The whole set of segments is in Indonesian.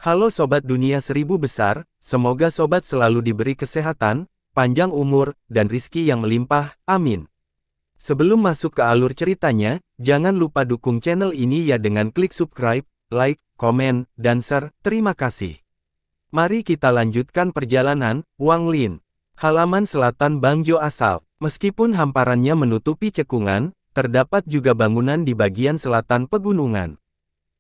Halo Sobat Dunia Seribu Besar, semoga Sobat selalu diberi kesehatan, panjang umur, dan rizki yang melimpah, amin. Sebelum masuk ke alur ceritanya, jangan lupa dukung channel ini ya dengan klik subscribe, like, komen, dan share, terima kasih. Mari kita lanjutkan perjalanan, Wang Lin. Halaman selatan Bangzhou asal. Meskipun hamparannya menutupi cekungan, terdapat juga bangunan di bagian selatan pegunungan.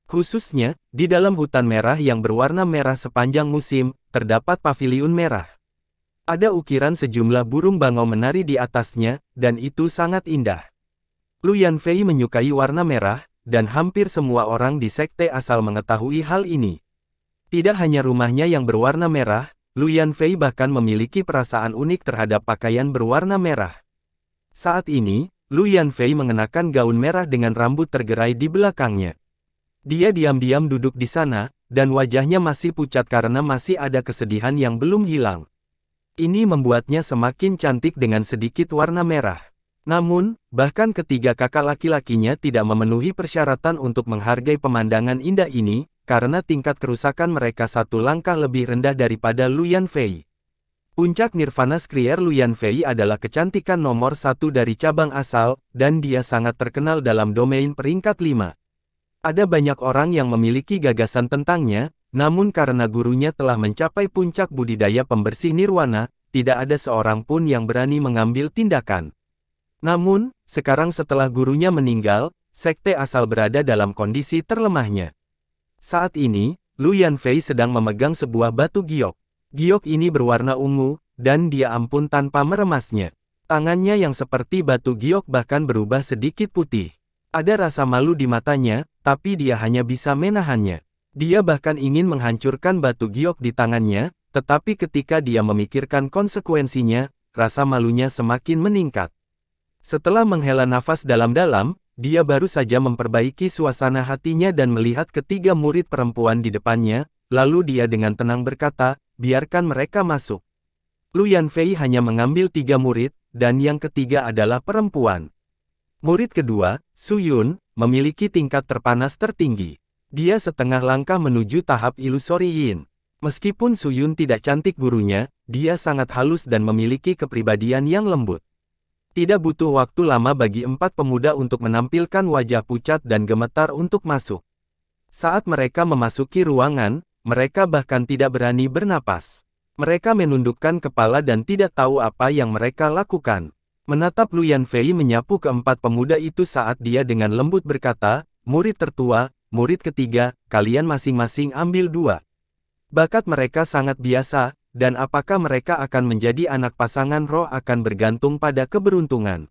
Khususnya, di dalam hutan merah yang berwarna merah sepanjang musim, terdapat paviliun merah. Ada ukiran sejumlah burung bangau menari di atasnya, dan itu sangat indah. Lu Yanfei menyukai warna merah, dan hampir semua orang di sekte asal mengetahui hal ini. Tidak hanya rumahnya yang berwarna merah, Lu Yanfei bahkan memiliki perasaan unik terhadap pakaian berwarna merah. Saat ini, Lu Yanfei mengenakan gaun merah dengan rambut tergerai di belakangnya. Dia diam-diam duduk di sana, dan wajahnya masih pucat karena masih ada kesedihan yang belum hilang. Ini membuatnya semakin cantik dengan sedikit warna merah. Namun, bahkan ketiga kakak laki-lakinya tidak memenuhi persyaratan untuk menghargai pemandangan indah ini, karena tingkat kerusakan mereka satu langkah lebih rendah daripada Lu Yanfei. Puncak Nirvana Skrier Lu Yanfei adalah kecantikan nomor satu dari cabang asal, dan dia sangat terkenal dalam domain peringkat 5. Ada banyak orang yang memiliki gagasan tentangnya, namun karena gurunya telah mencapai puncak budidaya pembersih nirwana, tidak ada seorang pun yang berani mengambil tindakan. Namun, sekarang setelah gurunya meninggal, sekte asal berada dalam kondisi terlemahnya. Saat ini, Lu Yanfei sedang memegang sebuah batu giok. Giok ini berwarna ungu, dan dia ampun tanpa meremasnya. Tangannya yang seperti batu giok bahkan berubah sedikit putih. Ada rasa malu di matanya, tapi dia hanya bisa menahannya. Dia bahkan ingin menghancurkan batu giok di tangannya, tetapi ketika dia memikirkan konsekuensinya, rasa malunya semakin meningkat. Setelah menghela nafas dalam-dalam, dia baru saja memperbaiki suasana hatinya dan melihat ketiga murid perempuan di depannya, lalu dia dengan tenang berkata, biarkan mereka masuk. Lu Yanfei hanya mengambil 3 murid, dan yang ketiga adalah perempuan. Murid kedua, Su Yun, memiliki tingkat terpanas tertinggi. Dia setengah langkah menuju tahap ilusori yin. Meskipun Su Yun tidak cantik gurunya, dia sangat halus dan memiliki kepribadian yang lembut. Tidak butuh waktu lama bagi 4 pemuda untuk menampilkan wajah pucat dan gemetar untuk masuk. Saat mereka memasuki ruangan, mereka bahkan tidak berani bernapas. Mereka menundukkan kepala dan tidak tahu apa yang mereka lakukan. Menatap Lu Yanfei menyapu keempat pemuda itu saat dia dengan lembut berkata, murid tertua, murid ketiga, kalian masing-masing ambil 2. Bakat mereka sangat biasa, dan apakah mereka akan menjadi anak pasangan roh akan bergantung pada keberuntungan.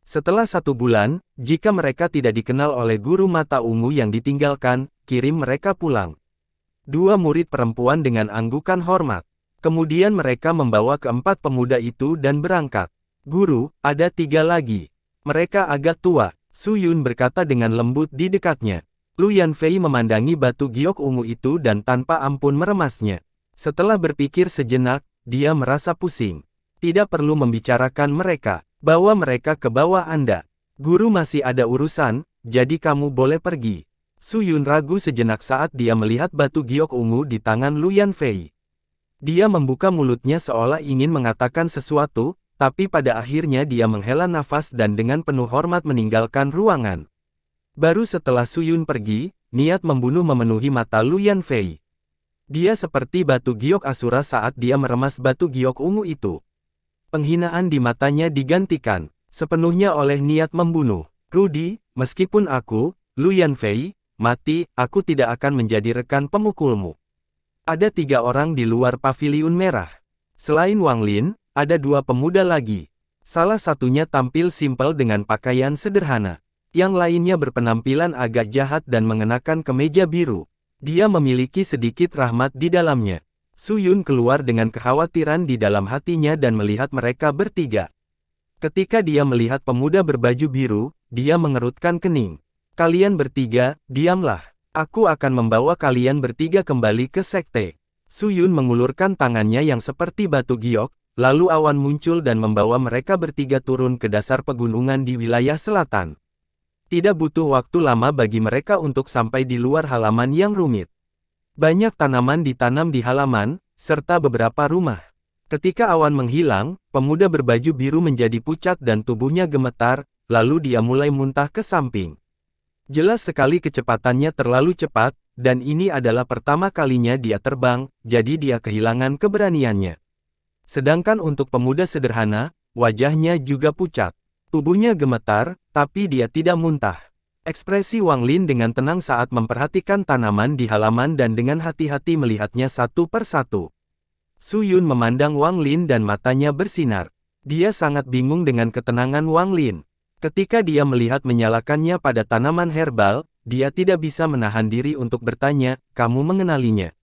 Setelah 1 bulan, jika mereka tidak dikenal oleh guru mata ungu yang ditinggalkan, kirim mereka pulang. 2 murid perempuan dengan anggukan hormat. Kemudian mereka membawa keempat pemuda itu dan berangkat. Guru, ada 3 lagi. Mereka agak tua, Su Yun berkata dengan lembut di dekatnya. Lu Yanfei memandangi batu giok ungu itu dan tanpa ampun meremasnya. Setelah berpikir sejenak, dia merasa pusing. Tidak perlu membicarakan mereka. Bawa mereka ke bawah Anda. Guru masih ada urusan, jadi kamu boleh pergi. Su Yun ragu sejenak saat dia melihat batu giok ungu di tangan Lu Yanfei. Dia membuka mulutnya seolah ingin mengatakan sesuatu, tapi pada akhirnya dia menghela nafas dan dengan penuh hormat meninggalkan ruangan. Baru setelah Su Yun pergi, niat membunuh memenuhi mata Lu Yanfei. Dia seperti batu giok asura saat dia meremas batu giok ungu itu. Penghinaan di matanya digantikan sepenuhnya oleh niat membunuh. Rudi, meskipun aku, Lu Yanfei, mati, aku tidak akan menjadi rekan pemukulmu. Ada 3 orang di luar paviliun merah. Selain Wang Lin, ada 2 pemuda lagi. Salah satunya tampil simpel dengan pakaian sederhana. Yang lainnya berpenampilan agak jahat dan mengenakan kemeja biru. Dia memiliki sedikit rahmat di dalamnya. Su Yun keluar dengan kekhawatiran di dalam hatinya dan melihat mereka bertiga. Ketika dia melihat pemuda berbaju biru, dia mengerutkan kening. Kalian bertiga, diamlah. Aku akan membawa kalian bertiga kembali ke sekte. Su Yun mengulurkan tangannya yang seperti batu giok, lalu awan muncul dan membawa mereka bertiga turun ke dasar pegunungan di wilayah selatan. Tidak butuh waktu lama bagi mereka untuk sampai di luar halaman yang rumit. Banyak tanaman ditanam di halaman, serta beberapa rumah. Ketika awan menghilang, pemuda berbaju biru menjadi pucat dan tubuhnya gemetar, lalu dia mulai muntah ke samping. Jelas sekali kecepatannya terlalu cepat, dan ini adalah pertama kalinya dia terbang, jadi dia kehilangan keberaniannya. Sedangkan untuk pemuda sederhana, wajahnya juga pucat. Tubuhnya gemetar, tapi dia tidak muntah. Ekspresi Wang Lin dengan tenang saat memperhatikan tanaman di halaman dan dengan hati-hati melihatnya satu persatu. Su Yun memandang Wang Lin dan matanya bersinar. Dia sangat bingung dengan ketenangan Wang Lin. Ketika dia melihat menyalakannya pada tanaman herbal, dia tidak bisa menahan diri untuk bertanya, "Kamu mengenalinya?"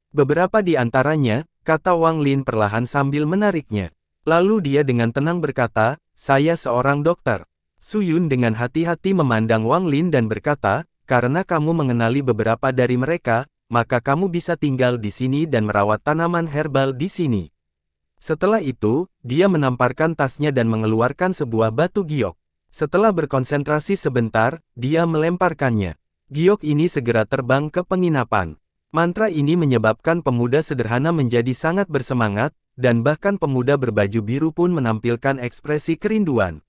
"Beberapa di antaranya," kata Wang Lin perlahan sambil menariknya. Lalu dia dengan tenang berkata, "Saya seorang dokter." Su Yun dengan hati-hati memandang Wang Lin dan berkata, "Karena kamu mengenali beberapa dari mereka, maka kamu bisa tinggal di sini dan merawat tanaman herbal di sini." Setelah itu, dia menamparkan tasnya dan mengeluarkan sebuah batu giok. Setelah berkonsentrasi sebentar, dia melemparkannya. Giok ini segera terbang ke penginapan. Mantra ini menyebabkan pemuda sederhana menjadi sangat bersemangat, dan bahkan pemuda berbaju biru pun menampilkan ekspresi kerinduan.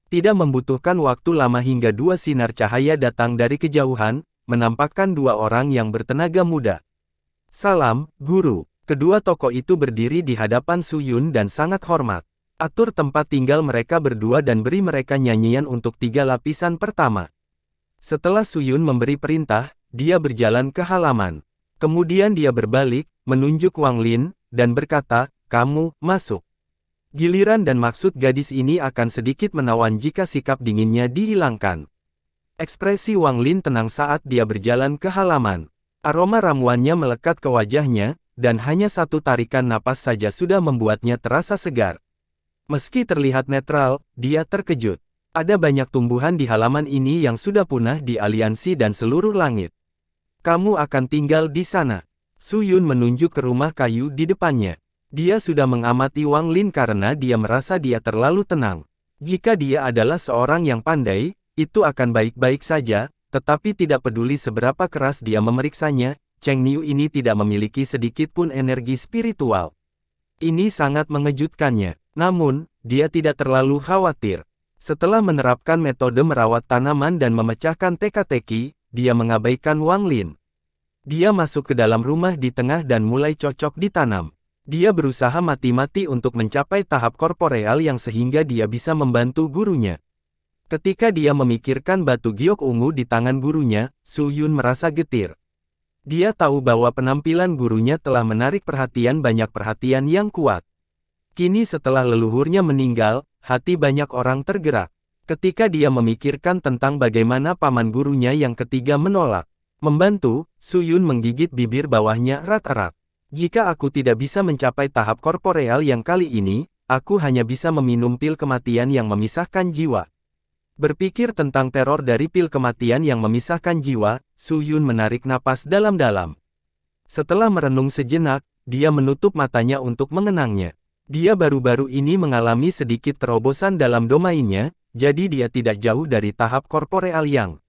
Tidak membutuhkan waktu lama hingga dua sinar cahaya datang dari kejauhan, menampakkan dua orang yang bertenaga muda. "Salam, Guru." Kedua tokoh itu berdiri di hadapan Su Yun dan sangat hormat. "Atur tempat tinggal mereka berdua dan beri mereka nyanyian untuk 3 lapisan pertama." Setelah Su Yun memberi perintah, dia berjalan ke halaman. Kemudian dia berbalik, menunjuk Wang Lin, dan berkata, "Kamu, masuk." Giliran dan maksud gadis ini akan sedikit menawan jika sikap dinginnya dihilangkan. Ekspresi Wang Lin tenang saat dia berjalan ke halaman. Aroma ramuannya melekat ke wajahnya, dan hanya satu tarikan napas saja sudah membuatnya terasa segar. Meski terlihat netral, dia terkejut. Ada banyak tumbuhan di halaman ini yang sudah punah di aliansi dan seluruh langit. "Kamu akan tinggal di sana." Su Yun menunjuk ke rumah kayu di depannya. Dia sudah mengamati Wang Lin karena dia merasa dia terlalu tenang. Jika dia adalah seorang yang pandai, itu akan baik-baik saja, tetapi tidak peduli seberapa keras dia memeriksanya, Cheng Niu ini tidak memiliki sedikit pun energi spiritual. Ini sangat mengejutkannya. Namun, dia tidak terlalu khawatir. Setelah menerapkan metode merawat tanaman dan memecahkan teka-teki, dia mengabaikan Wang Lin. Dia masuk ke dalam rumah di tengah dan mulai cocok ditanam. Dia berusaha mati-mati untuk mencapai tahap korporeal yang sehingga dia bisa membantu gurunya. Ketika dia memikirkan batu giok ungu di tangan gurunya, Su Yun merasa getir. Dia tahu bahwa penampilan gurunya telah menarik banyak perhatian yang kuat. Kini setelah leluhurnya meninggal, hati banyak orang tergerak. Ketika dia memikirkan tentang bagaimana paman gurunya yang ketiga menolak membantu, Su Yun menggigit bibir bawahnya erat-erat. "Jika aku tidak bisa mencapai tahap korporeal yang kali ini, aku hanya bisa meminum pil kematian yang memisahkan jiwa." Berpikir tentang teror dari pil kematian yang memisahkan jiwa, Su Yun menarik napas dalam-dalam. Setelah merenung sejenak, dia menutup matanya untuk mengenangnya. Dia baru-baru ini mengalami sedikit terobosan dalam domainnya, jadi dia tidak jauh dari tahap korporeal yang.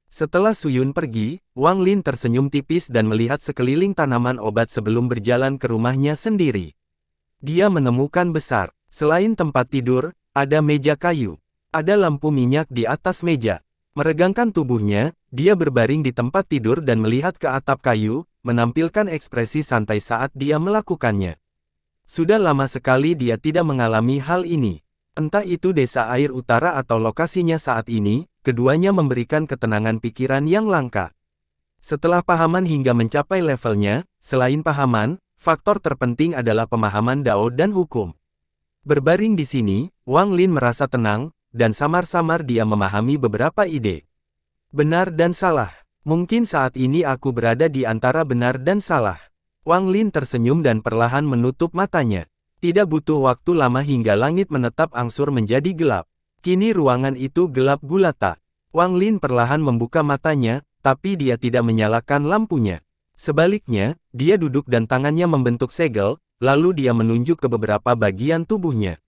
Setelah Su Yun pergi, Wang Lin tersenyum tipis dan melihat sekeliling tanaman obat sebelum berjalan ke rumahnya sendiri. Dia menemukan besar. Selain tempat tidur, ada meja kayu. Ada lampu minyak di atas meja. Meregangkan tubuhnya, dia berbaring di tempat tidur dan melihat ke atap kayu, menampilkan ekspresi santai saat dia melakukannya. Sudah lama sekali dia tidak mengalami hal ini. Entah itu desa air utara atau lokasinya saat ini, keduanya memberikan ketenangan pikiran yang langka. Setelah pahaman hingga mencapai levelnya, selain pahaman, faktor terpenting adalah pemahaman Dao dan hukum. Berbaring di sini, Wang Lin merasa tenang, dan samar-samar dia memahami beberapa ide. Benar dan salah. Mungkin saat ini aku berada di antara benar dan salah. Wang Lin tersenyum dan perlahan menutup matanya. Tidak butuh waktu lama hingga langit menetap angsur menjadi gelap. Kini ruangan itu gelap gulata. Wang Lin perlahan membuka matanya, tapi dia tidak menyalakan lampunya. Sebaliknya, dia duduk dan tangannya membentuk segel, lalu dia menunjuk ke beberapa bagian tubuhnya.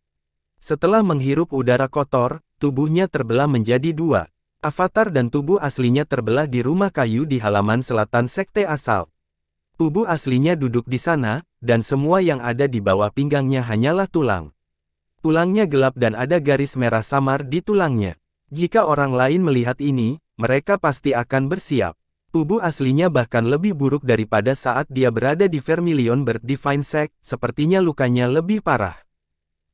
Setelah menghirup udara kotor, tubuhnya terbelah menjadi dua. Avatar dan tubuh aslinya terbelah di rumah kayu di halaman selatan sekte asal. Tubuh aslinya duduk di sana, dan semua yang ada di bawah pinggangnya hanyalah tulang. Tulangnya gelap dan ada garis merah samar di tulangnya. Jika orang lain melihat ini, mereka pasti akan bersiap. Tubuh aslinya bahkan lebih buruk daripada saat dia berada di Vermilion Bird Divine Sect, sepertinya lukanya lebih parah.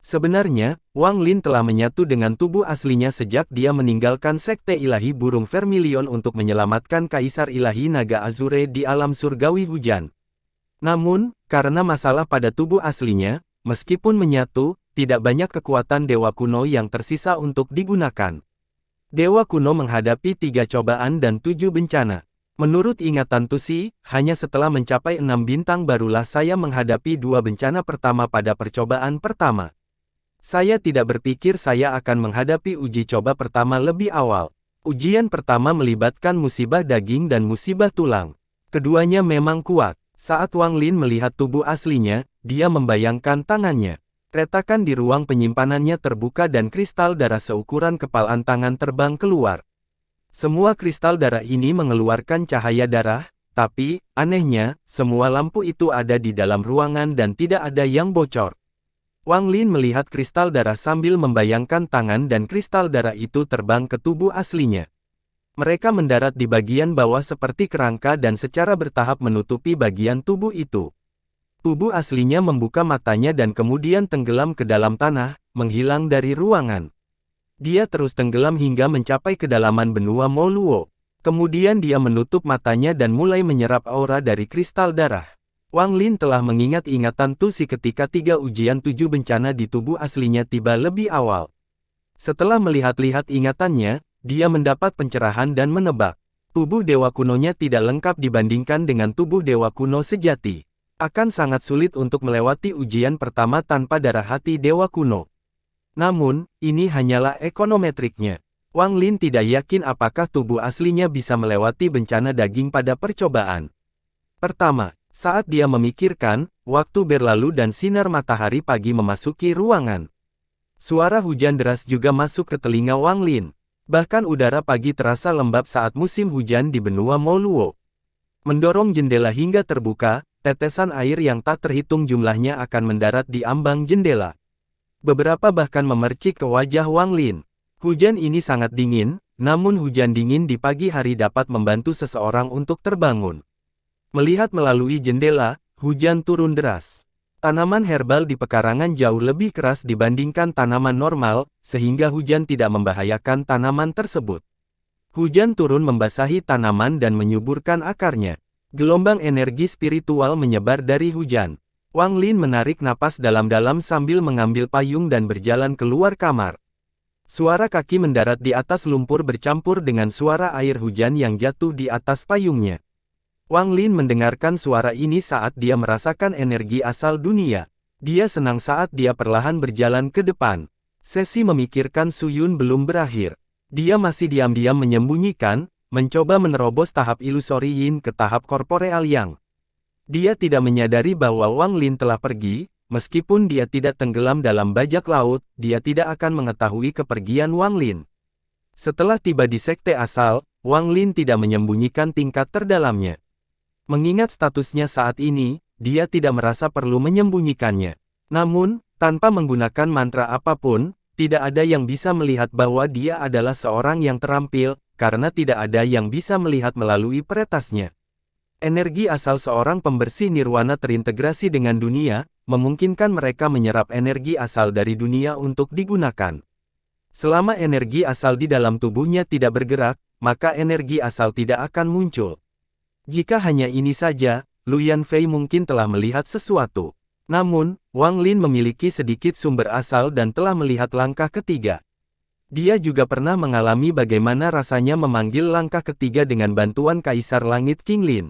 Sebenarnya, Wang Lin telah menyatu dengan tubuh aslinya sejak dia meninggalkan Sekte Ilahi Burung Vermilion untuk menyelamatkan Kaisar Ilahi Naga Azure di alam surgawi hujan. Namun, karena masalah pada tubuh aslinya, meskipun menyatu, tidak banyak kekuatan dewa kuno yang tersisa untuk digunakan. Dewa kuno menghadapi 3 cobaan dan 7 bencana. Menurut ingatan Tusi, hanya setelah mencapai 6 bintang barulah saya menghadapi 2 bencana pertama pada percobaan pertama. Saya tidak berpikir saya akan menghadapi uji coba pertama lebih awal. Ujian pertama melibatkan musibah daging dan musibah tulang. Keduanya memang kuat. Saat Wang Lin melihat tubuh aslinya, dia membayangkan tangannya. Retakan di ruang penyimpanannya terbuka dan kristal darah seukuran kepalan tangan terbang keluar. Semua kristal darah ini mengeluarkan cahaya darah, tapi, anehnya, semua lampu itu ada di dalam ruangan dan tidak ada yang bocor. Wang Lin melihat kristal darah sambil membayangkan tangan dan kristal darah itu terbang ke tubuh aslinya. Mereka mendarat di bagian bawah seperti kerangka dan secara bertahap menutupi bagian tubuh itu. Tubuh aslinya membuka matanya dan kemudian tenggelam ke dalam tanah, menghilang dari ruangan. Dia terus tenggelam hingga mencapai kedalaman benua Moluo. Kemudian dia menutup matanya dan mulai menyerap aura dari kristal darah. Wang Lin telah mengingat ingatan Tusi ketika 3 ujian 7 bencana di tubuh aslinya tiba lebih awal. Setelah melihat-lihat ingatannya, dia mendapat pencerahan dan menebak. Tubuh dewa kunonya tidak lengkap dibandingkan dengan tubuh dewa kuno sejati. Akan sangat sulit untuk melewati ujian pertama tanpa darah hati dewa kuno. Namun, ini hanyalah ekonometriknya. Wang Lin tidak yakin apakah tubuh aslinya bisa melewati bencana daging pada percobaan. Pertama, saat dia memikirkan, waktu berlalu dan sinar matahari pagi memasuki ruangan. Suara hujan deras juga masuk ke telinga Wang Lin. Bahkan udara pagi terasa lembab saat musim hujan di benua Moluo. Mendorong jendela hingga terbuka, tetesan air yang tak terhitung jumlahnya akan mendarat di ambang jendela. Beberapa bahkan memercik ke wajah Wang Lin. Hujan ini sangat dingin, namun hujan dingin di pagi hari dapat membantu seseorang untuk terbangun. Melihat melalui jendela, hujan turun deras. Tanaman herbal di pekarangan jauh lebih keras dibandingkan tanaman normal, sehingga hujan tidak membahayakan tanaman tersebut. Hujan turun membasahi tanaman dan menyuburkan akarnya. Gelombang energi spiritual menyebar dari hujan. Wang Lin menarik napas dalam-dalam sambil mengambil payung dan berjalan keluar kamar. Suara kaki mendarat di atas lumpur bercampur dengan suara air hujan yang jatuh di atas payungnya. Wang Lin mendengarkan suara ini saat dia merasakan energi asal dunia. Dia senang saat dia perlahan berjalan ke depan. Sesi memikirkan Suyun belum berakhir. Dia masih diam-diam menyembunyikan, mencoba menerobos tahap ilusori Yin ke tahap korporeal Yang. Dia tidak menyadari bahwa Wang Lin telah pergi, meskipun dia tidak tenggelam dalam bajak laut, dia tidak akan mengetahui kepergian Wang Lin. Setelah tiba di sekte asal, Wang Lin tidak menyembunyikan tingkat terdalamnya. Mengingat statusnya saat ini, dia tidak merasa perlu menyembunyikannya. Namun, tanpa menggunakan mantra apapun, tidak ada yang bisa melihat bahwa dia adalah seorang yang terampil, karena tidak ada yang bisa melihat melalui peretasnya. Energi asal seorang pembersih nirwana terintegrasi dengan dunia, memungkinkan mereka menyerap energi asal dari dunia untuk digunakan. Selama energi asal di dalam tubuhnya tidak bergerak, maka energi asal tidak akan muncul. Jika hanya ini saja, Lu Yanfei mungkin telah melihat sesuatu. Namun, Wang Lin memiliki sedikit sumber asal dan telah melihat langkah ketiga. Dia juga pernah mengalami bagaimana rasanya memanggil langkah ketiga dengan bantuan Kaisar Langit King Lin.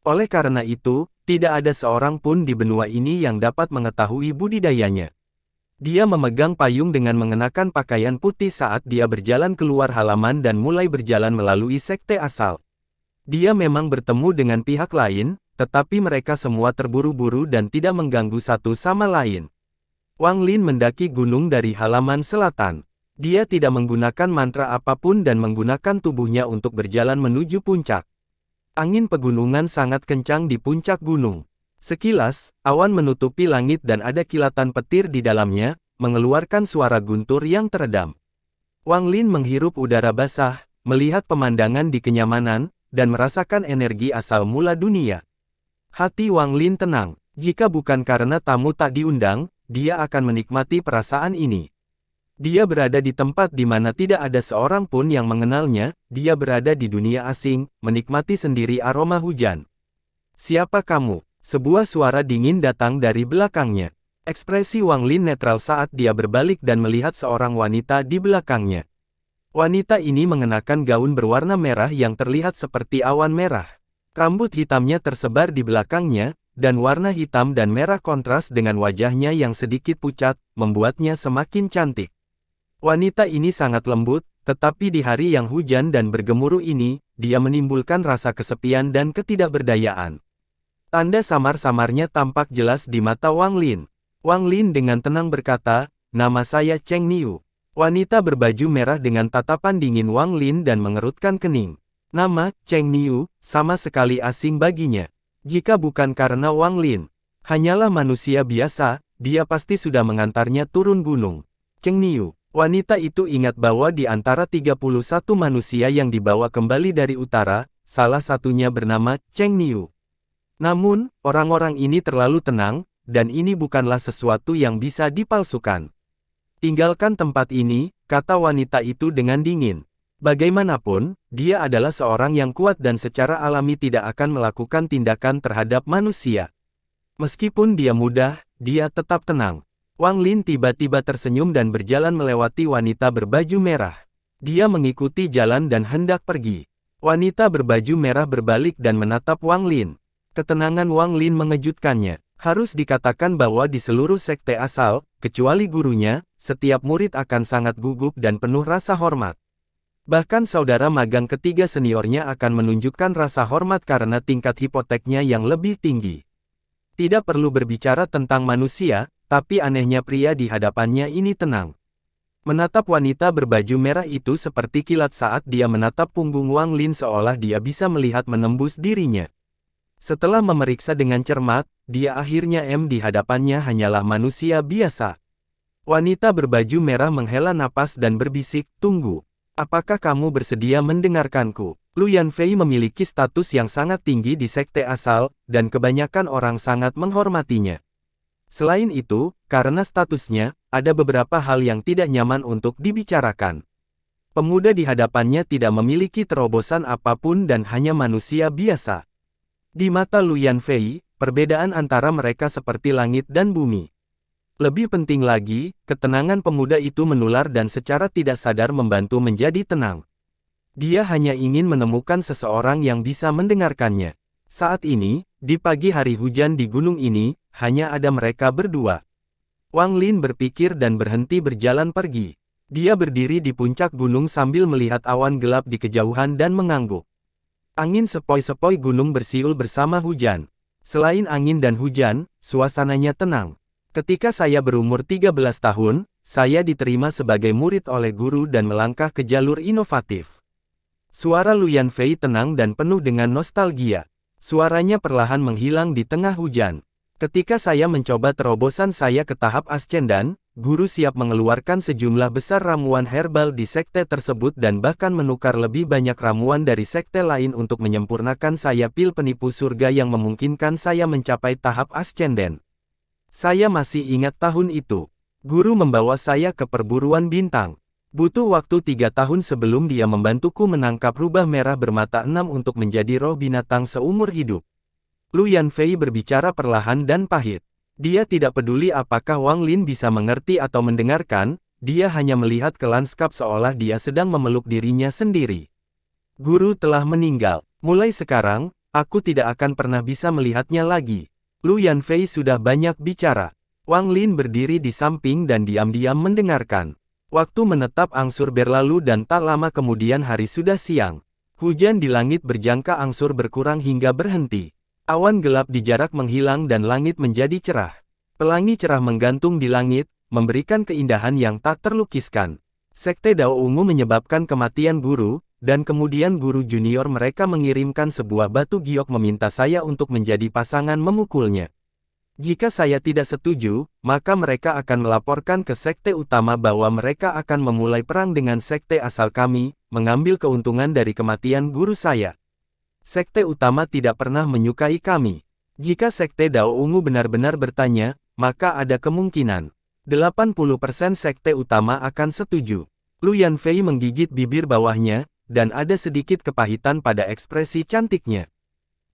Oleh karena itu, tidak ada seorang pun di benua ini yang dapat mengetahui budidayanya. Dia memegang payung dengan mengenakan pakaian putih saat dia berjalan keluar halaman dan mulai berjalan melalui sekte asal. Dia memang bertemu dengan pihak lain, tetapi mereka semua terburu-buru dan tidak mengganggu satu sama lain. Wang Lin mendaki gunung dari halaman selatan. Dia tidak menggunakan mantra apapun dan menggunakan tubuhnya untuk berjalan menuju puncak. Angin pegunungan sangat kencang di puncak gunung. Sekilas, awan menutupi langit dan ada kilatan petir di dalamnya, mengeluarkan suara guntur yang teredam. Wang Lin menghirup udara basah, melihat pemandangan di kenyamanan, dan merasakan energi asal mula dunia. Hati Wang Lin tenang. Jika bukan karena tamu tak diundang, dia akan menikmati perasaan ini. Dia berada di tempat di mana tidak ada seorang pun yang mengenalnya, dia berada di dunia asing, menikmati sendiri aroma hujan. "Siapa kamu?" Sebuah suara dingin datang dari belakangnya. Ekspresi Wang Lin netral saat dia berbalik dan melihat seorang wanita di belakangnya. Wanita ini mengenakan gaun berwarna merah yang terlihat seperti awan merah. Rambut hitamnya tersebar di belakangnya, dan warna hitam dan merah kontras dengan wajahnya yang sedikit pucat, membuatnya semakin cantik. Wanita ini sangat lembut, tetapi di hari yang hujan dan bergemuruh ini, dia menimbulkan rasa kesepian dan ketidakberdayaan. Tanda samar-samarnya tampak jelas di mata Wang Lin. Wang Lin dengan tenang berkata, "Nama saya Cheng Niu." Wanita berbaju merah dengan tatapan dingin Wang Lin dan mengerutkan kening. Nama Cheng Niu sama sekali asing baginya. Jika bukan karena Wang Lin hanyalah manusia biasa, dia pasti sudah mengantarnya turun gunung. Cheng Niu. Wanita itu ingat bahwa di antara 31 manusia yang dibawa kembali dari utara, salah satunya bernama Cheng Niu. Namun, orang-orang ini terlalu tenang, dan ini bukanlah sesuatu yang bisa dipalsukan. "Tinggalkan tempat ini," kata wanita itu dengan dingin. Bagaimanapun, dia adalah seorang yang kuat dan secara alami tidak akan melakukan tindakan terhadap manusia. Meskipun dia mudah, dia tetap tenang. Wang Lin tiba-tiba tersenyum dan berjalan melewati wanita berbaju merah. Dia mengikuti jalan dan hendak pergi. Wanita berbaju merah berbalik dan menatap Wang Lin. Ketenangan Wang Lin mengejutkannya. Harus dikatakan bahwa di seluruh sekte asal, kecuali gurunya, setiap murid akan sangat gugup dan penuh rasa hormat. Bahkan saudara magang ketiga seniornya akan menunjukkan rasa hormat karena tingkat hipoteknya yang lebih tinggi. Tidak perlu berbicara tentang manusia, tapi anehnya pria di hadapannya ini tenang. Menatap wanita berbaju merah itu seperti kilat saat dia menatap punggung Wang Lin seolah dia bisa melihat menembus dirinya. Setelah memeriksa dengan cermat, dia akhirnya di hadapannya hanyalah manusia biasa. Wanita berbaju merah menghela napas dan berbisik, "Tunggu. Apakah kamu bersedia mendengarkanku?" Lu Yanfei memiliki status yang sangat tinggi di sekte asal, dan kebanyakan orang sangat menghormatinya. Selain itu, karena statusnya, ada beberapa hal yang tidak nyaman untuk dibicarakan. Pemuda di hadapannya tidak memiliki terobosan apapun dan hanya manusia biasa. Di mata Lu Yanfei, perbedaan antara mereka seperti langit dan bumi. Lebih penting lagi, ketenangan pemuda itu menular dan secara tidak sadar membantu menjadi tenang. Dia hanya ingin menemukan seseorang yang bisa mendengarkannya. Saat ini, di pagi hari hujan di gunung ini, hanya ada mereka berdua. Wang Lin berpikir dan berhenti berjalan pergi. Dia berdiri di puncak gunung sambil melihat awan gelap di kejauhan dan mengangguk. Angin sepoi-sepoi gunung bersiul bersama hujan. Selain angin dan hujan, suasananya tenang. Ketika saya berumur 13 tahun, saya diterima sebagai murid oleh guru dan melangkah ke jalur inovatif. Suara Lu Yanfei tenang dan penuh dengan nostalgia. Suaranya perlahan menghilang di tengah hujan. Ketika saya mencoba terobosan saya ke tahap ascendan, guru siap mengeluarkan sejumlah besar ramuan herbal di sekte tersebut dan bahkan menukar lebih banyak ramuan dari sekte lain untuk menyempurnakan saya pil penipu surga yang memungkinkan saya mencapai tahap ascenden. Saya masih ingat tahun itu. Guru membawa saya ke perburuan bintang. Butuh waktu 3 tahun sebelum dia membantuku menangkap rubah merah bermata 6 untuk menjadi roh binatang seumur hidup. Lu Yanfei berbicara perlahan dan pahit. Dia tidak peduli apakah Wang Lin bisa mengerti atau mendengarkan, dia hanya melihat ke lanskap seolah dia sedang memeluk dirinya sendiri. Guru telah meninggal. Mulai sekarang, aku tidak akan pernah bisa melihatnya lagi. Lu Yanfei sudah banyak bicara. Wang Lin berdiri di samping dan diam-diam mendengarkan. Waktu menetap angsur berlalu dan tak lama kemudian hari sudah siang. Hujan di langit berjangka angsur berkurang hingga berhenti. Awan gelap di jarak menghilang dan langit menjadi cerah. Pelangi cerah menggantung di langit, memberikan keindahan yang tak terlukiskan. Sekte Dao Ungu menyebabkan kematian guru, dan kemudian guru junior mereka mengirimkan sebuah batu giok meminta saya untuk menjadi pasangan memukulnya. Jika saya tidak setuju, maka mereka akan melaporkan ke sekte utama bahwa mereka akan memulai perang dengan sekte asal kami, mengambil keuntungan dari kematian guru saya. Sekte utama tidak pernah menyukai kami. Jika sekte Dao Ungu benar-benar bertanya, maka ada kemungkinan 80% sekte utama akan setuju. Lu Yanfei menggigit bibir bawahnya, dan ada sedikit kepahitan pada ekspresi cantiknya.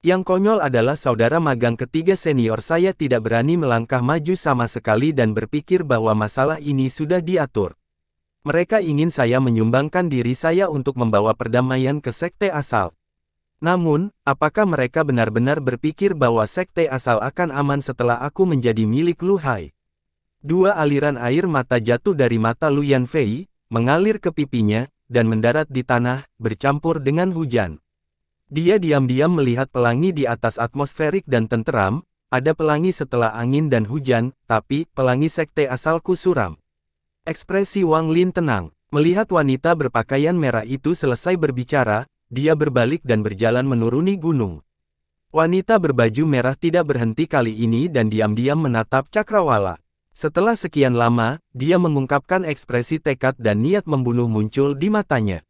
Yang konyol adalah saudara magang ketiga senior saya tidak berani melangkah maju sama sekali dan berpikir bahwa masalah ini sudah diatur. Mereka ingin saya menyumbangkan diri saya untuk membawa perdamaian ke sekte asal. Namun, apakah mereka benar-benar berpikir bahwa sekte asal akan aman setelah aku menjadi milik Lu Hai? Dua aliran air mata jatuh dari mata Lu Yanfei, mengalir ke pipinya, dan mendarat di tanah, bercampur dengan hujan. Dia diam-diam melihat pelangi di atas atmosferik dan tenteram, ada pelangi setelah angin dan hujan, tapi pelangi sekte asalku suram. Ekspresi Wang Lin tenang. Melihat wanita berpakaian merah itu selesai berbicara, dia berbalik dan berjalan menuruni gunung. Wanita berbaju merah tidak berhenti kali ini dan diam-diam menatap Cakrawala. Setelah sekian lama, dia mengungkapkan ekspresi tekad dan niat membunuh muncul di matanya.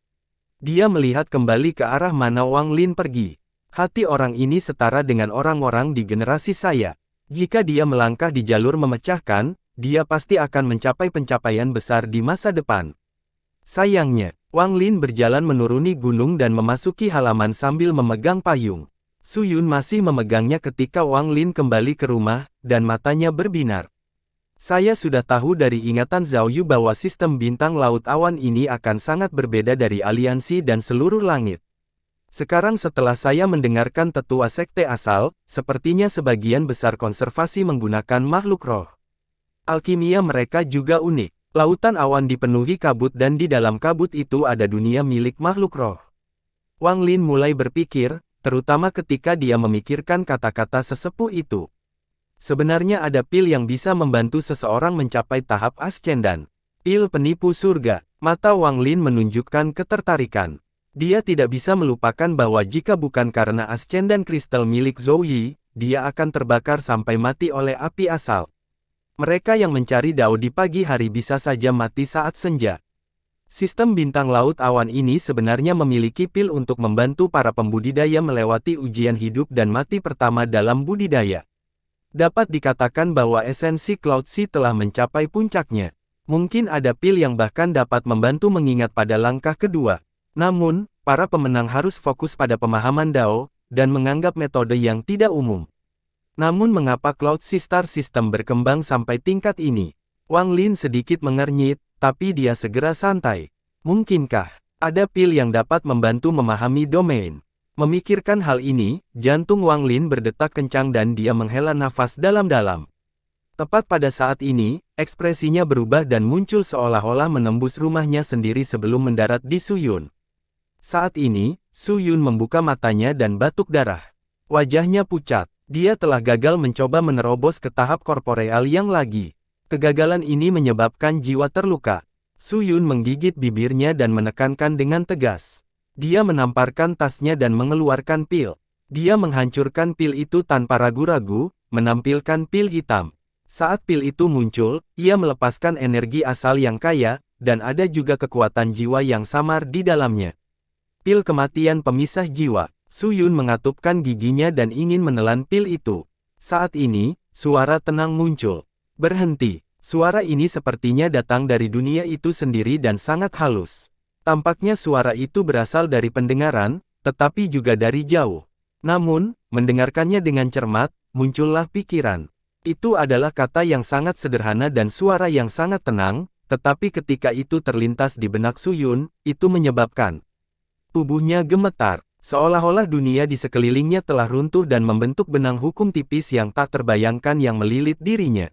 Dia melihat kembali ke arah mana Wang Lin pergi. Hati orang ini setara dengan orang-orang di generasi saya. Jika dia melangkah di jalur memecahkan, dia pasti akan mencapai pencapaian besar di masa depan. Sayangnya, Wang Lin berjalan menuruni gunung dan memasuki halaman sambil memegang payung. Su Yun masih memegangnya ketika Wang Lin kembali ke rumah, dan matanya berbinar. Saya sudah tahu dari ingatan Zhao Yu bahwa sistem bintang laut awan ini akan sangat berbeda dari aliansi dan seluruh langit. Sekarang setelah saya mendengarkan tetua sekte asal, sepertinya sebagian besar konservasi menggunakan makhluk roh. Alkimia mereka juga unik. Lautan awan dipenuhi kabut dan di dalam kabut itu ada dunia milik makhluk roh. Wang Lin mulai berpikir, terutama ketika dia memikirkan kata-kata sesepuh itu. Sebenarnya ada pil yang bisa membantu seseorang mencapai tahap ascendan. Pil penipu surga. Mata Wang Lin menunjukkan ketertarikan. Dia tidak bisa melupakan bahwa jika bukan karena ascendan kristal milik Zhou Yi, dia akan terbakar sampai mati oleh api asal. Mereka yang mencari Dao di pagi hari bisa saja mati saat senja. Sistem bintang laut awan ini sebenarnya memiliki pil untuk membantu para pembudidaya melewati ujian hidup dan mati pertama dalam budidaya. Dapat dikatakan bahwa esensi Cloud Sea telah mencapai puncaknya. Mungkin ada pil yang bahkan dapat membantu mengingat pada langkah kedua. Namun, para pemenang harus fokus pada pemahaman Dao, dan menganggap metode yang tidak umum. Namun mengapa Cloud Sea Star System berkembang sampai tingkat ini? Wang Lin sedikit mengernyit, tapi dia segera santai. Mungkinkah ada pil yang dapat membantu memahami domain? Memikirkan hal ini, jantung Wang Lin berdetak kencang dan dia menghela nafas dalam-dalam. Tepat pada saat ini, ekspresinya berubah dan muncul seolah-olah menembus rumahnya sendiri sebelum mendarat di Su Yun. Saat ini, Su Yun membuka matanya dan batuk darah. Wajahnya pucat. Dia telah gagal mencoba menerobos ke tahap korporeal yang lagi. Kegagalan ini menyebabkan jiwa terluka. Su Yun menggigit bibirnya dan menekankan dengan tegas. Dia menamparkan tasnya dan mengeluarkan pil. Dia menghancurkan pil itu tanpa ragu-ragu, menampilkan pil hitam. Saat pil itu muncul, ia melepaskan energi asal yang kaya, dan ada juga kekuatan jiwa yang samar di dalamnya. Pil kematian pemisah jiwa. Su Yun mengatupkan giginya dan ingin menelan pil itu. Saat ini, suara tenang muncul. Berhenti. Suara ini sepertinya datang dari dunia itu sendiri dan sangat halus. Tampaknya suara itu berasal dari pendengaran, tetapi juga dari jauh. Namun, mendengarkannya dengan cermat, muncullah pikiran. Itu adalah kata yang sangat sederhana dan suara yang sangat tenang, tetapi ketika itu terlintas di benak Su Yun, itu menyebabkan tubuhnya gemetar. Seolah-olah dunia di sekelilingnya telah runtuh dan membentuk benang hukum tipis yang tak terbayangkan yang melilit dirinya.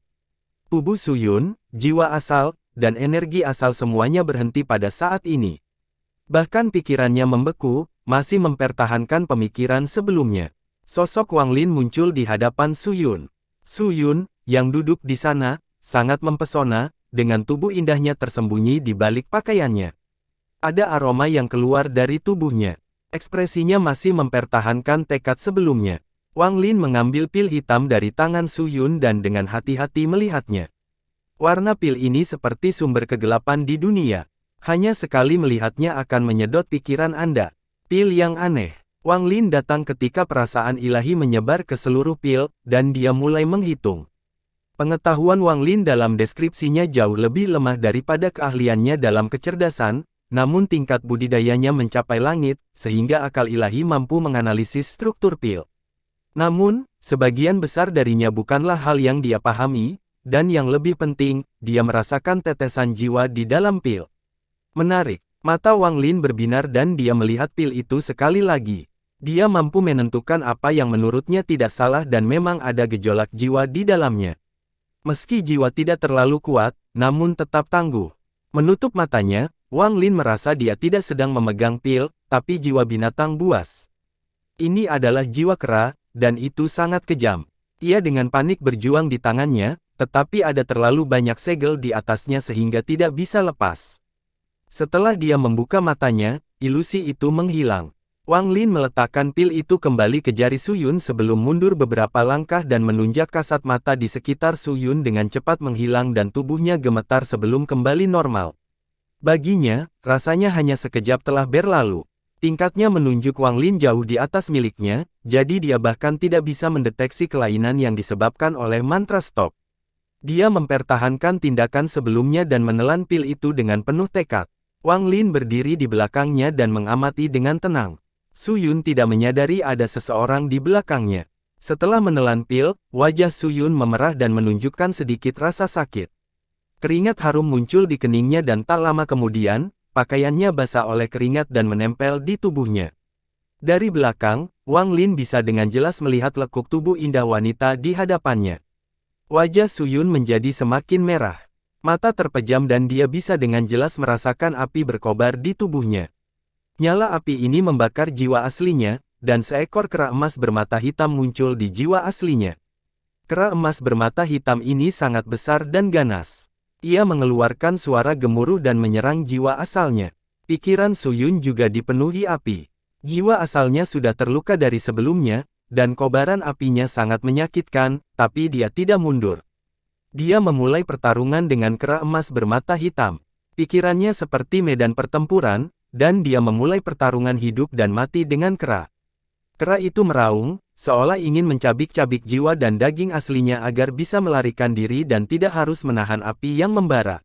Tubuh Su Yun, jiwa asal, dan energi asal semuanya berhenti pada saat ini. Bahkan pikirannya membeku, masih mempertahankan pemikiran sebelumnya. Sosok Wang Lin muncul di hadapan Su Yun. Su Yun, yang duduk di sana, sangat mempesona, dengan tubuh indahnya tersembunyi di balik pakaiannya. Ada aroma yang keluar dari tubuhnya. Ekspresinya masih mempertahankan tekad sebelumnya. Wang Lin mengambil pil hitam dari tangan Su Yun dan dengan hati-hati melihatnya. Warna pil ini seperti sumber kegelapan di dunia. Hanya sekali melihatnya akan menyedot pikiran Anda. Pil yang aneh. Wang Lin datang ketika perasaan ilahi menyebar ke seluruh pil, dan dia mulai menghitung. Pengetahuan Wang Lin dalam deskripsinya jauh lebih lemah daripada keahliannya dalam kecerdasan, namun tingkat budidayanya mencapai langit, sehingga akal ilahi mampu menganalisis struktur pil. Namun, sebagian besar darinya bukanlah hal yang dia pahami, dan yang lebih penting, dia merasakan tetesan jiwa di dalam pil. Menarik, mata Wang Lin berbinar dan dia melihat pil itu sekali lagi. Dia mampu menentukan apa yang menurutnya tidak salah dan memang ada gejolak jiwa di dalamnya. Meski jiwa tidak terlalu kuat, namun tetap tangguh. Menutup matanya, Wang Lin merasa dia tidak sedang memegang pil, tapi jiwa binatang buas. Ini adalah jiwa kera, dan itu sangat kejam. Ia dengan panik berjuang di tangannya, tetapi ada terlalu banyak segel di atasnya sehingga tidak bisa lepas. Setelah dia membuka matanya, ilusi itu menghilang. Wang Lin meletakkan pil itu kembali ke jari Su Yun sebelum mundur beberapa langkah dan menunjuk kasat mata di sekitar Su Yun dengan cepat menghilang dan tubuhnya gemetar sebelum kembali normal. Baginya, rasanya hanya sekejap telah berlalu. Tingkatnya menunjuk Wang Lin jauh di atas miliknya, jadi dia bahkan tidak bisa mendeteksi kelainan yang disebabkan oleh mantra stop. Dia mempertahankan tindakan sebelumnya dan menelan pil itu dengan penuh tekad. Wang Lin berdiri di belakangnya dan mengamati dengan tenang. Su Yun tidak menyadari ada seseorang di belakangnya. Setelah menelan pil, wajah Su Yun memerah dan menunjukkan sedikit rasa sakit. Keringat harum muncul di keningnya dan tak lama kemudian, pakaiannya basah oleh keringat dan menempel di tubuhnya. Dari belakang, Wang Lin bisa dengan jelas melihat lekuk tubuh indah wanita di hadapannya. Wajah Su Yun menjadi semakin merah. Mata terpejam dan dia bisa dengan jelas merasakan api berkobar di tubuhnya. Nyala api ini membakar jiwa aslinya, dan seekor kera emas bermata hitam muncul di jiwa aslinya. Kera emas bermata hitam ini sangat besar dan ganas. Ia mengeluarkan suara gemuruh dan menyerang jiwa asalnya. Pikiran Su Yun juga dipenuhi api. Jiwa asalnya sudah terluka dari sebelumnya, dan kobaran apinya sangat menyakitkan, tapi dia tidak mundur. Dia memulai pertarungan dengan kera emas bermata hitam. Pikirannya seperti medan pertempuran, dan dia memulai pertarungan hidup dan mati dengan kera. Kera itu meraung, seolah ingin mencabik-cabik jiwa dan daging aslinya agar bisa melarikan diri dan tidak harus menahan api yang membara.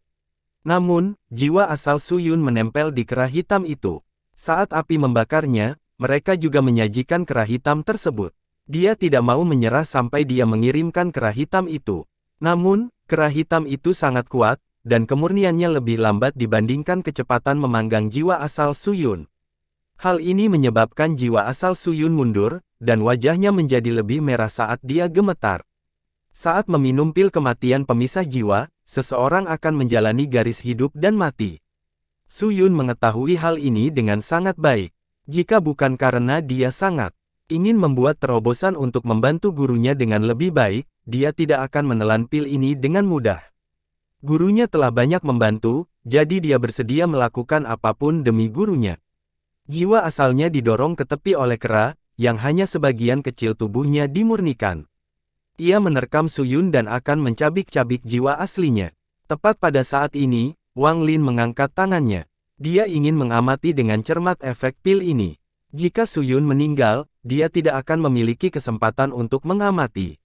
Namun, jiwa asal Su Yun menempel di kera hitam itu. Saat api membakarnya, mereka juga menyajikan kera hitam tersebut. Dia tidak mau menyerah sampai dia mengirimkan kera hitam itu. Namun, kera hitam itu sangat kuat, dan kemurniannya lebih lambat dibandingkan kecepatan memanggang jiwa asal Su Yun. Hal ini menyebabkan jiwa asal Su Yun mundur, dan wajahnya menjadi lebih merah saat dia gemetar. Saat meminum pil kematian pemisah jiwa, seseorang akan menjalani garis hidup dan mati. Su Yun mengetahui hal ini dengan sangat baik. Jika bukan karena dia sangat ingin membuat terobosan untuk membantu gurunya dengan lebih baik, dia tidak akan menelan pil ini dengan mudah. Gurunya telah banyak membantu, jadi dia bersedia melakukan apapun demi gurunya. Jiwa asalnya didorong ke tepi oleh kera, yang hanya sebagian kecil tubuhnya dimurnikan. Ia menerkam Su Yun dan akan mencabik-cabik jiwa aslinya. Tepat pada saat ini, Wang Lin mengangkat tangannya. Dia ingin mengamati dengan cermat efek pil ini. Jika Su Yun meninggal, dia tidak akan memiliki kesempatan untuk mengamati.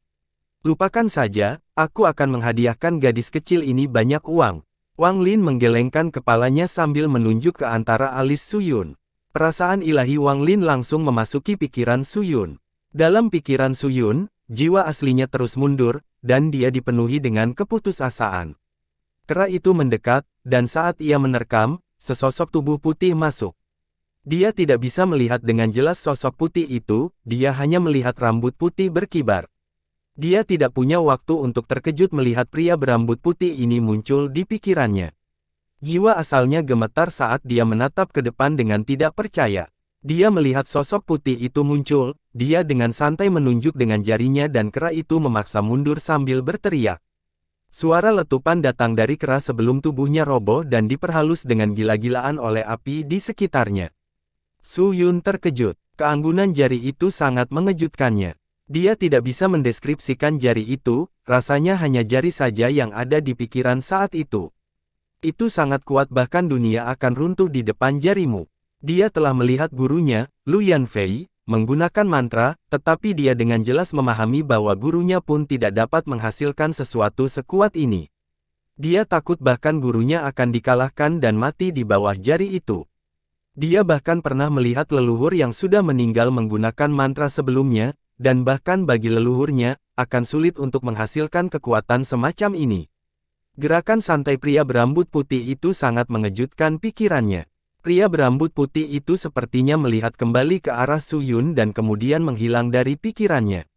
Lupakan saja, aku akan menghadiahkan gadis kecil ini banyak uang. Wang Lin menggelengkan kepalanya sambil menunjuk ke antara alis Su Yun. Perasaan ilahi Wang Lin langsung memasuki pikiran Su Yun. Dalam pikiran Su Yun, jiwa aslinya terus mundur, dan dia dipenuhi dengan keputusasaan. Kera itu mendekat, dan saat ia menerkam, sesosok tubuh putih masuk. Dia tidak bisa melihat dengan jelas sosok putih itu, dia hanya melihat rambut putih berkibar. Dia tidak punya waktu untuk terkejut melihat pria berambut putih ini muncul di pikirannya. Jiwa asalnya gemetar saat dia menatap ke depan dengan tidak percaya. Dia melihat sosok putih itu muncul, dia dengan santai menunjuk dengan jarinya dan kera itu memaksa mundur sambil berteriak. Suara letupan datang dari keras sebelum tubuhnya roboh dan diperhalus dengan gila-gilaan oleh api di sekitarnya. Su Yun terkejut. Keanggunan jari itu sangat mengejutkannya. Dia tidak bisa mendeskripsikan jari itu, rasanya hanya jari saja yang ada di pikiran saat itu. Itu sangat kuat bahkan dunia akan runtuh di depan jarimu. Dia telah melihat gurunya, Lu Yanfei, menggunakan mantra, tetapi dia dengan jelas memahami bahwa gurunya pun tidak dapat menghasilkan sesuatu sekuat ini. Dia takut bahkan gurunya akan dikalahkan dan mati di bawah jari itu. Dia bahkan pernah melihat leluhur yang sudah meninggal menggunakan mantra sebelumnya, dan bahkan bagi leluhurnya, akan sulit untuk menghasilkan kekuatan semacam ini. Gerakan santai pria berambut putih itu sangat mengejutkan pikirannya. Pria berambut putih itu sepertinya melihat kembali ke arah Su Yun dan kemudian menghilang dari pikirannya.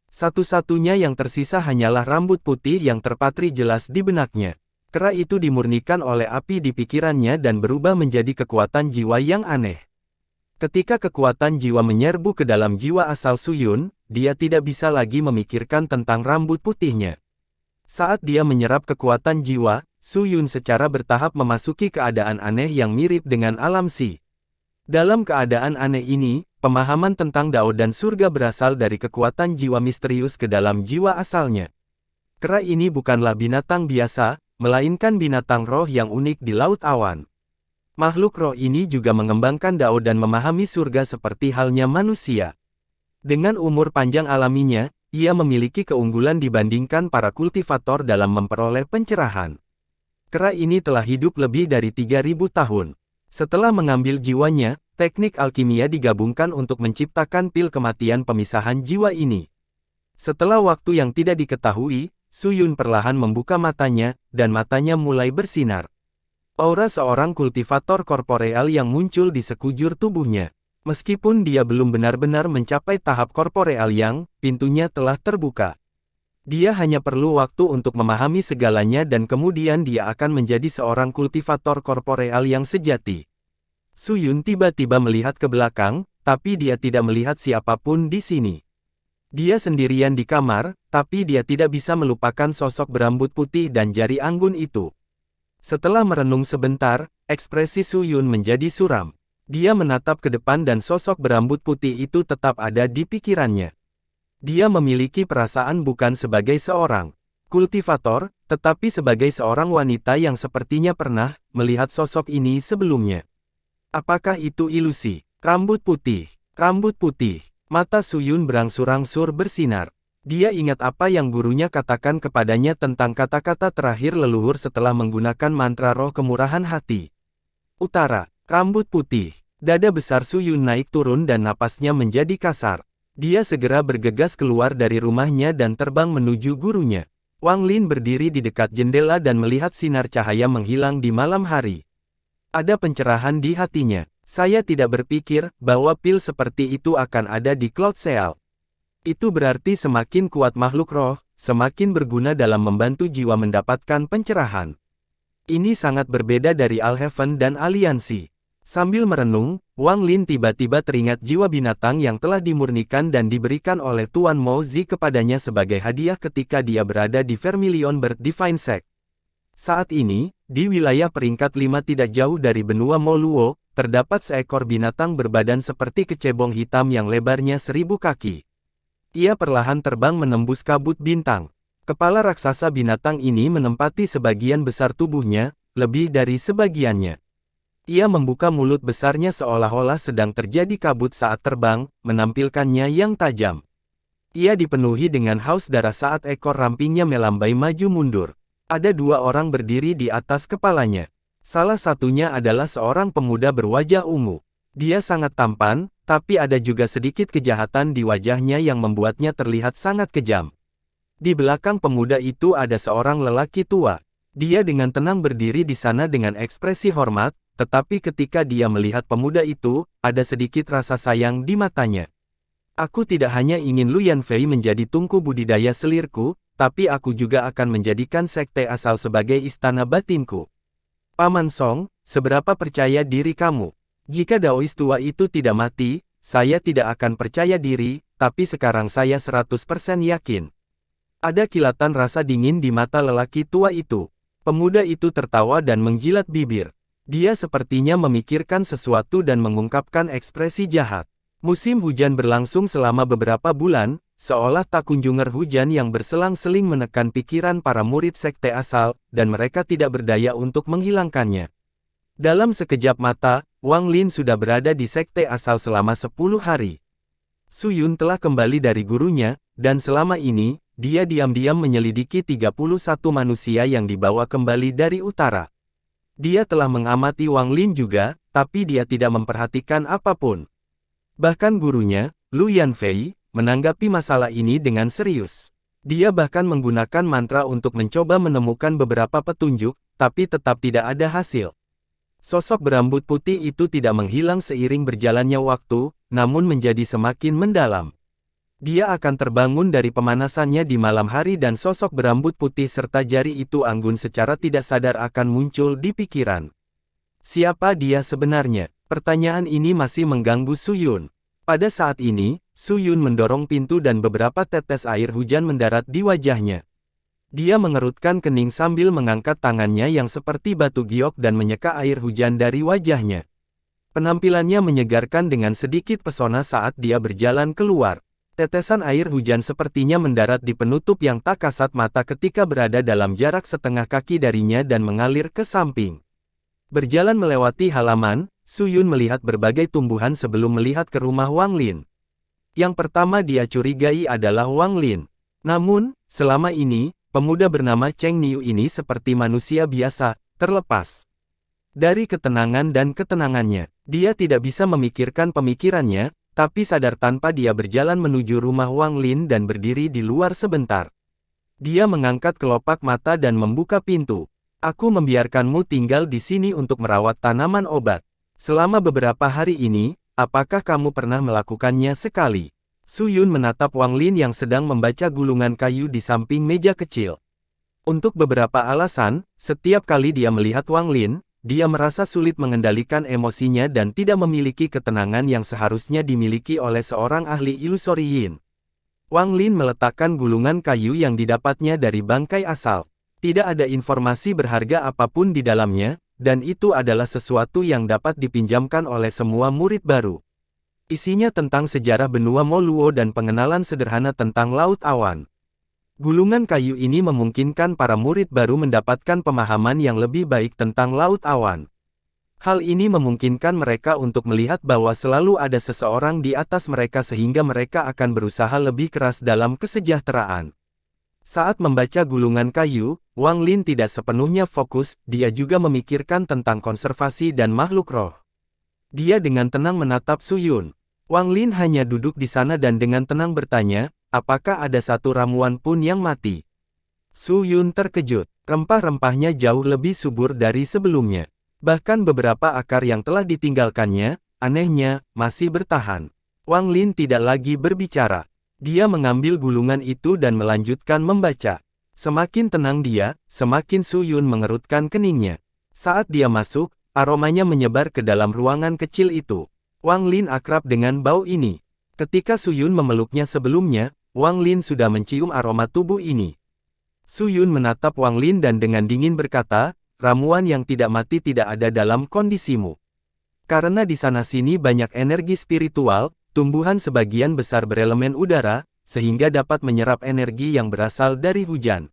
Satu-satunya yang tersisa hanyalah rambut putih yang terpatri jelas di benaknya. Kera itu dimurnikan oleh api di pikirannya dan berubah menjadi kekuatan jiwa yang aneh. Ketika kekuatan jiwa menyerbu ke dalam jiwa asal Su Yun, dia tidak bisa lagi memikirkan tentang rambut putihnya. Saat dia menyerap kekuatan jiwa, Su Yun secara bertahap memasuki keadaan aneh yang mirip dengan alam Si. Dalam keadaan aneh ini, pemahaman tentang Dao dan surga berasal dari kekuatan jiwa misterius ke dalam jiwa asalnya. Kera ini bukanlah binatang biasa, melainkan binatang roh yang unik di Laut Awan. Makhluk roh ini juga mengembangkan Dao dan memahami surga seperti halnya manusia. Dengan umur panjang alaminya, ia memiliki keunggulan dibandingkan para kultivator dalam memperoleh pencerahan. Kera ini telah hidup lebih dari 3.000 tahun. Setelah mengambil jiwanya, teknik alkimia digabungkan untuk menciptakan pil kematian pemisahan jiwa ini. Setelah waktu yang tidak diketahui, Su Yun perlahan membuka matanya, dan matanya mulai bersinar. Aura seorang kultivator korporeal yang muncul di sekujur tubuhnya. Meskipun dia belum benar-benar mencapai tahap korporeal yang, pintunya telah terbuka. Dia hanya perlu waktu untuk memahami segalanya dan kemudian dia akan menjadi seorang kultivator korporeal yang sejati. Su Yun tiba-tiba melihat ke belakang, tapi dia tidak melihat siapapun di sini. Dia sendirian di kamar, tapi dia tidak bisa melupakan sosok berambut putih dan jari anggun itu. Setelah merenung sebentar, ekspresi Su Yun menjadi suram. Dia menatap ke depan dan sosok berambut putih itu tetap ada di pikirannya. Dia memiliki perasaan bukan sebagai seorang kultivator, tetapi sebagai seorang wanita yang sepertinya pernah melihat sosok ini sebelumnya. Apakah itu ilusi? Rambut putih, mata Su Yun berangsur-angsur bersinar. Dia ingat apa yang gurunya katakan kepadanya tentang kata-kata terakhir leluhur setelah menggunakan mantra roh kemurahan hati. Utara, rambut putih, dada besar Su Yun naik turun dan napasnya menjadi kasar. Dia segera bergegas keluar dari rumahnya dan terbang menuju gurunya. Wang Lin berdiri di dekat jendela dan melihat sinar cahaya menghilang di malam hari. Ada pencerahan di hatinya. Saya tidak berpikir bahwa pil seperti itu akan ada di Cloud Seal. Itu berarti semakin kuat makhluk roh, semakin berguna dalam membantu jiwa mendapatkan pencerahan. Ini sangat berbeda dari Al-Heaven dan Aliansi. Sambil merenung, Wang Lin tiba-tiba teringat jiwa binatang yang telah dimurnikan dan diberikan oleh Tuan Mo Zi kepadanya sebagai hadiah ketika dia berada di Vermilion Bird Divine Sect. Saat ini, di wilayah peringkat 5 tidak jauh dari benua Moluo, terdapat seekor binatang berbadan seperti kecebong hitam yang lebarnya 1000 kaki. Ia perlahan terbang menembus kabut bintang. Kepala raksasa binatang ini menempati sebagian besar tubuhnya, lebih dari sebagiannya. Ia membuka mulut besarnya seolah-olah sedang terjadi kabut saat terbang, menampilkannya yang tajam. Ia dipenuhi dengan haus darah saat ekor rampingnya melambai maju mundur. Ada 2 orang berdiri di atas kepalanya. Salah satunya adalah seorang pemuda berwajah ungu. Dia sangat tampan, tapi ada juga sedikit kejahatan di wajahnya yang membuatnya terlihat sangat kejam. Di belakang pemuda itu ada seorang lelaki tua. Dia dengan tenang berdiri di sana dengan ekspresi hormat, tetapi ketika dia melihat pemuda itu, ada sedikit rasa sayang di matanya. Aku tidak hanya ingin Lu Yanfei menjadi tungku budidaya selirku, tapi aku juga akan menjadikan sekte asal sebagai istana batinku. Paman Song, seberapa percaya diri kamu? Jika Daois tua itu tidak mati, saya tidak akan percaya diri, tapi sekarang saya 100% yakin. Ada kilatan rasa dingin di mata lelaki tua itu. Pemuda itu tertawa dan menjilat bibir. Dia sepertinya memikirkan sesuatu dan mengungkapkan ekspresi jahat. Musim hujan berlangsung selama beberapa bulan, seolah tak kunjungan hujan yang berselang-seling menekan pikiran para murid sekte asal, dan mereka tidak berdaya untuk menghilangkannya. Dalam sekejap mata, Wang Lin sudah berada di sekte asal selama 10 hari. Su Yun telah kembali dari gurunya, dan selama ini, dia diam-diam menyelidiki 31 manusia yang dibawa kembali dari utara. Dia telah mengamati Wang Lin juga, tapi dia tidak memperhatikan apapun. Bahkan gurunya, Lu Yanfei, menanggapi masalah ini dengan serius. Dia bahkan menggunakan mantra untuk mencoba menemukan beberapa petunjuk, tapi tetap tidak ada hasil. Sosok berambut putih itu tidak menghilang seiring berjalannya waktu, namun menjadi semakin mendalam. Dia akan terbangun dari pemanasannya di malam hari dan sosok berambut putih serta jari itu anggun secara tidak sadar akan muncul di pikiran. Siapa dia sebenarnya? Pertanyaan ini masih mengganggu Su Yun. Pada saat ini, Su Yun mendorong pintu dan beberapa tetes air hujan mendarat di wajahnya. Dia mengerutkan kening sambil mengangkat tangannya yang seperti batu giok dan menyeka air hujan dari wajahnya. Penampilannya menyegarkan dengan sedikit pesona saat dia berjalan keluar. Tetesan air hujan sepertinya mendarat di penutup yang tak kasat mata ketika berada dalam jarak setengah kaki darinya dan mengalir ke samping. Berjalan melewati halaman, Su Yun melihat berbagai tumbuhan sebelum melihat ke rumah Wang Lin. Yang pertama dia curigai adalah Wang Lin. Namun, selama ini, pemuda bernama Cheng Niu ini seperti manusia biasa, terlepas dari ketenangan dan ketenangannya. Dia tidak bisa memikirkan pemikirannya, tapi sadar tanpa dia berjalan menuju rumah Wang Lin dan berdiri di luar sebentar. Dia mengangkat kelopak mata dan membuka pintu. Aku membiarkanmu tinggal di sini untuk merawat tanaman obat. Selama beberapa hari ini, apakah kamu pernah melakukannya sekali? Su Yun menatap Wang Lin yang sedang membaca gulungan kayu di samping meja kecil. Untuk beberapa alasan, setiap kali dia melihat Wang Lin, dia merasa sulit mengendalikan emosinya dan tidak memiliki ketenangan yang seharusnya dimiliki oleh seorang ahli ilusori yin. Wang Lin meletakkan gulungan kayu yang didapatnya dari bangkai asal. Tidak ada informasi berharga apapun di dalamnya, dan itu adalah sesuatu yang dapat dipinjamkan oleh semua murid baru. Isinya tentang sejarah benua Moluo dan pengenalan sederhana tentang Laut Awan. Gulungan kayu ini memungkinkan para murid baru mendapatkan pemahaman yang lebih baik tentang Laut Awan. Hal ini memungkinkan mereka untuk melihat bahwa selalu ada seseorang di atas mereka sehingga mereka akan berusaha lebih keras dalam kesejahteraan. Saat membaca gulungan kayu, Wang Lin tidak sepenuhnya fokus, dia juga memikirkan tentang konservasi dan makhluk roh. Dia dengan tenang menatap Su Yun. Wang Lin hanya duduk di sana dan dengan tenang bertanya, apakah ada satu ramuan pun yang mati? Su Yun terkejut. Rempah-rempahnya jauh lebih subur dari sebelumnya. Bahkan beberapa akar yang telah ditinggalkannya, anehnya, masih bertahan. Wang Lin tidak lagi berbicara. Dia mengambil gulungan itu dan melanjutkan membaca. Semakin tenang dia, semakin Su Yun mengerutkan keningnya. Saat dia masuk, aromanya menyebar ke dalam ruangan kecil itu. Wang Lin akrab dengan bau ini. Ketika Su Yun memeluknya sebelumnya, Wang Lin sudah mencium aroma tubuh ini. Su Yun menatap Wang Lin dan dengan dingin berkata, ramuan yang tidak mati tidak ada dalam kondisimu. Karena di sana-sini banyak energi spiritual, tumbuhan sebagian besar berelemen udara, sehingga dapat menyerap energi yang berasal dari hujan.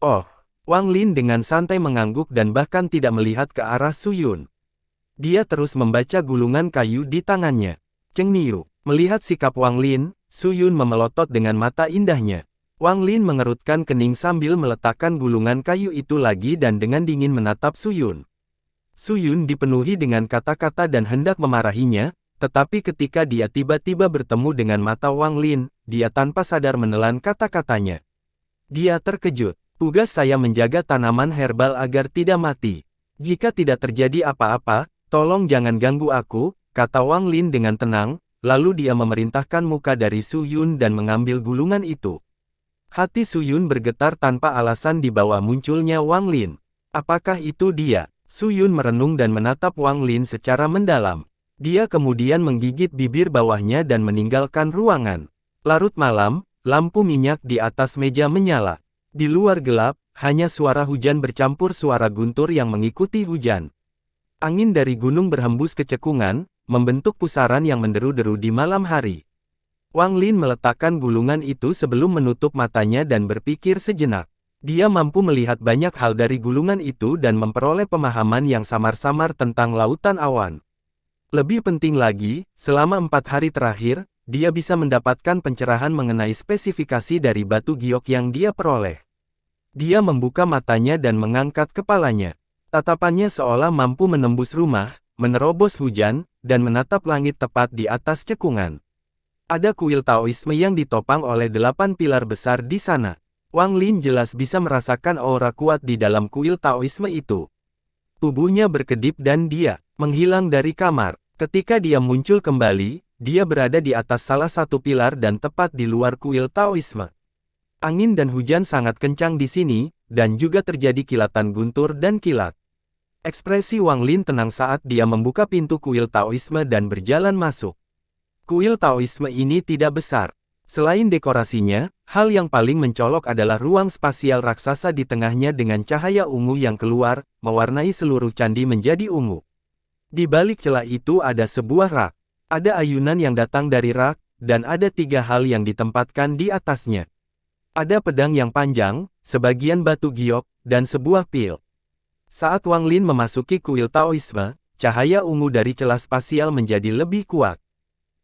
Oh, Wang Lin dengan santai mengangguk dan bahkan tidak melihat ke arah Su Yun. Dia terus membaca gulungan kayu di tangannya. Cheng Niu, melihat sikap Wang Lin, Su Yun memelotot dengan mata indahnya. Wang Lin mengerutkan kening sambil meletakkan gulungan kayu itu lagi dan dengan dingin menatap Su Yun. Su Yun dipenuhi dengan kata-kata dan hendak memarahinya, tetapi ketika dia tiba-tiba bertemu dengan mata Wang Lin, dia tanpa sadar menelan kata-katanya. Dia terkejut. Tugas saya menjaga tanaman herbal agar tidak mati. Jika tidak terjadi apa-apa, tolong jangan ganggu aku, kata Wang Lin dengan tenang. Lalu dia memerintahkan muka dari Su Yun dan mengambil gulungan itu. Hati Su Yun bergetar tanpa alasan di bawah munculnya Wang Lin. Apakah itu dia? Su Yun merenung dan menatap Wang Lin secara mendalam. Dia kemudian menggigit bibir bawahnya dan meninggalkan ruangan. Larut malam, lampu minyak di atas meja menyala. Di luar gelap, hanya suara hujan bercampur suara guntur yang mengikuti hujan. Angin dari gunung berhembus ke cekungan, membentuk pusaran yang menderu-deru di malam hari. Wang Lin meletakkan gulungan itu sebelum menutup matanya dan berpikir sejenak. Dia mampu melihat banyak hal dari gulungan itu dan memperoleh pemahaman yang samar-samar tentang lautan awan. Lebih penting lagi, selama 4 hari terakhir, dia bisa mendapatkan pencerahan mengenai spesifikasi dari batu giok yang dia peroleh. Dia membuka matanya dan mengangkat kepalanya. Tatapannya seolah mampu menembus rumah, menerobos hujan, dan menatap langit tepat di atas cekungan. Ada kuil Taoisme yang ditopang oleh 8 pilar besar di sana. Wang Lin jelas bisa merasakan aura kuat di dalam kuil Taoisme itu. Tubuhnya berkedip dan dia menghilang dari kamar. Ketika dia muncul kembali, dia berada di atas salah satu pilar dan tepat di luar kuil Taoisme. Angin dan hujan sangat kencang di sini, dan juga terjadi kilatan guntur dan kilat. Ekspresi Wang Lin tenang saat dia membuka pintu kuil Taoisme dan berjalan masuk. Kuil Taoisme ini tidak besar. Selain dekorasinya, hal yang paling mencolok adalah ruang spasial raksasa di tengahnya dengan cahaya ungu yang keluar, mewarnai seluruh candi menjadi ungu. Di balik celah itu ada sebuah rak. Ada ayunan yang datang dari rak, dan ada 3 hal yang ditempatkan di atasnya. Ada pedang yang panjang, sebagian batu giok, dan sebuah pil. Saat Wang Lin memasuki kuil Taoisme, cahaya ungu dari celah spasial menjadi lebih kuat.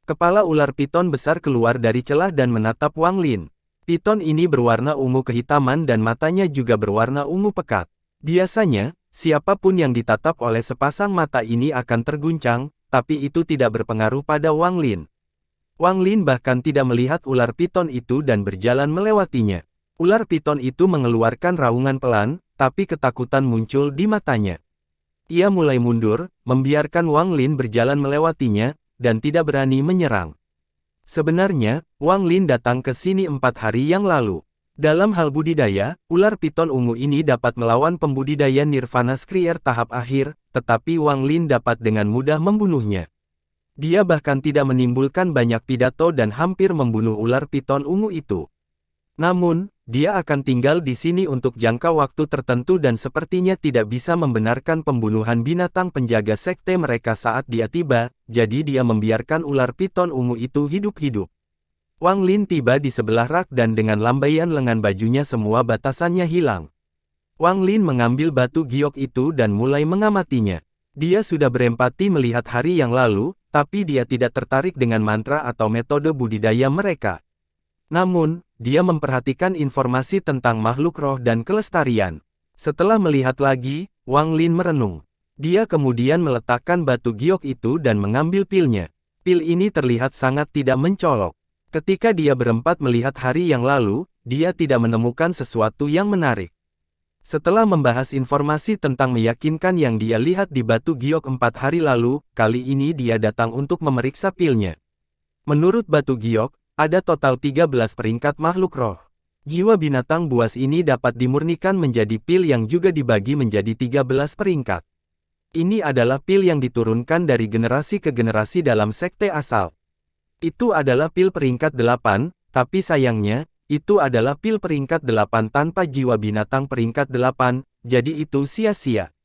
Kepala ular piton besar keluar dari celah dan menatap Wang Lin. Piton ini berwarna ungu kehitaman dan matanya juga berwarna ungu pekat. Biasanya, siapapun yang ditatap oleh sepasang mata ini akan terguncang, tapi itu tidak berpengaruh pada Wang Lin. Wang Lin bahkan tidak melihat ular piton itu dan berjalan melewatinya. Ular piton itu mengeluarkan raungan pelan, tapi ketakutan muncul di matanya. Ia mulai mundur, membiarkan Wang Lin berjalan melewatinya, dan tidak berani menyerang. Sebenarnya, Wang Lin datang ke sini 4 hari yang lalu. Dalam hal budidaya, ular piton ungu ini dapat melawan pembudidaya Nirvana Skrier tahap akhir, tetapi Wang Lin dapat dengan mudah membunuhnya. Dia bahkan tidak menimbulkan banyak pidato dan hampir membunuh ular piton ungu itu. Namun, dia akan tinggal di sini untuk jangka waktu tertentu dan sepertinya tidak bisa membenarkan pembunuhan binatang penjaga sekte mereka saat dia tiba, jadi dia membiarkan ular piton ungu itu hidup-hidup. Wang Lin tiba di sebelah rak dan dengan lambaian lengan bajunya semua batasannya hilang. Wang Lin mengambil batu giok itu dan mulai mengamatinya. Dia sudah berempati melihat hari yang lalu, tapi dia tidak tertarik dengan mantra atau metode budidaya mereka. Namun, dia memperhatikan informasi tentang makhluk roh dan kelestarian. Setelah melihat lagi, Wang Lin merenung. Dia kemudian meletakkan batu giok itu dan mengambil pilnya. Pil ini terlihat sangat tidak mencolok. Ketika dia berempat melihat hari yang lalu, dia tidak menemukan sesuatu yang menarik. Setelah membahas informasi tentang meyakinkan yang dia lihat di batu giok 4 hari lalu, kali ini dia datang untuk memeriksa pilnya. Menurut batu giok, ada total 13 peringkat makhluk roh. Jiwa binatang buas ini dapat dimurnikan menjadi pil yang juga dibagi menjadi 13 peringkat. Ini adalah pil yang diturunkan dari generasi ke generasi dalam sekte asal. Itu adalah pil peringkat 8, tapi sayangnya, itu adalah pil peringkat 8 tanpa jiwa binatang peringkat 8, jadi itu sia-sia.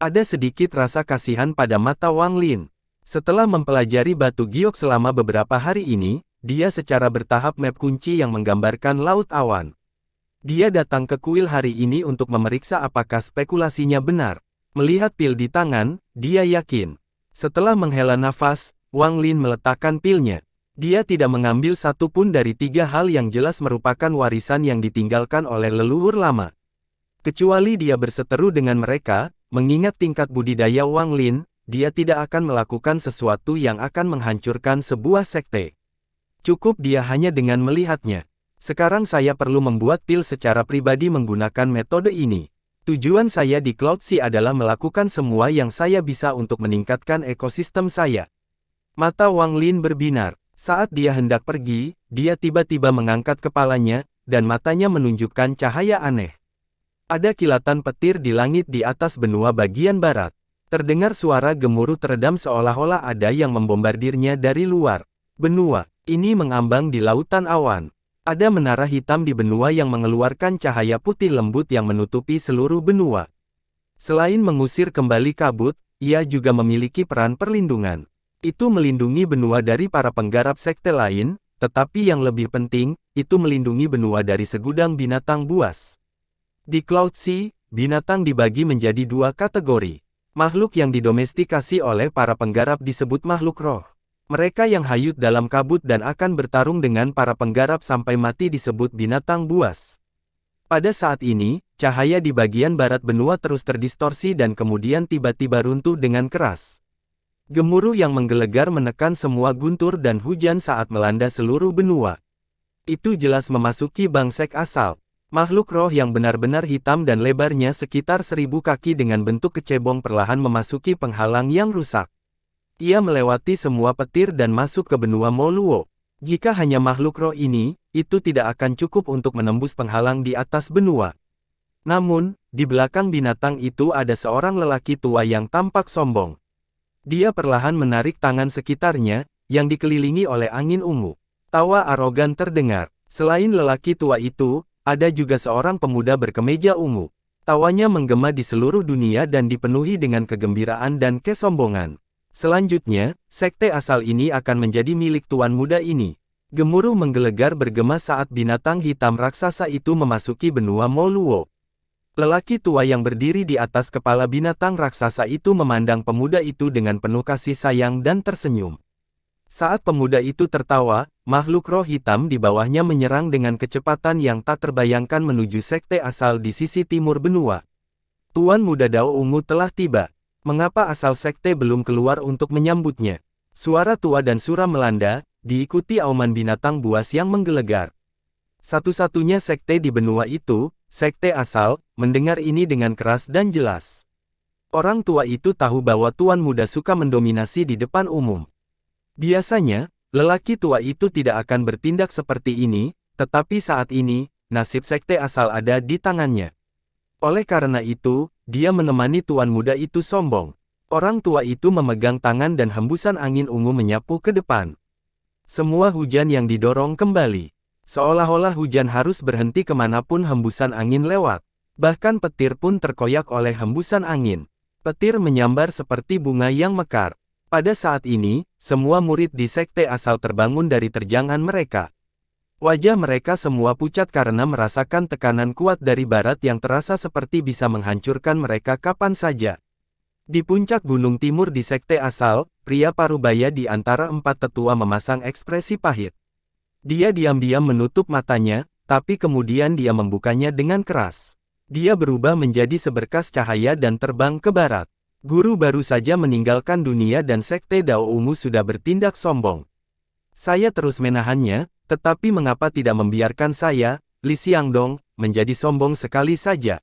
Ada sedikit rasa kasihan pada mata Wang Lin. Setelah mempelajari batu giok selama beberapa hari ini, dia secara bertahap map kunci yang menggambarkan laut awan. Dia datang ke kuil hari ini untuk memeriksa apakah spekulasinya benar. Melihat pil di tangan, dia yakin. Setelah menghela nafas, Wang Lin meletakkan pilnya. Dia tidak mengambil satu pun dari 3 hal yang jelas merupakan warisan yang ditinggalkan oleh leluhur lama. Kecuali dia berseteru dengan mereka, mengingat tingkat budidaya Wang Lin, dia tidak akan melakukan sesuatu yang akan menghancurkan sebuah sekte. Cukup dia hanya dengan melihatnya. Sekarang saya perlu membuat pil secara pribadi menggunakan metode ini. Tujuan saya di Cloud Sea adalah melakukan semua yang saya bisa untuk meningkatkan ekosistem saya. Mata Wang Lin berbinar. Saat dia hendak pergi, dia tiba-tiba mengangkat kepalanya, dan matanya menunjukkan cahaya aneh. Ada kilatan petir di langit di atas benua bagian barat. Terdengar suara gemuruh teredam seolah-olah ada yang membombardirnya dari luar. Benua ini mengambang di lautan awan. Ada menara hitam di benua yang mengeluarkan cahaya putih lembut yang menutupi seluruh benua. Selain mengusir kembali kabut, ia juga memiliki peran perlindungan. Itu melindungi benua dari para penggarap sekte lain, tetapi yang lebih penting, itu melindungi benua dari segudang binatang buas. Di Cloud Sea, binatang dibagi menjadi dua kategori. Makhluk yang didomestikasi oleh para penggarap disebut makhluk roh. Mereka yang hayut dalam kabut dan akan bertarung dengan para penggarap sampai mati disebut binatang buas. Pada saat ini, cahaya di bagian barat benua terus terdistorsi dan kemudian tiba-tiba runtuh dengan keras. Gemuruh yang menggelegar menekan semua guntur dan hujan saat melanda seluruh benua. Itu jelas memasuki bangsek asal. Makhluk roh yang benar-benar hitam dan lebarnya sekitar 1000 kaki dengan bentuk kecebong perlahan memasuki penghalang yang rusak. Ia melewati semua petir dan masuk ke benua Moluo. Jika hanya makhluk roh ini, itu tidak akan cukup untuk menembus penghalang di atas benua. Namun, di belakang binatang itu ada seorang lelaki tua yang tampak sombong. Dia perlahan menarik tangan sekitarnya, yang dikelilingi oleh angin ungu. Tawa arogan terdengar. Selain lelaki tua itu, ada juga seorang pemuda berkemeja ungu. Tawanya menggema di seluruh dunia dan dipenuhi dengan kegembiraan dan kesombongan. Selanjutnya, sekte asal ini akan menjadi milik tuan muda ini. Gemuruh menggelegar bergema saat binatang hitam raksasa itu memasuki benua Moluo. Lelaki tua yang berdiri di atas kepala binatang raksasa itu memandang pemuda itu dengan penuh kasih sayang dan tersenyum. Saat pemuda itu tertawa, makhluk roh hitam di bawahnya menyerang dengan kecepatan yang tak terbayangkan menuju sekte asal di sisi timur benua. Tuan muda Dao Ungu telah tiba. Mengapa asal sekte belum keluar untuk menyambutnya? Suara tua dan suram melanda, diikuti auman binatang buas yang menggelegar. Satu-satunya sekte di benua itu, sekte asal, mendengar ini dengan keras dan jelas. Orang tua itu tahu bahwa tuan muda suka mendominasi di depan umum. Biasanya, lelaki tua itu tidak akan bertindak seperti ini, tetapi saat ini, nasib sekte asal ada di tangannya. Oleh karena itu, dia menemani tuan muda itu sombong. Orang tua itu memegang tangan dan hembusan angin ungu menyapu ke depan. Semua hujan yang didorong kembali. Seolah-olah hujan harus berhenti kemanapun hembusan angin lewat. Bahkan petir pun terkoyak oleh hembusan angin. Petir menyambar seperti bunga yang mekar. Pada saat ini, semua murid di sekte asal terbangun dari terjangan mereka. Wajah mereka semua pucat karena merasakan tekanan kuat dari barat yang terasa seperti bisa menghancurkan mereka kapan saja. Di puncak gunung timur di sekte asal, pria parubaya di antara empat tetua memasang ekspresi pahit. Dia diam-diam menutup matanya, tapi kemudian dia membukanya dengan keras. Dia berubah menjadi seberkas cahaya dan terbang ke barat. Guru baru saja meninggalkan dunia dan sekte Dao Ungu sudah bertindak sombong. Saya terus menahannya, tetapi mengapa tidak membiarkan saya, Li Xiangdong, menjadi sombong sekali saja?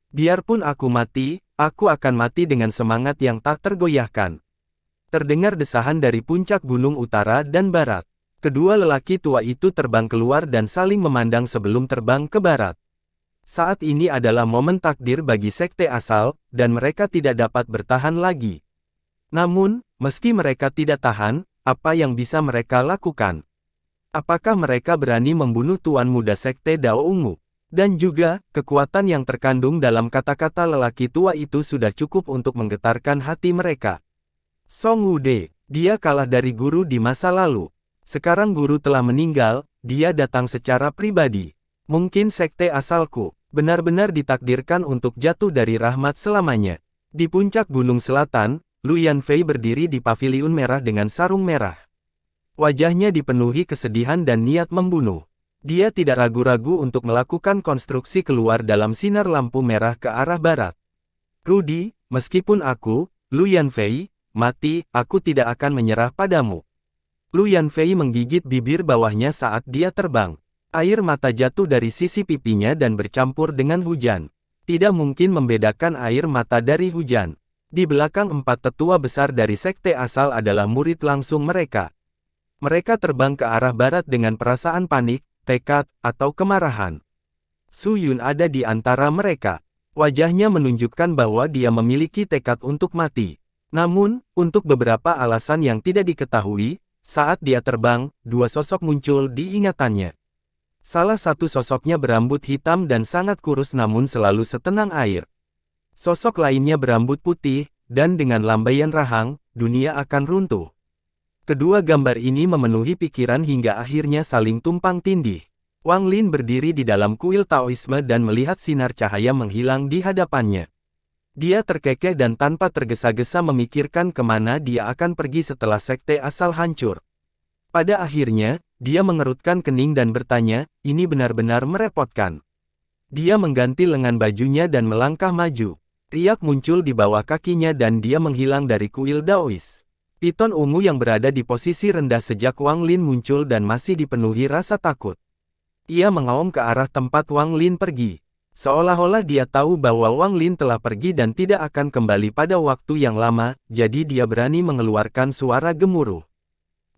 Biarpun aku mati, aku akan mati dengan semangat yang tak tergoyahkan. Terdengar desahan dari puncak gunung utara dan barat. Kedua lelaki tua itu terbang keluar dan saling memandang sebelum terbang ke barat. Saat ini adalah momen takdir bagi sekte asal, dan mereka tidak dapat bertahan lagi. Namun, meski mereka tidak tahan, apa yang bisa mereka lakukan? Apakah mereka berani membunuh tuan muda sekte Dao Ungu? Dan juga, kekuatan yang terkandung dalam kata-kata lelaki tua itu sudah cukup untuk menggetarkan hati mereka. Song Wude, dia kalah dari guru di masa lalu. Sekarang guru telah meninggal, dia datang secara pribadi. Mungkin sekte asalku benar-benar ditakdirkan untuk jatuh dari rahmat selamanya. Di puncak gunung selatan, Lu Yanfei berdiri di paviliun merah dengan sarung merah. Wajahnya dipenuhi kesedihan dan niat membunuh. Dia tidak ragu-ragu untuk melakukan konstruksi keluar dalam sinar lampu merah ke arah barat. Rudy, meskipun aku, Lu Yanfei, mati, aku tidak akan menyerah padamu. Lu Yanfei menggigit bibir bawahnya saat dia terbang. Air mata jatuh dari sisi pipinya dan bercampur dengan hujan. Tidak mungkin membedakan air mata dari hujan. Di belakang empat tetua besar dari sekte asal adalah murid langsung mereka. Mereka terbang ke arah barat dengan perasaan panik, tekad, atau kemarahan. Su Yun ada di antara mereka. Wajahnya menunjukkan bahwa dia memiliki tekad untuk mati. Namun, untuk beberapa alasan yang tidak diketahui, saat dia terbang, dua sosok muncul di ingatannya. Salah satu sosoknya berambut hitam dan sangat kurus namun selalu setenang air. Sosok lainnya berambut putih, dan dengan lambaian rahang, dunia akan runtuh. Kedua gambar ini memenuhi pikiran hingga akhirnya saling tumpang tindih. Wang Lin berdiri di dalam kuil Taoisme dan melihat sinar cahaya menghilang di hadapannya. Dia terkekeh dan tanpa tergesa-gesa memikirkan kemana dia akan pergi setelah sekte asal hancur. Pada akhirnya, dia mengerutkan kening dan bertanya, ini benar-benar merepotkan. Dia mengganti lengan bajunya dan melangkah maju. Riak muncul di bawah kakinya dan dia menghilang dari kuil Daois. Piton ungu yang berada di posisi rendah sejak Wang Lin muncul dan masih dipenuhi rasa takut. Ia mengaum ke arah tempat Wang Lin pergi. Seolah-olah dia tahu bahwa Wang Lin telah pergi dan tidak akan kembali pada waktu yang lama, jadi dia berani mengeluarkan suara gemuruh.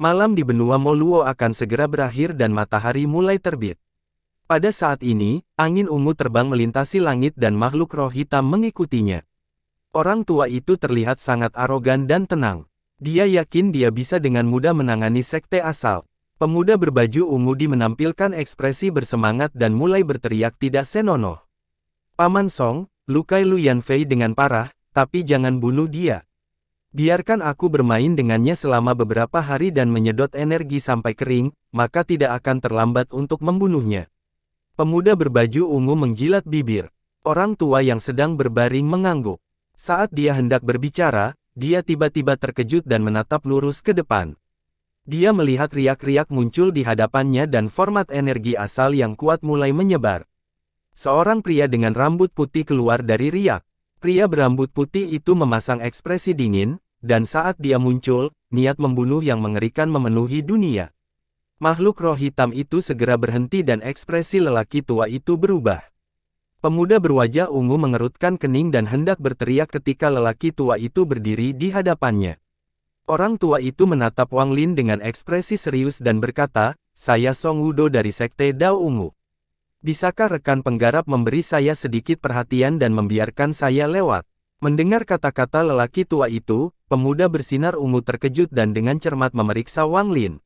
Malam di benua Moluo akan segera berakhir dan matahari mulai terbit. Pada saat ini, angin ungu terbang melintasi langit dan makhluk roh hitam mengikutinya. Orang tua itu terlihat sangat arogan dan tenang. Dia yakin dia bisa dengan mudah menangani sekte asal. Pemuda berbaju ungu menampilkan ekspresi bersemangat dan mulai berteriak tidak senonoh. Paman Song, lukai Lu Yanfei dengan parah, tapi jangan bunuh dia. Biarkan aku bermain dengannya selama beberapa hari dan menyedot energi sampai kering, maka tidak akan terlambat untuk membunuhnya. Pemuda berbaju ungu menjilat bibir. Orang tua yang sedang berbaring mengangguk. Saat dia hendak berbicara, dia tiba-tiba terkejut dan menatap lurus ke depan. Dia melihat riak-riak muncul di hadapannya dan format energi asal yang kuat mulai menyebar. Seorang pria dengan rambut putih keluar dari riak. Pria berambut putih itu memasang ekspresi dingin, dan saat dia muncul, niat membunuh yang mengerikan memenuhi dunia. Makhluk roh hitam itu segera berhenti dan ekspresi lelaki tua itu berubah. Pemuda berwajah ungu mengerutkan kening dan hendak berteriak ketika lelaki tua itu berdiri di hadapannya. Orang tua itu menatap Wang Lin dengan ekspresi serius dan berkata, "Saya Song Wudo dari Sekte Dao Ungu. Bisakah rekan penggarap memberi saya sedikit perhatian dan membiarkan saya lewat?" Mendengar kata-kata lelaki tua itu, pemuda bersinar ungu terkejut dan dengan cermat memeriksa Wang Lin.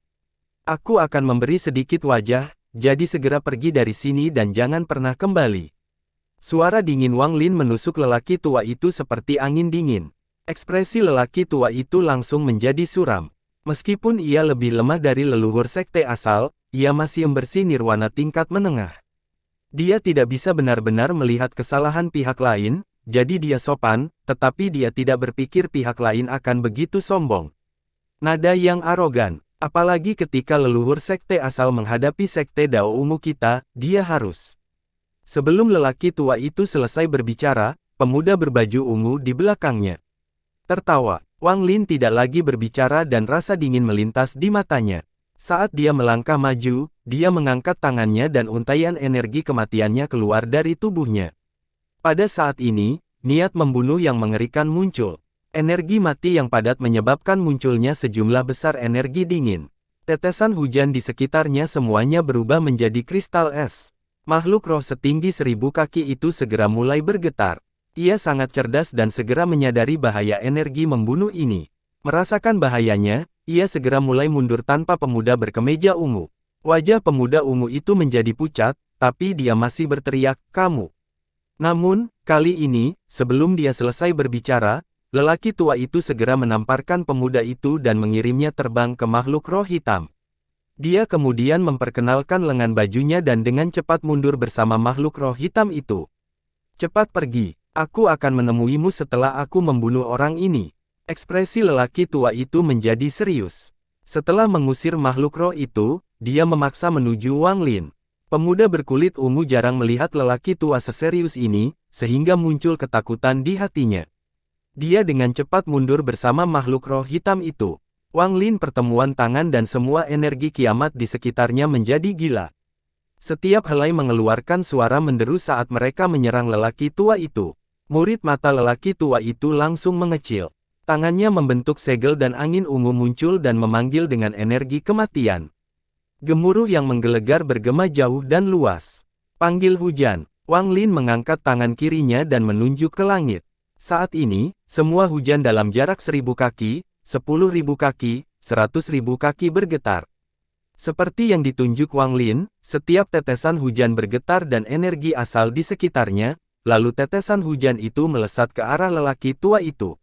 "Aku akan memberi sedikit wajah, jadi segera pergi dari sini dan jangan pernah kembali." Suara dingin Wang Lin menusuk lelaki tua itu seperti angin dingin. Ekspresi lelaki tua itu langsung menjadi suram. Meskipun ia lebih lemah dari leluhur sekte asal, ia masih membersih nirwana tingkat menengah. Dia tidak bisa benar-benar melihat kesalahan pihak lain, jadi dia sopan, tetapi dia tidak berpikir pihak lain akan begitu sombong. Nada yang arogan, apalagi ketika leluhur sekte asal menghadapi sekte Dao Ungu kita, dia harus. Sebelum lelaki tua itu selesai berbicara, pemuda berbaju ungu di belakangnya tertawa. Wang Lin tidak lagi berbicara dan rasa dingin melintas di matanya. Saat dia melangkah maju, dia mengangkat tangannya dan untaian energi kematiannya keluar dari tubuhnya. Pada saat ini, niat membunuh yang mengerikan muncul. Energi mati yang padat menyebabkan munculnya sejumlah besar energi dingin. Tetesan hujan di sekitarnya semuanya berubah menjadi kristal es. Makhluk roh setinggi 1000 kaki itu segera mulai bergetar. Ia sangat cerdas dan segera menyadari bahaya energi membunuh ini. Merasakan bahayanya, ia segera mulai mundur tanpa pemuda berkemeja ungu. Wajah pemuda ungu itu menjadi pucat, tapi dia masih berteriak, "Kamu!" Namun, kali ini, sebelum dia selesai berbicara, lelaki tua itu segera menamparkan pemuda itu dan mengirimnya terbang ke makhluk roh hitam. Dia kemudian memperkenalkan lengan bajunya dan dengan cepat mundur bersama makhluk roh hitam itu. "Cepat pergi, aku akan menemuimu setelah aku membunuh orang ini." Ekspresi lelaki tua itu menjadi serius. Setelah mengusir makhluk roh itu, dia memaksa menuju Wang Lin. Pemuda berkulit ungu jarang melihat lelaki tua seserius ini, sehingga muncul ketakutan di hatinya. Dia dengan cepat mundur bersama makhluk roh hitam itu. Wang Lin pertemuan tangan dan semua energi kiamat di sekitarnya menjadi gila. Setiap helai mengeluarkan suara menderu saat mereka menyerang lelaki tua itu. Murid mata lelaki tua itu langsung mengecil. Tangannya membentuk segel dan angin ungu muncul dan memanggil dengan energi kematian. Gemuruh yang menggelegar bergema jauh dan luas. Panggil hujan. Wang Lin mengangkat tangan kirinya dan menunjuk ke langit. Saat ini, semua hujan dalam jarak 1000 kaki, 10.000 kaki, 100.000 kaki bergetar. Seperti yang ditunjuk Wang Lin, setiap tetesan hujan bergetar dan energi asal di sekitarnya, lalu tetesan hujan itu melesat ke arah lelaki tua itu.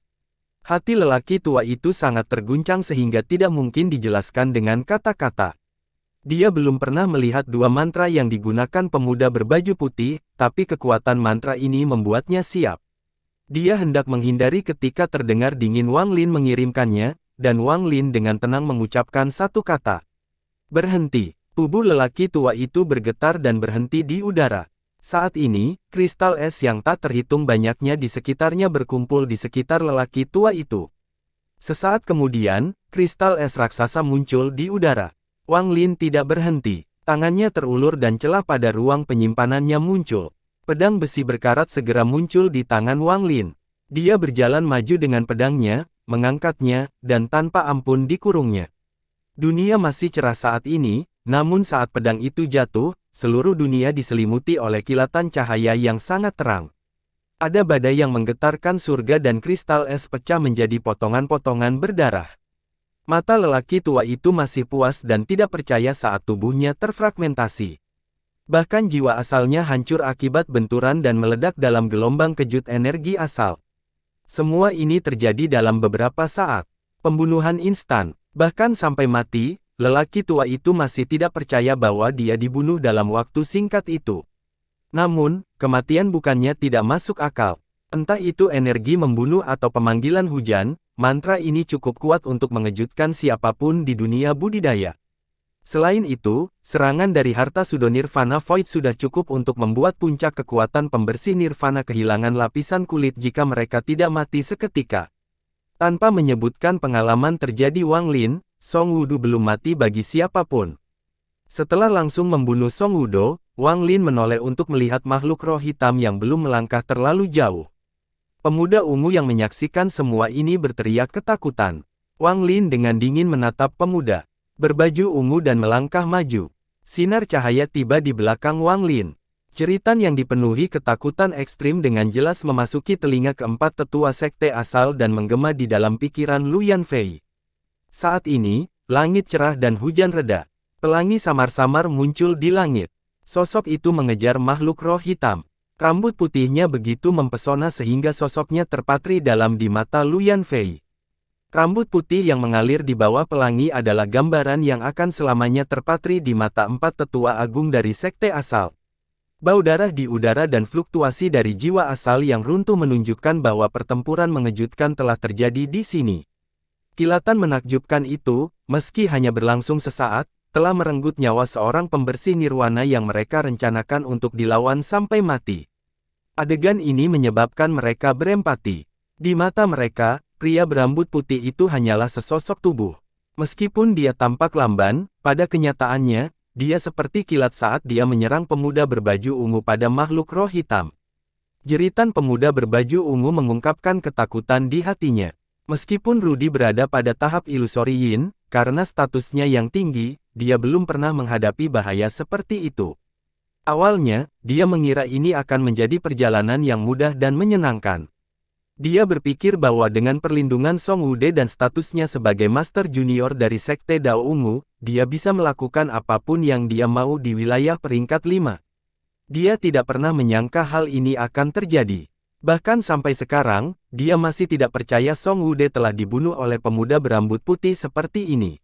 Hati lelaki tua itu sangat terguncang sehingga tidak mungkin dijelaskan dengan kata-kata. Dia belum pernah melihat dua mantra yang digunakan pemuda berbaju putih, tapi kekuatan mantra ini membuatnya siap. Dia hendak menghindari ketika terdengar dingin Wang Lin mengirimkannya, dan Wang Lin dengan tenang mengucapkan satu kata. Berhenti. Tubuh lelaki tua itu bergetar dan berhenti di udara. Saat ini, kristal es yang tak terhitung banyaknya di sekitarnya berkumpul di sekitar lelaki tua itu. Sesaat kemudian, kristal es raksasa muncul di udara. Wang Lin tidak berhenti. Tangannya terulur dan celah pada ruang penyimpanannya muncul. Pedang besi berkarat segera muncul di tangan Wang Lin. Dia berjalan maju dengan pedangnya, mengangkatnya, dan tanpa ampun dikurungnya. Dunia masih cerah saat ini, namun saat pedang itu jatuh, seluruh dunia diselimuti oleh kilatan cahaya yang sangat terang. Ada badai yang menggetarkan surga dan kristal es pecah menjadi potongan-potongan berdarah. Mata lelaki tua itu masih puas dan tidak percaya saat tubuhnya terfragmentasi. Bahkan jiwa asalnya hancur akibat benturan dan meledak dalam gelombang kejut energi asal. Semua ini terjadi dalam beberapa saat. Pembunuhan instan. Bahkan sampai mati, lelaki tua itu masih tidak percaya bahwa dia dibunuh dalam waktu singkat itu. Namun, kematian bukannya tidak masuk akal. Entah itu energi membunuh atau pemanggilan hujan, mantra ini cukup kuat untuk mengejutkan siapapun di dunia budidaya. Selain itu, serangan dari harta sudo Nirvana Void sudah cukup untuk membuat puncak kekuatan pembersih Nirvana kehilangan lapisan kulit jika mereka tidak mati seketika. Tanpa menyebutkan pengalaman terjadi Wang Lin, Song Wudo belum mati bagi siapapun. Setelah langsung membunuh Song Wudo, Wang Lin menoleh untuk melihat makhluk roh hitam yang belum melangkah terlalu jauh. Pemuda ungu yang menyaksikan semua ini berteriak ketakutan. Wang Lin dengan dingin menatap pemuda berbaju ungu dan melangkah maju. Sinar cahaya tiba di belakang Wang Lin. Jeritan yang dipenuhi ketakutan ekstrim dengan jelas memasuki telinga keempat tetua sekte asal dan menggema di dalam pikiran Lu Yanfei. Saat ini, langit cerah dan hujan reda. Pelangi samar-samar muncul di langit. Sosok itu mengejar makhluk roh hitam. Rambut putihnya begitu mempesona sehingga sosoknya terpatri dalam di mata Lu Yanfei. Rambut putih yang mengalir di bawah pelangi adalah gambaran yang akan selamanya terpatri di mata empat tetua agung dari sekte asal. Bau darah di udara dan fluktuasi dari jiwa asal yang runtuh menunjukkan bahwa pertempuran mengejutkan telah terjadi di sini. Kilatan menakjubkan itu, meski hanya berlangsung sesaat, telah merenggut nyawa seorang pembersih nirwana yang mereka rencanakan untuk dilawan sampai mati. Adegan ini menyebabkan mereka berempati. Di mata mereka, pria berambut putih itu hanyalah sesosok tubuh. Meskipun dia tampak lamban, pada kenyataannya, dia seperti kilat saat dia menyerang pemuda berbaju ungu pada makhluk roh hitam. Jeritan pemuda berbaju ungu mengungkapkan ketakutan di hatinya. Meskipun Rudy berada pada tahap ilusori yin, karena statusnya yang tinggi, dia belum pernah menghadapi bahaya seperti itu. Awalnya, dia mengira ini akan menjadi perjalanan yang mudah dan menyenangkan. Dia berpikir bahwa dengan perlindungan Song Wude dan statusnya sebagai Master Junior dari Sekte Dao Ungu, dia bisa melakukan apapun yang dia mau di wilayah peringkat 5. Dia tidak pernah menyangka hal ini akan terjadi. Bahkan sampai sekarang, dia masih tidak percaya Song Wude telah dibunuh oleh pemuda berambut putih seperti ini.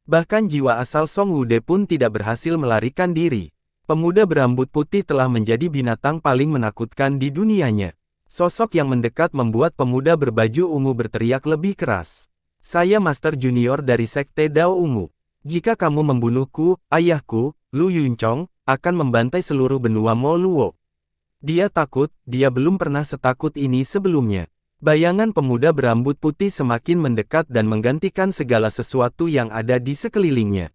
Bahkan jiwa asal Song Wude pun tidak berhasil melarikan diri. Pemuda berambut putih telah menjadi binatang paling menakutkan di dunianya. Sosok yang mendekat membuat pemuda berbaju ungu berteriak lebih keras. Saya Master Junior dari Sekte Dao Ungu. Jika kamu membunuhku, ayahku, Lu Yunchong, akan membantai seluruh benua Mo Luo. Dia takut, dia belum pernah setakut ini sebelumnya. Bayangan pemuda berambut putih semakin mendekat dan menggantikan segala sesuatu yang ada di sekelilingnya.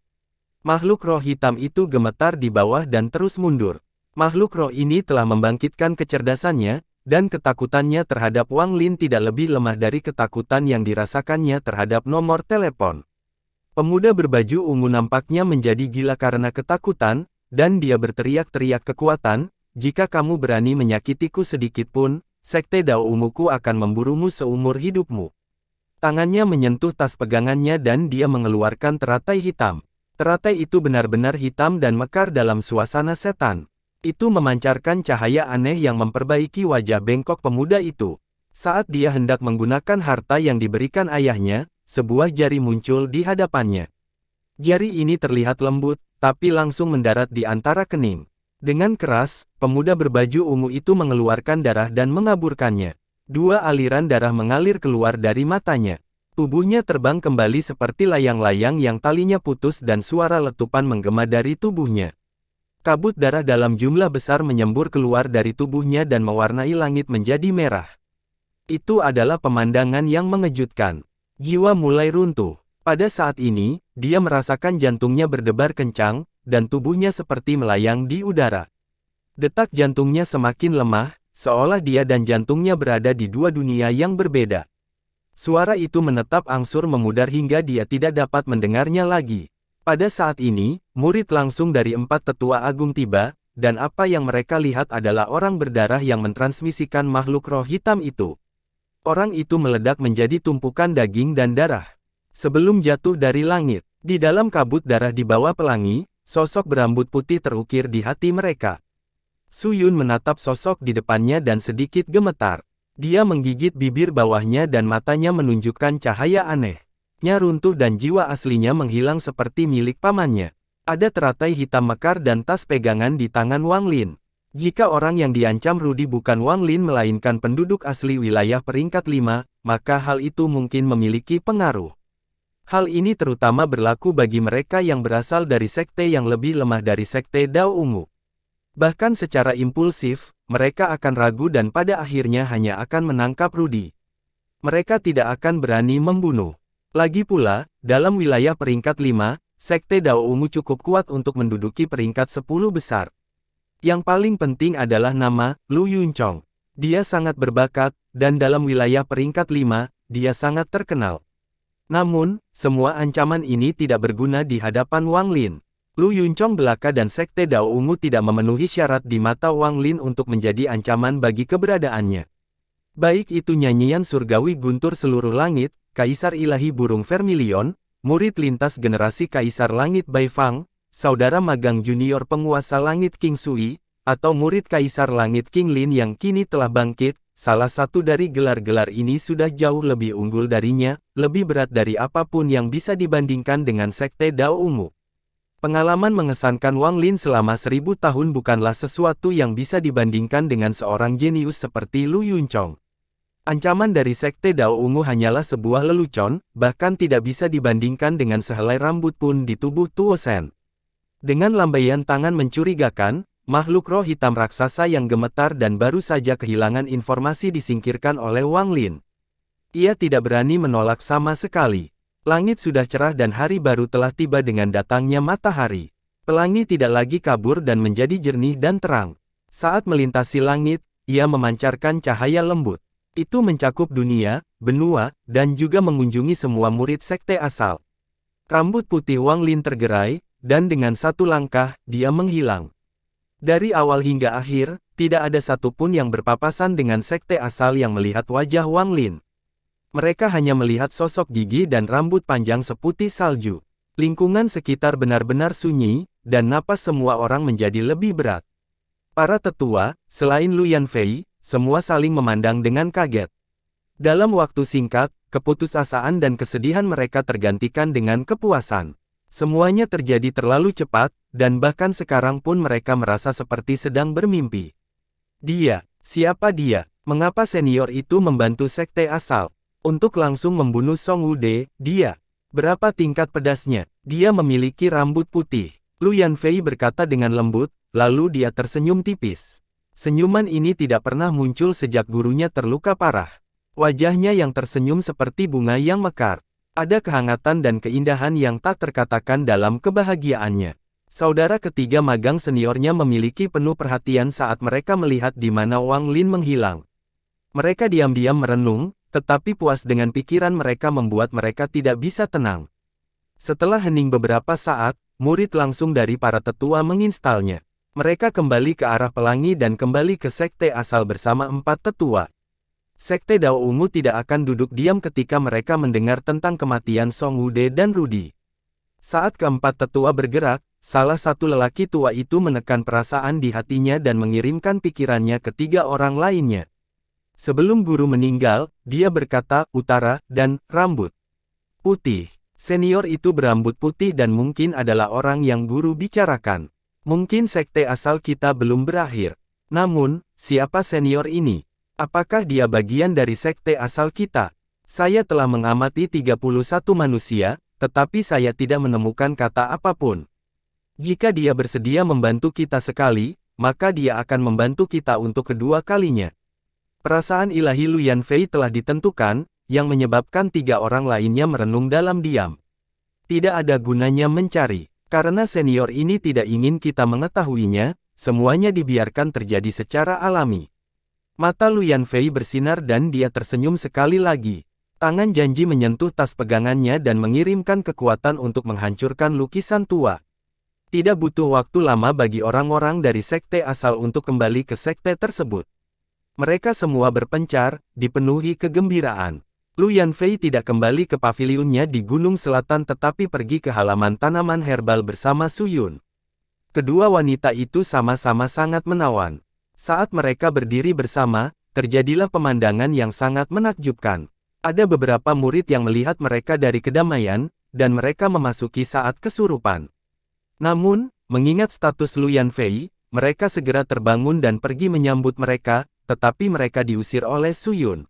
Makhluk roh hitam itu gemetar di bawah dan terus mundur. Makhluk roh ini telah membangkitkan kecerdasannya, dan ketakutannya terhadap Wang Lin tidak lebih lemah dari ketakutan yang dirasakannya terhadap nomor telepon. Pemuda berbaju ungu nampaknya menjadi gila karena ketakutan, dan dia berteriak-teriak kekuatan, jika kamu berani menyakitiku sedikitpun, Sekte Dao Unguku akan memburumu seumur hidupmu. Tangannya menyentuh tas pegangannya dan dia mengeluarkan teratai hitam. Teratai itu benar-benar hitam dan mekar dalam suasana setan. Itu memancarkan cahaya aneh yang memperbaiki wajah bengkok pemuda itu. Saat dia hendak menggunakan harta yang diberikan ayahnya, sebuah jari muncul di hadapannya. Jari ini terlihat lembut, tapi langsung mendarat di antara kening. Dengan keras, pemuda berbaju ungu itu mengeluarkan darah dan mengaburkannya. Dua aliran darah mengalir keluar dari matanya. Tubuhnya terbang kembali seperti layang-layang yang talinya putus dan suara letupan menggema dari tubuhnya. Kabut darah dalam jumlah besar menyembur keluar dari tubuhnya dan mewarnai langit menjadi merah. Itu adalah pemandangan yang mengejutkan. Jiwa mulai runtuh. Pada saat ini, dia merasakan jantungnya berdebar kencang, dan tubuhnya seperti melayang di udara. Detak jantungnya semakin lemah, seolah dia dan jantungnya berada di dua dunia yang berbeda. Suara itu menetap angsur memudar hingga dia tidak dapat mendengarnya lagi. Pada saat ini, murid langsung dari 4 tetua agung tiba, dan apa yang mereka lihat adalah orang berdarah yang mentransmisikan makhluk roh hitam itu. Orang itu meledak menjadi tumpukan daging dan darah. Sebelum jatuh dari langit, di dalam kabut darah di bawah pelangi, sosok berambut putih terukir di hati mereka. Su Yun menatap sosok di depannya dan sedikit gemetar. Dia menggigit bibir bawahnya dan matanya menunjukkan cahaya aneh. Nya runtuh dan jiwa aslinya menghilang seperti milik pamannya. Ada teratai hitam mekar dan tas pegangan di tangan Wang Lin. Jika orang yang diancam Rudy bukan Wang Lin melainkan penduduk asli wilayah peringkat 5, maka hal itu mungkin memiliki pengaruh. Hal ini terutama berlaku bagi mereka yang berasal dari sekte yang lebih lemah dari sekte Dao Ungu. Bahkan secara impulsif, mereka akan ragu dan pada akhirnya hanya akan menangkap Rudy. Mereka tidak akan berani membunuh. Lagi pula, dalam wilayah peringkat 5, sekte Dao Ungu cukup kuat untuk menduduki peringkat 10 besar. Yang paling penting adalah nama, Lu Yunchong. Dia sangat berbakat, dan dalam wilayah peringkat 5, dia sangat terkenal. Namun, semua ancaman ini tidak berguna di hadapan Wang Lin. Lu Yunchong belaka dan sekte Dao Ungu tidak memenuhi syarat di mata Wang Lin untuk menjadi ancaman bagi keberadaannya. Baik itu nyanyian surgawi guntur seluruh langit, Kaisar Ilahi Burung Vermilion, murid lintas generasi Kaisar Langit Bai Fang, saudara magang junior penguasa langit King Sui, atau murid Kaisar Langit King Lin yang kini telah bangkit, salah satu dari gelar-gelar ini sudah jauh lebih unggul darinya, lebih berat dari apapun yang bisa dibandingkan dengan sekte Dao Ungu. Pengalaman mengesankan Wang Lin selama 1000 tahun bukanlah sesuatu yang bisa dibandingkan dengan seorang jenius seperti Lu Yunchong. Ancaman dari sekte Dao Ungu hanyalah sebuah lelucon, bahkan tidak bisa dibandingkan dengan sehelai rambut pun di tubuh Tuo Shen. Dengan lambaian tangan mencurigakan, makhluk roh hitam raksasa yang gemetar dan baru saja kehilangan informasi disingkirkan oleh Wang Lin. Ia tidak berani menolak sama sekali. Langit sudah cerah dan hari baru telah tiba dengan datangnya matahari. Pelangi tidak lagi kabur dan menjadi jernih dan terang. Saat melintasi langit, ia memancarkan cahaya lembut. Itu mencakup dunia, benua, dan juga mengunjungi semua murid sekte asal. Rambut putih Wang Lin tergerai, dan dengan satu langkah, dia menghilang. Dari awal hingga akhir, tidak ada satupun yang berpapasan dengan sekte asal yang melihat wajah Wang Lin. Mereka hanya melihat sosok gigi dan rambut panjang seputih salju. Lingkungan sekitar benar-benar sunyi, dan napas semua orang menjadi lebih berat. Para tetua, selain Lu Yanfei, semua saling memandang dengan kaget. Dalam waktu singkat, keputusasaan dan kesedihan mereka tergantikan dengan kepuasan. Semuanya terjadi terlalu cepat, dan bahkan sekarang pun mereka merasa seperti sedang bermimpi. Dia, siapa dia? Mengapa senior itu membantu sekte asal? Untuk langsung membunuh Song Wude, dia. Berapa tingkat pedasnya? Dia memiliki rambut putih. Lu Yanfei berkata dengan lembut, lalu dia tersenyum tipis. Senyuman ini tidak pernah muncul sejak gurunya terluka parah. Wajahnya yang tersenyum seperti bunga yang mekar. Ada kehangatan dan keindahan yang tak terkatakan dalam kebahagiaannya. Saudara ketiga magang seniornya memiliki penuh perhatian saat mereka melihat di mana Wang Lin menghilang. Mereka diam-diam merenung, tetapi puas dengan pikiran mereka membuat mereka tidak bisa tenang. Setelah hening beberapa saat, murid langsung dari para tetua menginstalnya. Mereka kembali ke arah pelangi dan kembali ke sekte asal bersama 4 tetua. Sekte Dao Ungu tidak akan duduk diam ketika mereka mendengar tentang kematian Song Wude dan Rudy. Saat keempat tetua bergerak, salah satu lelaki tua itu menekan perasaan di hatinya dan mengirimkan pikirannya ke 3 orang lainnya. Sebelum guru meninggal, dia berkata, utara, dan rambut putih. Senior itu berambut putih dan mungkin adalah orang yang guru bicarakan. Mungkin sekte asal kita belum berakhir. Namun, siapa senior ini? Apakah dia bagian dari sekte asal kita? Saya telah mengamati 31 manusia, tetapi saya tidak menemukan kata apapun. Jika dia bersedia membantu kita sekali, maka dia akan membantu kita untuk kedua kalinya. Perasaan ilahi Lu Yanfei telah ditentukan, yang menyebabkan 3 orang lainnya merenung dalam diam. Tidak ada gunanya mencari, karena senior ini tidak ingin kita mengetahuinya, semuanya dibiarkan terjadi secara alami. Mata Lu Yanfei bersinar dan dia tersenyum sekali lagi. Tangan janji menyentuh tas pegangannya dan mengirimkan kekuatan untuk menghancurkan lukisan tua. Tidak butuh waktu lama bagi orang-orang dari sekte asal untuk kembali ke sekte tersebut. Mereka semua berpencar, dipenuhi kegembiraan. Lu Yanfei tidak kembali ke pavilionnya di Gunung Selatan tetapi pergi ke halaman tanaman herbal bersama Su Yun. Kedua wanita itu sama-sama sangat menawan. Saat mereka berdiri bersama, terjadilah pemandangan yang sangat menakjubkan. Ada beberapa murid yang melihat mereka dari kedamaian, dan mereka memasuki saat kesurupan. Namun, mengingat status Lu Yanfei, mereka segera terbangun dan pergi menyambut mereka, tetapi mereka diusir oleh Su Yun.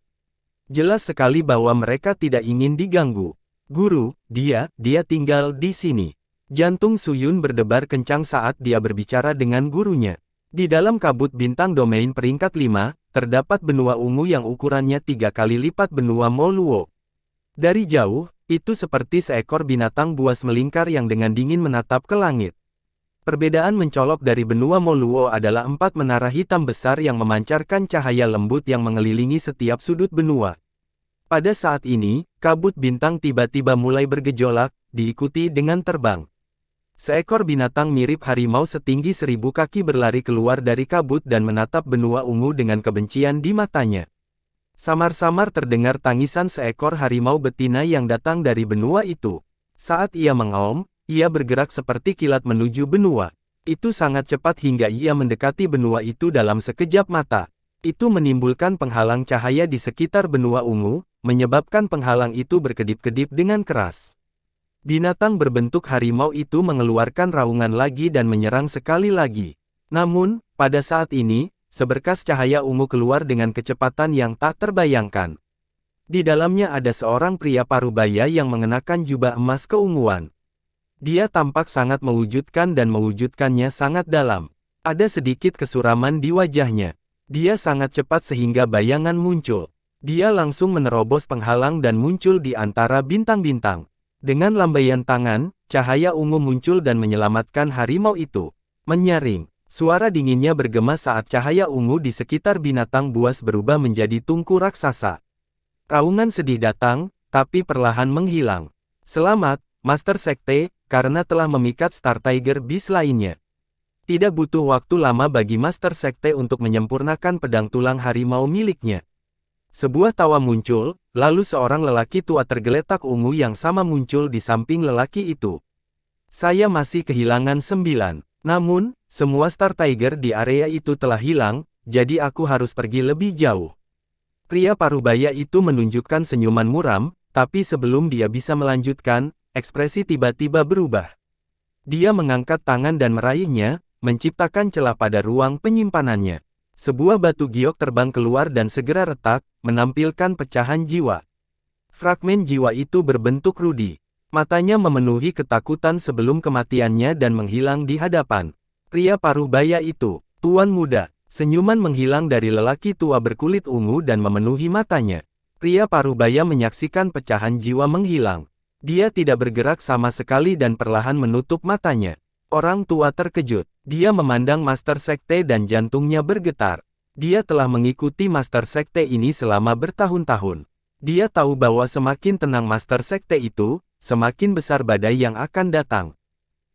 Jelas sekali bahwa mereka tidak ingin diganggu. Guru, dia tinggal di sini. Jantung Su Yun berdebar kencang saat dia berbicara dengan gurunya. Di dalam kabut bintang domain peringkat 5, terdapat benua ungu yang ukurannya 3 kali lipat benua Moluo. Dari jauh, itu seperti seekor binatang buas melingkar yang dengan dingin menatap ke langit. Perbedaan mencolok dari benua Moluo adalah 4 menara hitam besar yang memancarkan cahaya lembut yang mengelilingi setiap sudut benua. Pada saat ini, kabut bintang tiba-tiba mulai bergejolak, diikuti dengan terbang. Seekor binatang mirip harimau setinggi 1000 kaki berlari keluar dari kabut dan menatap benua ungu dengan kebencian di matanya. Samar-samar terdengar tangisan seekor harimau betina yang datang dari benua itu. Saat ia mengaum, ia bergerak seperti kilat menuju benua. Itu sangat cepat hingga ia mendekati benua itu dalam sekejap mata. Itu menimbulkan penghalang cahaya di sekitar benua ungu, menyebabkan penghalang itu berkedip-kedip dengan keras. Binatang berbentuk harimau itu mengeluarkan raungan lagi dan menyerang sekali lagi. Namun, pada saat ini, seberkas cahaya ungu keluar dengan kecepatan yang tak terbayangkan. Di dalamnya ada seorang pria parubaya yang mengenakan jubah emas keunguan. Dia tampak sangat mewujudkan dan mewujudkannya sangat dalam. Ada sedikit kesuraman di wajahnya. Dia sangat cepat sehingga bayangan muncul. Dia langsung menerobos penghalang dan muncul di antara bintang-bintang. Dengan lambaian tangan, cahaya ungu muncul dan menyelamatkan harimau itu. Menyaring, suara dinginnya bergema saat cahaya ungu di sekitar binatang buas berubah menjadi tungku raksasa. Raungan sedih datang, tapi perlahan menghilang. Selamat, Master Sekte, karena telah memikat Star Tiger Beast lainnya. Tidak butuh waktu lama bagi Master Sekte untuk menyempurnakan pedang tulang harimau miliknya. Sebuah tawa muncul, lalu seorang lelaki tua tergeletak ungu yang sama muncul di samping lelaki itu. Saya masih kehilangan 9. Namun, semua Star Tiger di area itu telah hilang, jadi aku harus pergi lebih jauh. Pria parubaya itu menunjukkan senyuman muram, tapi sebelum dia bisa melanjutkan, ekspresi tiba-tiba berubah. Dia mengangkat tangan dan meraihnya, menciptakan celah pada ruang penyimpanannya. Sebuah batu giok terbang keluar dan segera retak, menampilkan pecahan jiwa. Fragmen jiwa itu berbentuk rudi. Matanya memenuhi ketakutan sebelum kematiannya dan menghilang di hadapan pria parubaya itu. Tuan muda, senyuman menghilang dari lelaki tua berkulit ungu dan memenuhi matanya. Pria parubaya menyaksikan pecahan jiwa menghilang. Dia tidak bergerak sama sekali dan perlahan menutup matanya. Orang tua terkejut. Dia memandang Master Sekte dan jantungnya bergetar. Dia telah mengikuti Master Sekte ini selama bertahun-tahun. Dia tahu bahwa semakin tenang Master Sekte itu, semakin besar badai yang akan datang.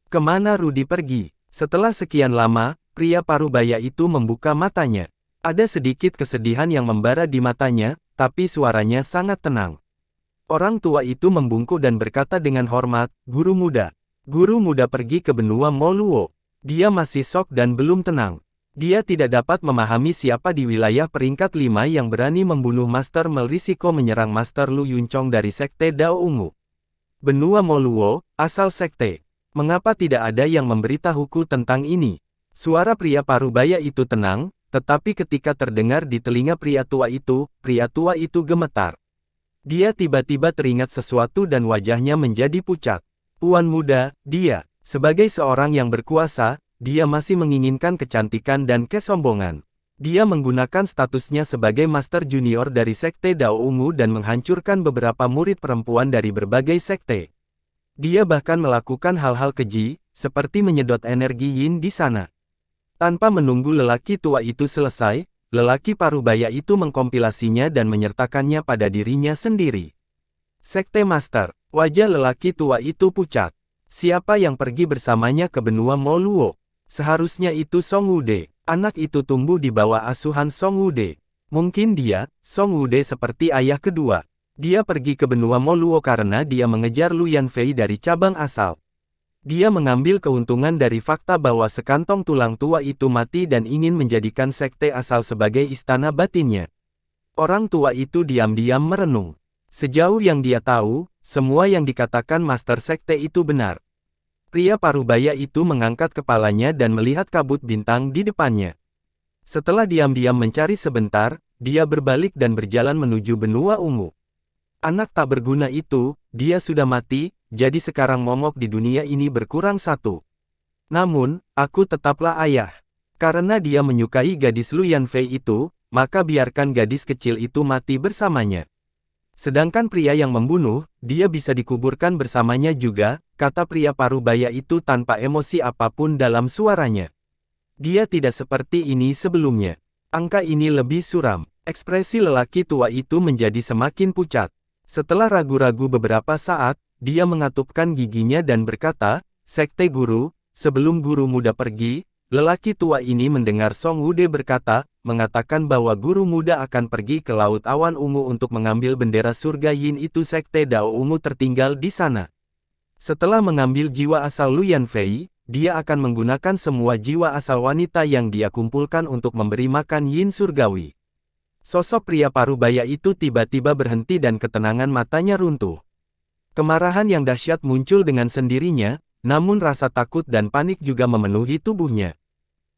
Kemana Rudy pergi? Setelah sekian lama, pria parubaya itu membuka matanya. Ada sedikit kesedihan yang membara di matanya, tapi suaranya sangat tenang. Orang tua itu membungkuk dan berkata dengan hormat, "Guru muda, Guru muda pergi ke benua Moluo. Dia masih syok dan belum tenang. Dia tidak dapat memahami siapa di wilayah peringkat 5 yang berani membunuh Master Mel. Risiko menyerang Master Lu Yunchong dari Sekte Dao Ungu. Benua Moluo, asal sekte. Mengapa tidak ada yang memberitahuku tentang ini? Suara pria parubaya itu tenang, tetapi ketika terdengar di telinga pria tua itu gemetar. Dia tiba-tiba teringat sesuatu dan wajahnya menjadi pucat. Puan muda, dia, sebagai seorang yang berkuasa, dia masih menginginkan kecantikan dan kesombongan. Dia menggunakan statusnya sebagai Master Junior dari Sekte Dao Ungu dan menghancurkan beberapa murid perempuan dari berbagai sekte. Dia bahkan melakukan hal-hal keji, seperti menyedot energi yin di sana. Tanpa menunggu lelaki tua itu selesai, lelaki parubaya itu mengkompilasinya dan menyertakannya pada dirinya sendiri. Sekte Master, wajah lelaki tua itu pucat. Siapa yang pergi bersamanya ke benua Moluo? Seharusnya itu Song Wude. Anak itu tumbuh di bawah asuhan Song Wude. Mungkin dia, Song Wude seperti ayah kedua. Dia pergi ke benua Moluo karena dia mengejar Lu Yanfei dari cabang asal. Dia mengambil keuntungan dari fakta bahwa sekantong tulang tua itu mati dan ingin menjadikan sekte asal sebagai istana batinnya. Orang tua itu diam-diam merenung. Sejauh yang dia tahu, semua yang dikatakan Master Sekte itu benar. Pria parubaya itu mengangkat kepalanya dan melihat kabut bintang di depannya. Setelah diam-diam mencari sebentar, dia berbalik dan berjalan menuju benua ungu. Anak tak berguna itu, dia sudah mati, jadi sekarang momok di dunia ini berkurang satu. Namun, aku tetaplah ayah. Karena dia menyukai gadis Lu Yanfei itu, maka biarkan gadis kecil itu mati bersamanya. Sedangkan pria yang membunuh, dia bisa dikuburkan bersamanya juga, kata pria parubaya itu tanpa emosi apapun dalam suaranya. Dia tidak seperti ini sebelumnya. Angka ini lebih suram. Ekspresi lelaki tua itu menjadi semakin pucat. Setelah ragu-ragu beberapa saat, dia mengatupkan giginya dan berkata, "Sekte Guru, sebelum guru muda pergi," lelaki tua ini mendengar Song Wude berkata, mengatakan bahwa guru muda akan pergi ke Laut Awan Ungu untuk mengambil bendera surga Yin. Itu Sekte Dao Ungu tertinggal di sana. Setelah mengambil jiwa asal Lu Yanfei, dia akan menggunakan semua jiwa asal wanita yang dia kumpulkan untuk memberi makan Yin surgawi. Sosok pria parubaya itu tiba-tiba berhenti dan ketenangan matanya runtuh. Kemarahan yang dahsyat muncul dengan sendirinya, namun rasa takut dan panik juga memenuhi tubuhnya.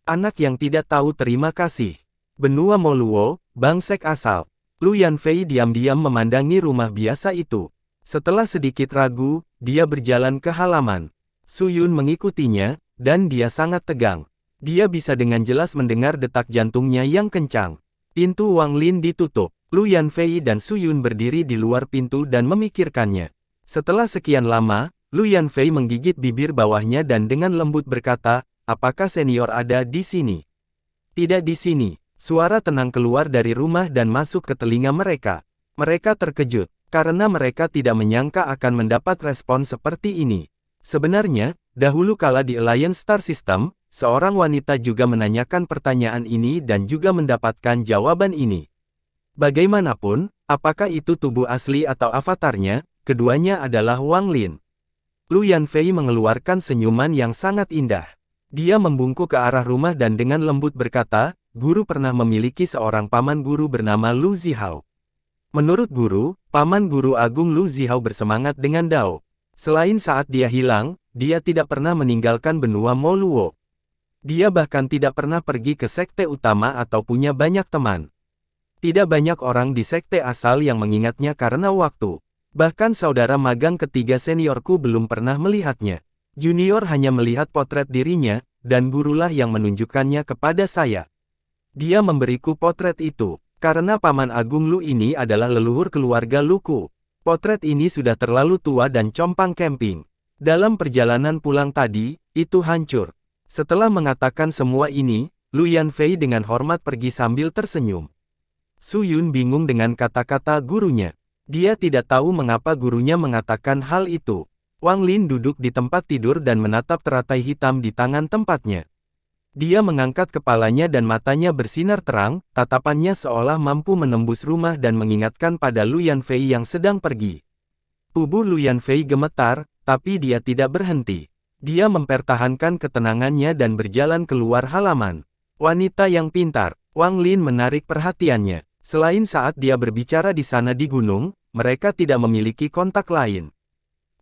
Anak yang tidak tahu terima kasih. Benua Moluo, bangsek asal. Lu Yanfei diam-diam memandangi rumah biasa itu. Setelah sedikit ragu, dia berjalan ke halaman. Su Yun mengikutinya, dan dia sangat tegang. Dia bisa dengan jelas mendengar detak jantungnya yang kencang. Pintu Wang Lin ditutup. Lu Yanfei dan Su Yun berdiri di luar pintu dan memikirkannya. Setelah sekian lama, Lu Yanfei menggigit bibir bawahnya dan dengan lembut berkata, "Apakah senior ada di sini?" "Tidak di sini." Suara tenang keluar dari rumah dan masuk ke telinga mereka. Mereka terkejut, karena mereka tidak menyangka akan mendapat respon seperti ini. Sebenarnya, dahulu kala di Alliance Star System, seorang wanita juga menanyakan pertanyaan ini dan juga mendapatkan jawaban ini. Bagaimanapun, apakah itu tubuh asli atau avatarnya, keduanya adalah Wang Lin. Lu Yanfei mengeluarkan senyuman yang sangat indah. Dia membungkuk ke arah rumah dan dengan lembut berkata, "Guru pernah memiliki seorang paman guru bernama Lu Zihao. Menurut guru, paman guru agung Lu Zihao bersemangat dengan Dao. Selain saat dia hilang, dia tidak pernah meninggalkan benua Moluo. Dia bahkan tidak pernah pergi ke sekte utama atau punya banyak teman. Tidak banyak orang di sekte asal yang mengingatnya karena waktu. Bahkan saudara magang ketiga seniorku belum pernah melihatnya. Junior hanya melihat potret dirinya, dan gurulah yang menunjukkannya kepada saya. Dia memberiku potret itu, karena paman agung Lu ini adalah leluhur keluarga Luku. Potret ini sudah terlalu tua dan compang camping. Dalam perjalanan pulang tadi, itu hancur." Setelah mengatakan semua ini, Lu Yanfei dengan hormat pergi sambil tersenyum. Su Yun bingung dengan kata-kata gurunya. Dia tidak tahu mengapa gurunya mengatakan hal itu. Wang Lin duduk di tempat tidur dan menatap teratai hitam di tangan tempatnya. Dia mengangkat kepalanya dan matanya bersinar terang, tatapannya seolah mampu menembus rumah dan mengingatkan pada Lu Yanfei yang sedang pergi. Tubuh Lu Yanfei gemetar, tapi dia tidak berhenti. Dia mempertahankan ketenangannya dan berjalan keluar halaman. Wanita yang pintar, Wang Lin menarik perhatiannya. Selain saat dia berbicara di sana di gunung, mereka tidak memiliki kontak lain.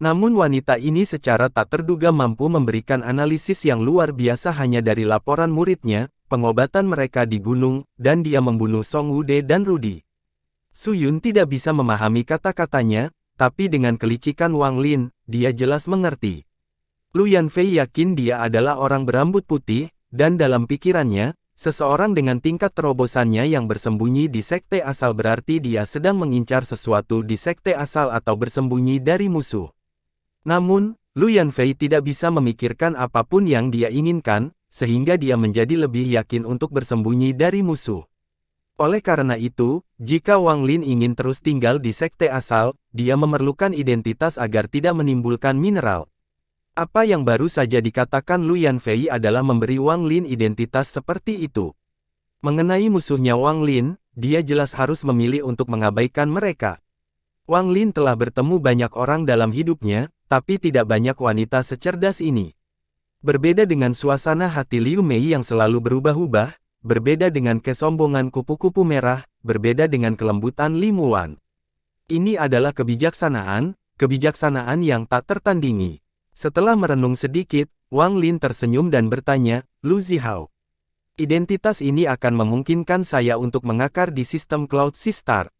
Namun wanita ini secara tak terduga mampu memberikan analisis yang luar biasa hanya dari laporan muridnya, pengobatan mereka di gunung, dan dia membunuh Song Wude dan Rudi. Su Yun tidak bisa memahami kata-katanya, tapi dengan kelicikan Wang Lin, dia jelas mengerti. Lu Yanfei yakin dia adalah orang berambut putih, dan dalam pikirannya, seseorang dengan tingkat terobosannya yang bersembunyi di sekte asal berarti dia sedang mengincar sesuatu di sekte asal atau bersembunyi dari musuh. Namun, Lu Yanfei tidak bisa memikirkan apapun yang dia inginkan, sehingga dia menjadi lebih yakin untuk bersembunyi dari musuh. Oleh karena itu, jika Wang Lin ingin terus tinggal di sekte asal, dia memerlukan identitas agar tidak menimbulkan mineral. Apa yang baru saja dikatakan Lu Yanfei adalah memberi Wang Lin identitas seperti itu. Mengenai musuhnya Wang Lin, dia jelas harus memilih untuk mengabaikan mereka. Wang Lin telah bertemu banyak orang dalam hidupnya, tapi tidak banyak wanita secerdas ini. Berbeda dengan suasana hati Liu Mei yang selalu berubah-ubah, berbeda dengan kesombongan kupu-kupu merah, berbeda dengan kelembutan Li Muan. Ini adalah kebijaksanaan yang tak tertandingi. Setelah merenung sedikit, Wang Lin tersenyum dan bertanya, Lu Zihao. Identitas ini akan memungkinkan saya untuk mengakar di sistem Cloud Sistar.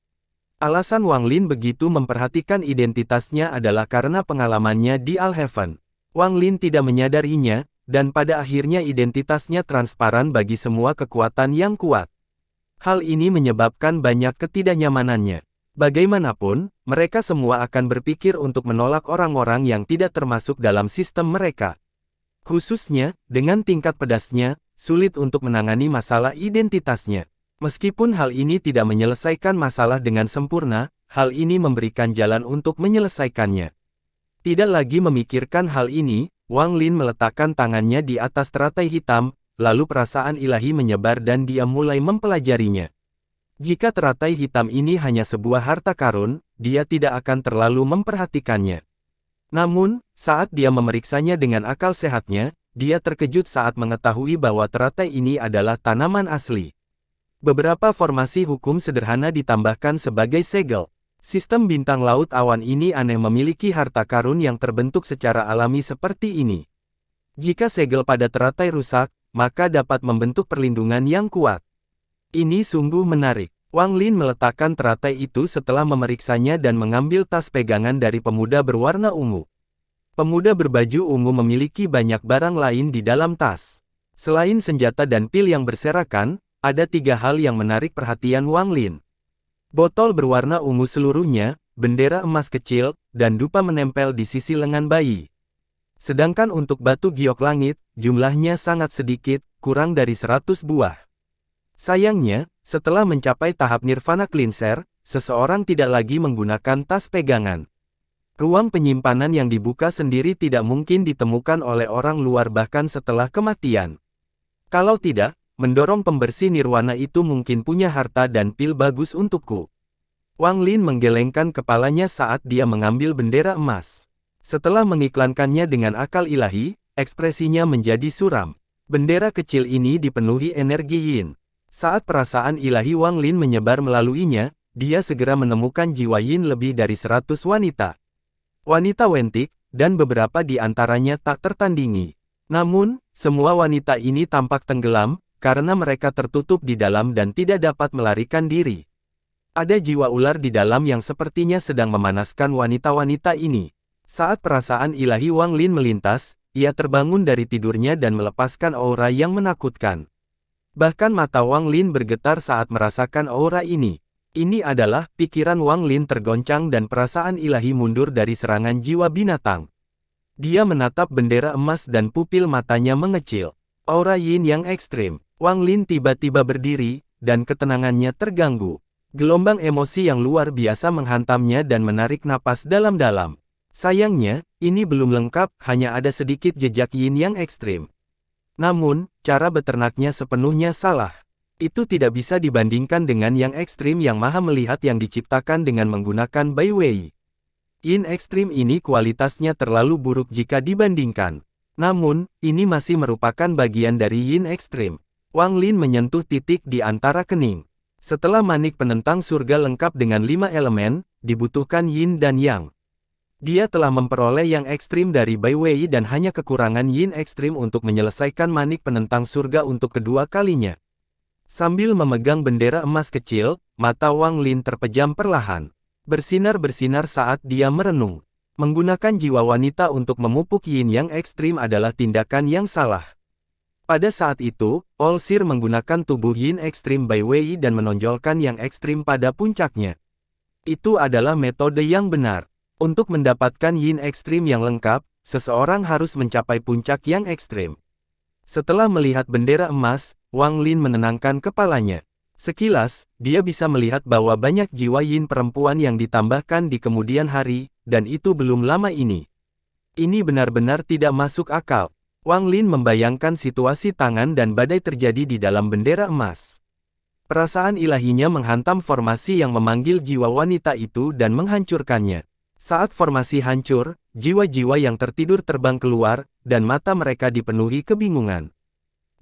Alasan Wang Lin begitu memperhatikan identitasnya adalah karena pengalamannya di Alhaven. Wang Lin tidak menyadarinya, dan pada akhirnya identitasnya transparan bagi semua kekuatan yang kuat. Hal ini menyebabkan banyak ketidaknyamanannya. Bagaimanapun, mereka semua akan berpikir untuk menolak orang-orang yang tidak termasuk dalam sistem mereka. Khususnya, dengan tingkat pedasnya, sulit untuk menangani masalah identitasnya. Meskipun hal ini tidak menyelesaikan masalah dengan sempurna, hal ini memberikan jalan untuk menyelesaikannya. Tidak lagi memikirkan hal ini, Wang Lin meletakkan tangannya di atas teratai hitam, lalu perasaan ilahi menyebar dan dia mulai mempelajarinya. Jika teratai hitam ini hanya sebuah harta karun, dia tidak akan terlalu memperhatikannya. Namun, saat dia memeriksanya dengan akal sehatnya, dia terkejut saat mengetahui bahwa teratai ini adalah tanaman asli. Beberapa formasi hukum sederhana ditambahkan sebagai segel. Sistem bintang laut awan ini aneh memiliki harta karun yang terbentuk secara alami seperti ini. Jika segel pada teratai rusak, maka dapat membentuk perlindungan yang kuat. Ini sungguh menarik. Wang Lin meletakkan teratai itu setelah memeriksanya dan mengambil tas pegangan dari pemuda berwarna ungu. Pemuda berbaju ungu memiliki banyak barang lain di dalam tas. Selain senjata dan pil yang berserakan, ada 3 hal yang menarik perhatian Wang Lin. Botol berwarna ungu seluruhnya, bendera emas kecil, dan dupa menempel di sisi lengan bayi. Sedangkan untuk batu giok langit, jumlahnya sangat sedikit, kurang dari 100 buah. Sayangnya, setelah mencapai tahap Nirvana Cleanser, seseorang tidak lagi menggunakan tas pegangan. Ruang penyimpanan yang dibuka sendiri tidak mungkin ditemukan oleh orang luar bahkan setelah kematian. Kalau tidak, mendorong pembersih nirwana itu mungkin punya harta dan pil bagus untukku. Wang Lin menggelengkan kepalanya saat dia mengambil bendera emas. Setelah mengiklankannya dengan akal ilahi, ekspresinya menjadi suram. Bendera kecil ini dipenuhi energi yin. Saat perasaan ilahi Wang Lin menyebar melaluinya, dia segera menemukan jiwa yin lebih dari 100 wanita. Wanita wentik, dan beberapa di antaranya tak tertandingi. Namun, semua wanita ini tampak tenggelam, karena mereka tertutup di dalam dan tidak dapat melarikan diri. Ada jiwa ular di dalam yang sepertinya sedang memanaskan wanita-wanita ini. Saat perasaan ilahi Wang Lin melintas, ia terbangun dari tidurnya dan melepaskan aura yang menakutkan. Bahkan mata Wang Lin bergetar saat merasakan aura ini. Ini adalah, pikiran Wang Lin tergoncang dan perasaan ilahi mundur dari serangan jiwa binatang. Dia menatap bendera emas dan pupil matanya mengecil. Aura yin yang ekstrim. Wang Lin tiba-tiba berdiri, dan ketenangannya terganggu. Gelombang emosi yang luar biasa menghantamnya dan menarik napas dalam-dalam. Sayangnya, ini belum lengkap, hanya ada sedikit jejak yin yang ekstrim. Namun, cara beternaknya sepenuhnya salah. Itu tidak bisa dibandingkan dengan yang ekstrim yang maha melihat yang diciptakan dengan menggunakan Bai Wei. Yin ekstrim ini kualitasnya terlalu buruk jika dibandingkan. Namun, ini masih merupakan bagian dari yin ekstrim. Wang Lin menyentuh titik di antara kening. Setelah manik penentang surga lengkap dengan 5 elemen, dibutuhkan yin dan yang. Dia telah memperoleh yang ekstrim dari Bai Wei dan hanya kekurangan yin ekstrim untuk menyelesaikan manik penentang surga untuk kedua kalinya. Sambil memegang bendera emas kecil, mata Wang Lin terpejam perlahan. Bersinar-bersinar saat dia merenung. Menggunakan jiwa wanita untuk memupuk yin yang ekstrim adalah tindakan yang salah. Pada saat itu, Olsir menggunakan tubuh yin ekstrim Bai Wei dan menonjolkan yang ekstrim pada puncaknya. Itu adalah metode yang benar. Untuk mendapatkan yin ekstrim yang lengkap, seseorang harus mencapai puncak yang ekstrim. Setelah melihat bendera emas, Wang Lin menenangkan kepalanya. Sekilas, dia bisa melihat bahwa banyak jiwa yin perempuan yang ditambahkan di kemudian hari, dan itu belum lama ini. Ini benar-benar tidak masuk akal. Wang Lin membayangkan situasi tangan dan badai terjadi di dalam bendera emas. Perasaan ilahinya menghantam formasi yang memanggil jiwa wanita itu dan menghancurkannya. Saat formasi hancur, jiwa-jiwa yang tertidur terbang keluar, dan mata mereka dipenuhi kebingungan.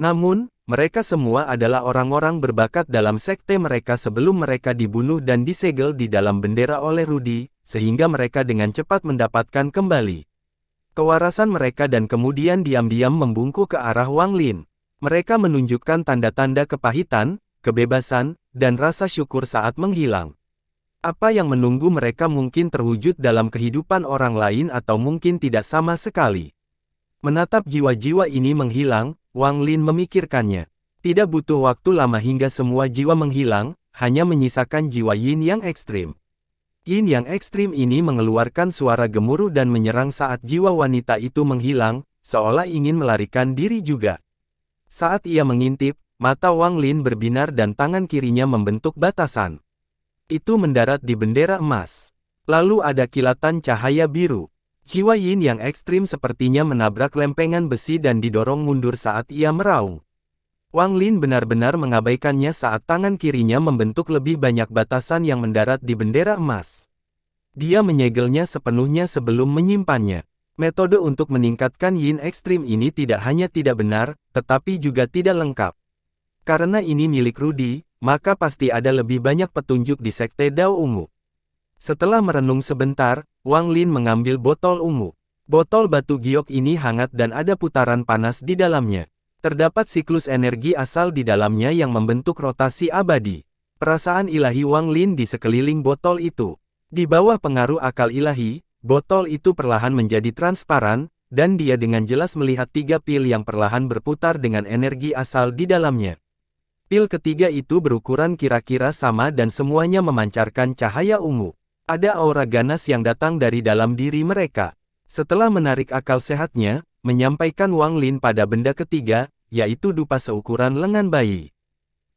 Namun, mereka semua adalah orang-orang berbakat dalam sekte mereka sebelum mereka dibunuh dan disegel di dalam bendera oleh Rudy, sehingga mereka dengan cepat mendapatkan kembali kewarasan mereka dan kemudian diam-diam membungkuk ke arah Wang Lin. Mereka menunjukkan tanda-tanda kepahitan, kebebasan, dan rasa syukur saat menghilang. Apa yang menunggu mereka mungkin terwujud dalam kehidupan orang lain atau mungkin tidak sama sekali. Menatap jiwa-jiwa ini menghilang, Wang Lin memikirkannya. Tidak butuh waktu lama hingga semua jiwa menghilang, hanya menyisakan jiwa yin yang ekstrim. Yin yang ekstrim ini mengeluarkan suara gemuruh dan menyerang saat jiwa wanita itu menghilang, seolah ingin melarikan diri juga. Saat ia mengintip, mata Wang Lin berbinar dan tangan kirinya membentuk batasan. Itu mendarat di bendera emas. Lalu ada kilatan cahaya biru. Jiwa yin yang ekstrim sepertinya menabrak lempengan besi dan didorong mundur saat ia meraung. Wang Lin benar-benar mengabaikannya saat tangan kirinya membentuk lebih banyak batasan yang mendarat di bendera emas. Dia menyegelnya sepenuhnya sebelum menyimpannya. Metode untuk meningkatkan yin ekstrim ini tidak hanya tidak benar, tetapi juga tidak lengkap. Karena ini milik Rudy, maka pasti ada lebih banyak petunjuk di sekte Dao Ungu. Setelah merenung sebentar, Wang Lin mengambil botol ungu. Botol batu giok ini hangat dan ada putaran panas di dalamnya. Terdapat siklus energi asal di dalamnya yang membentuk rotasi abadi. Perasaan ilahi Wang Lin di sekeliling botol itu. Di bawah pengaruh akal ilahi, botol itu perlahan menjadi transparan, dan dia dengan jelas melihat 3 pil yang perlahan berputar dengan energi asal di dalamnya. Pil ketiga itu berukuran kira-kira sama dan semuanya memancarkan cahaya ungu. Ada aura ganas yang datang dari dalam diri mereka. Setelah menarik akal sehatnya, menyampaikan Wang Lin pada benda ketiga, yaitu dupa seukuran lengan bayi.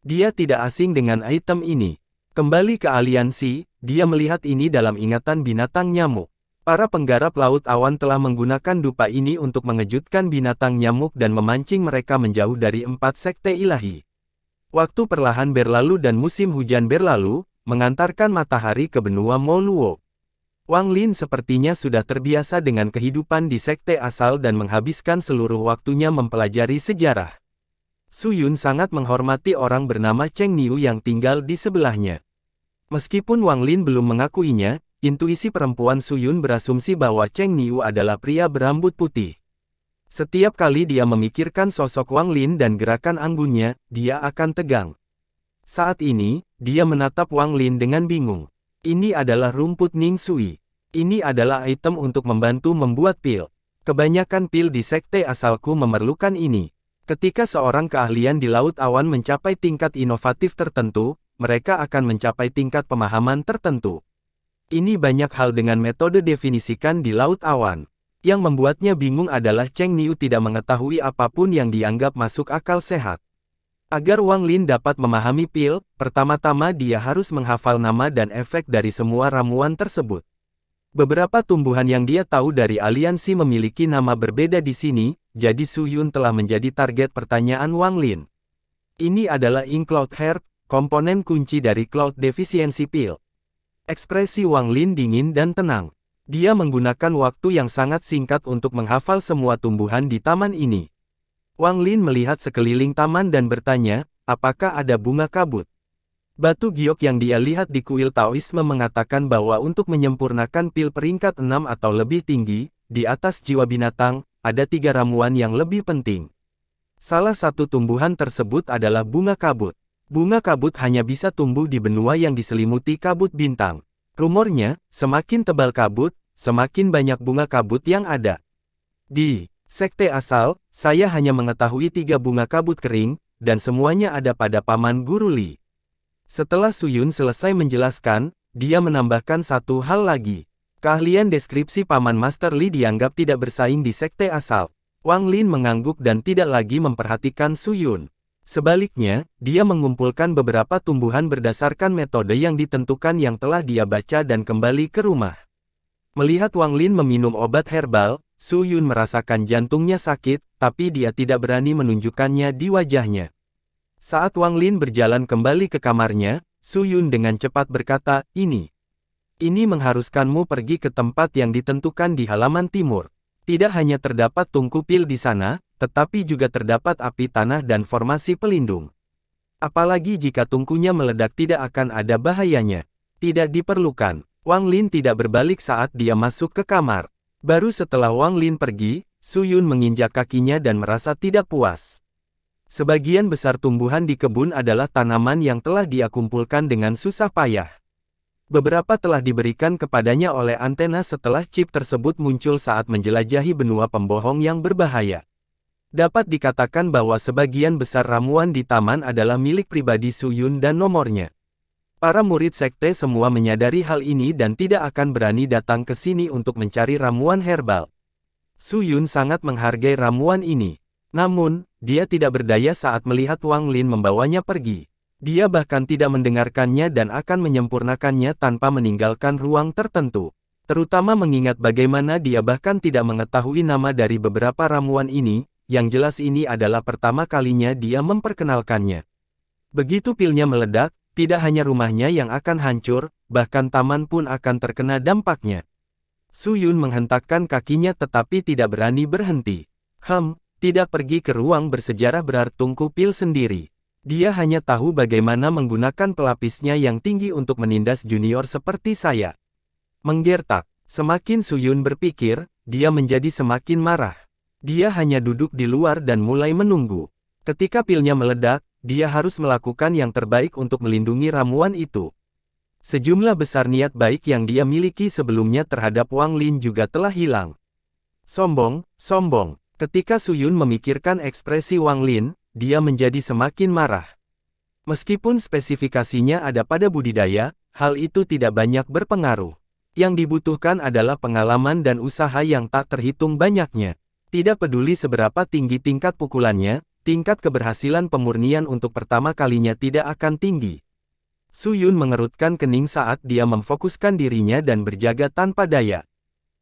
Dia tidak asing dengan item ini. Kembali ke aliansi, dia melihat ini dalam ingatan binatang nyamuk. Para penggarap laut awan telah menggunakan dupa ini untuk mengejutkan binatang nyamuk dan memancing mereka menjauh dari 4 sekte ilahi. Waktu perlahan berlalu dan musim hujan berlalu, mengantarkan matahari ke benua Moluo. Wang Lin sepertinya sudah terbiasa dengan kehidupan di sekte asal dan menghabiskan seluruh waktunya mempelajari sejarah. Su Yun sangat menghormati orang bernama Cheng Niu yang tinggal di sebelahnya. Meskipun Wang Lin belum mengakuinya, intuisi perempuan Su Yun berasumsi bahwa Cheng Niu adalah pria berambut putih. Setiap kali dia memikirkan sosok Wang Lin dan gerakan anggunnya, dia akan tegang. Saat ini, dia menatap Wang Lin dengan bingung. Ini adalah rumput Ning Sui. Ini adalah item untuk membantu membuat pil. Kebanyakan pil di sekte asalku memerlukan ini. Ketika seorang keahlian di Laut Awan mencapai tingkat inovatif tertentu, mereka akan mencapai tingkat pemahaman tertentu. Ini banyak hal dengan metode definisikan di Laut Awan. Yang membuatnya bingung adalah Cheng Niu tidak mengetahui apapun yang dianggap masuk akal sehat. Agar Wang Lin dapat memahami pil, pertama-tama dia harus menghafal nama dan efek dari semua ramuan tersebut. Beberapa tumbuhan yang dia tahu dari aliansi memiliki nama berbeda di sini, jadi Su Yun telah menjadi target pertanyaan Wang Lin. Ini adalah Ink Cloud Herb, komponen kunci dari Cloud Deficiency Pill. Ekspresi Wang Lin dingin dan tenang. Dia menggunakan waktu yang sangat singkat untuk menghafal semua tumbuhan di taman ini. Wang Lin melihat sekeliling taman dan bertanya, apakah ada bunga kabut? Batu giok yang dia lihat di kuil Taoisme mengatakan bahwa untuk menyempurnakan pil peringkat 6 atau lebih tinggi, di atas jiwa binatang, ada 3 ramuan yang lebih penting. Salah satu tumbuhan tersebut adalah bunga kabut. Bunga kabut hanya bisa tumbuh di benua yang diselimuti kabut bintang. Rumornya, semakin tebal kabut, semakin banyak bunga kabut yang ada. Di sekte asal, saya hanya mengetahui 3 bunga kabut kering, dan semuanya ada pada Paman Guru Li. Setelah Suyun selesai menjelaskan, dia menambahkan satu hal lagi. Keahlian deskripsi Paman Master Li dianggap tidak bersaing di sekte asal. Wang Lin mengangguk dan tidak lagi memperhatikan Suyun. Sebaliknya, dia mengumpulkan beberapa tumbuhan berdasarkan metode yang ditentukan yang telah dia baca dan kembali ke rumah. Melihat Wang Lin meminum obat herbal, Suyun merasakan jantungnya sakit, tapi dia tidak berani menunjukkannya di wajahnya. Saat Wang Lin berjalan kembali ke kamarnya, Suyun dengan cepat berkata, Ini mengharuskanmu pergi ke tempat yang ditentukan di halaman timur. Tidak hanya terdapat tungku pil di sana, tetapi juga terdapat api tanah dan formasi pelindung. Apalagi jika tungkunya meledak tidak akan ada bahayanya. Tidak diperlukan. Wang Lin tidak berbalik saat dia masuk ke kamar. Baru setelah Wang Lin pergi, Suyun menginjak kakinya dan merasa tidak puas. Sebagian besar tumbuhan di kebun adalah tanaman yang telah dia kumpulkan dengan susah payah. Beberapa telah diberikan kepadanya oleh antena setelah chip tersebut muncul saat menjelajahi benua pembohong yang berbahaya. Dapat dikatakan bahwa sebagian besar ramuan di taman adalah milik pribadi Suyun dan nomornya. Para murid sekte semua menyadari hal ini dan tidak akan berani datang ke sini untuk mencari ramuan herbal. Suyun sangat menghargai ramuan ini. Namun, dia tidak berdaya saat melihat Wang Lin membawanya pergi. Dia bahkan tidak mendengarkannya dan akan menyempurnakannya tanpa meninggalkan ruang tertentu. Terutama mengingat bagaimana dia bahkan tidak mengetahui nama dari beberapa ramuan ini, yang jelas ini adalah pertama kalinya dia memperkenalkannya. Begitu pilnya meledak, tidak hanya rumahnya yang akan hancur, bahkan taman pun akan terkena dampaknya. Suyun menghentakkan kakinya tetapi tidak berani berhenti. Tidak pergi ke ruang bersejarah berarti tungku pil sendiri. Dia hanya tahu bagaimana menggunakan pelapisnya yang tinggi untuk menindas junior seperti saya. Menggertak. Semakin Suyun berpikir, dia menjadi semakin marah. Dia hanya duduk di luar dan mulai menunggu. Ketika pilnya meledak, dia harus melakukan yang terbaik untuk melindungi ramuan itu. Sejumlah besar niat baik yang dia miliki sebelumnya terhadap Wang Lin juga telah hilang. Sombong. Ketika Suyun memikirkan ekspresi Wang Lin, dia menjadi semakin marah. Meskipun spesifikasinya ada pada budidaya, hal itu tidak banyak berpengaruh. Yang dibutuhkan adalah pengalaman dan usaha yang tak terhitung banyaknya. Tidak peduli seberapa tinggi tingkat pukulannya, tingkat keberhasilan pemurnian untuk pertama kalinya tidak akan tinggi. Suyun mengerutkan kening saat dia memfokuskan dirinya dan berjaga tanpa daya.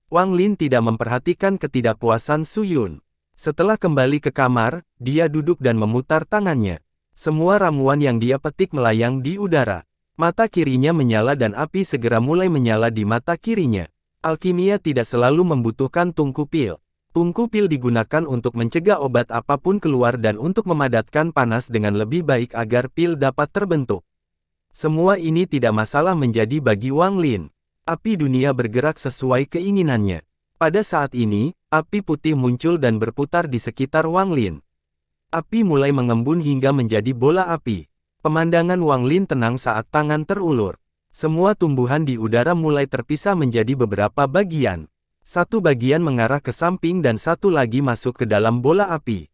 Wang Lin tidak memperhatikan ketidakpuasan Suyun. Setelah kembali ke kamar, dia duduk dan memutar tangannya. Semua ramuan yang dia petik melayang di udara. Mata kirinya menyala dan api segera mulai menyala di mata kirinya. Alkimia tidak selalu membutuhkan tungku pil. Tungku pil digunakan untuk mencegah obat apapun keluar dan untuk memadatkan panas dengan lebih baik agar pil dapat terbentuk. Semua ini tidak masalah menjadi bagi Wang Lin. Api dunia bergerak sesuai keinginannya. Pada saat ini, api putih muncul dan berputar di sekitar Wang Lin. Api mulai mengembun hingga menjadi bola api. Pemandangan Wang Lin tenang saat tangan terulur. Semua tumbuhan di udara mulai terpisah menjadi beberapa bagian. Satu bagian mengarah ke samping dan satu lagi masuk ke dalam bola api.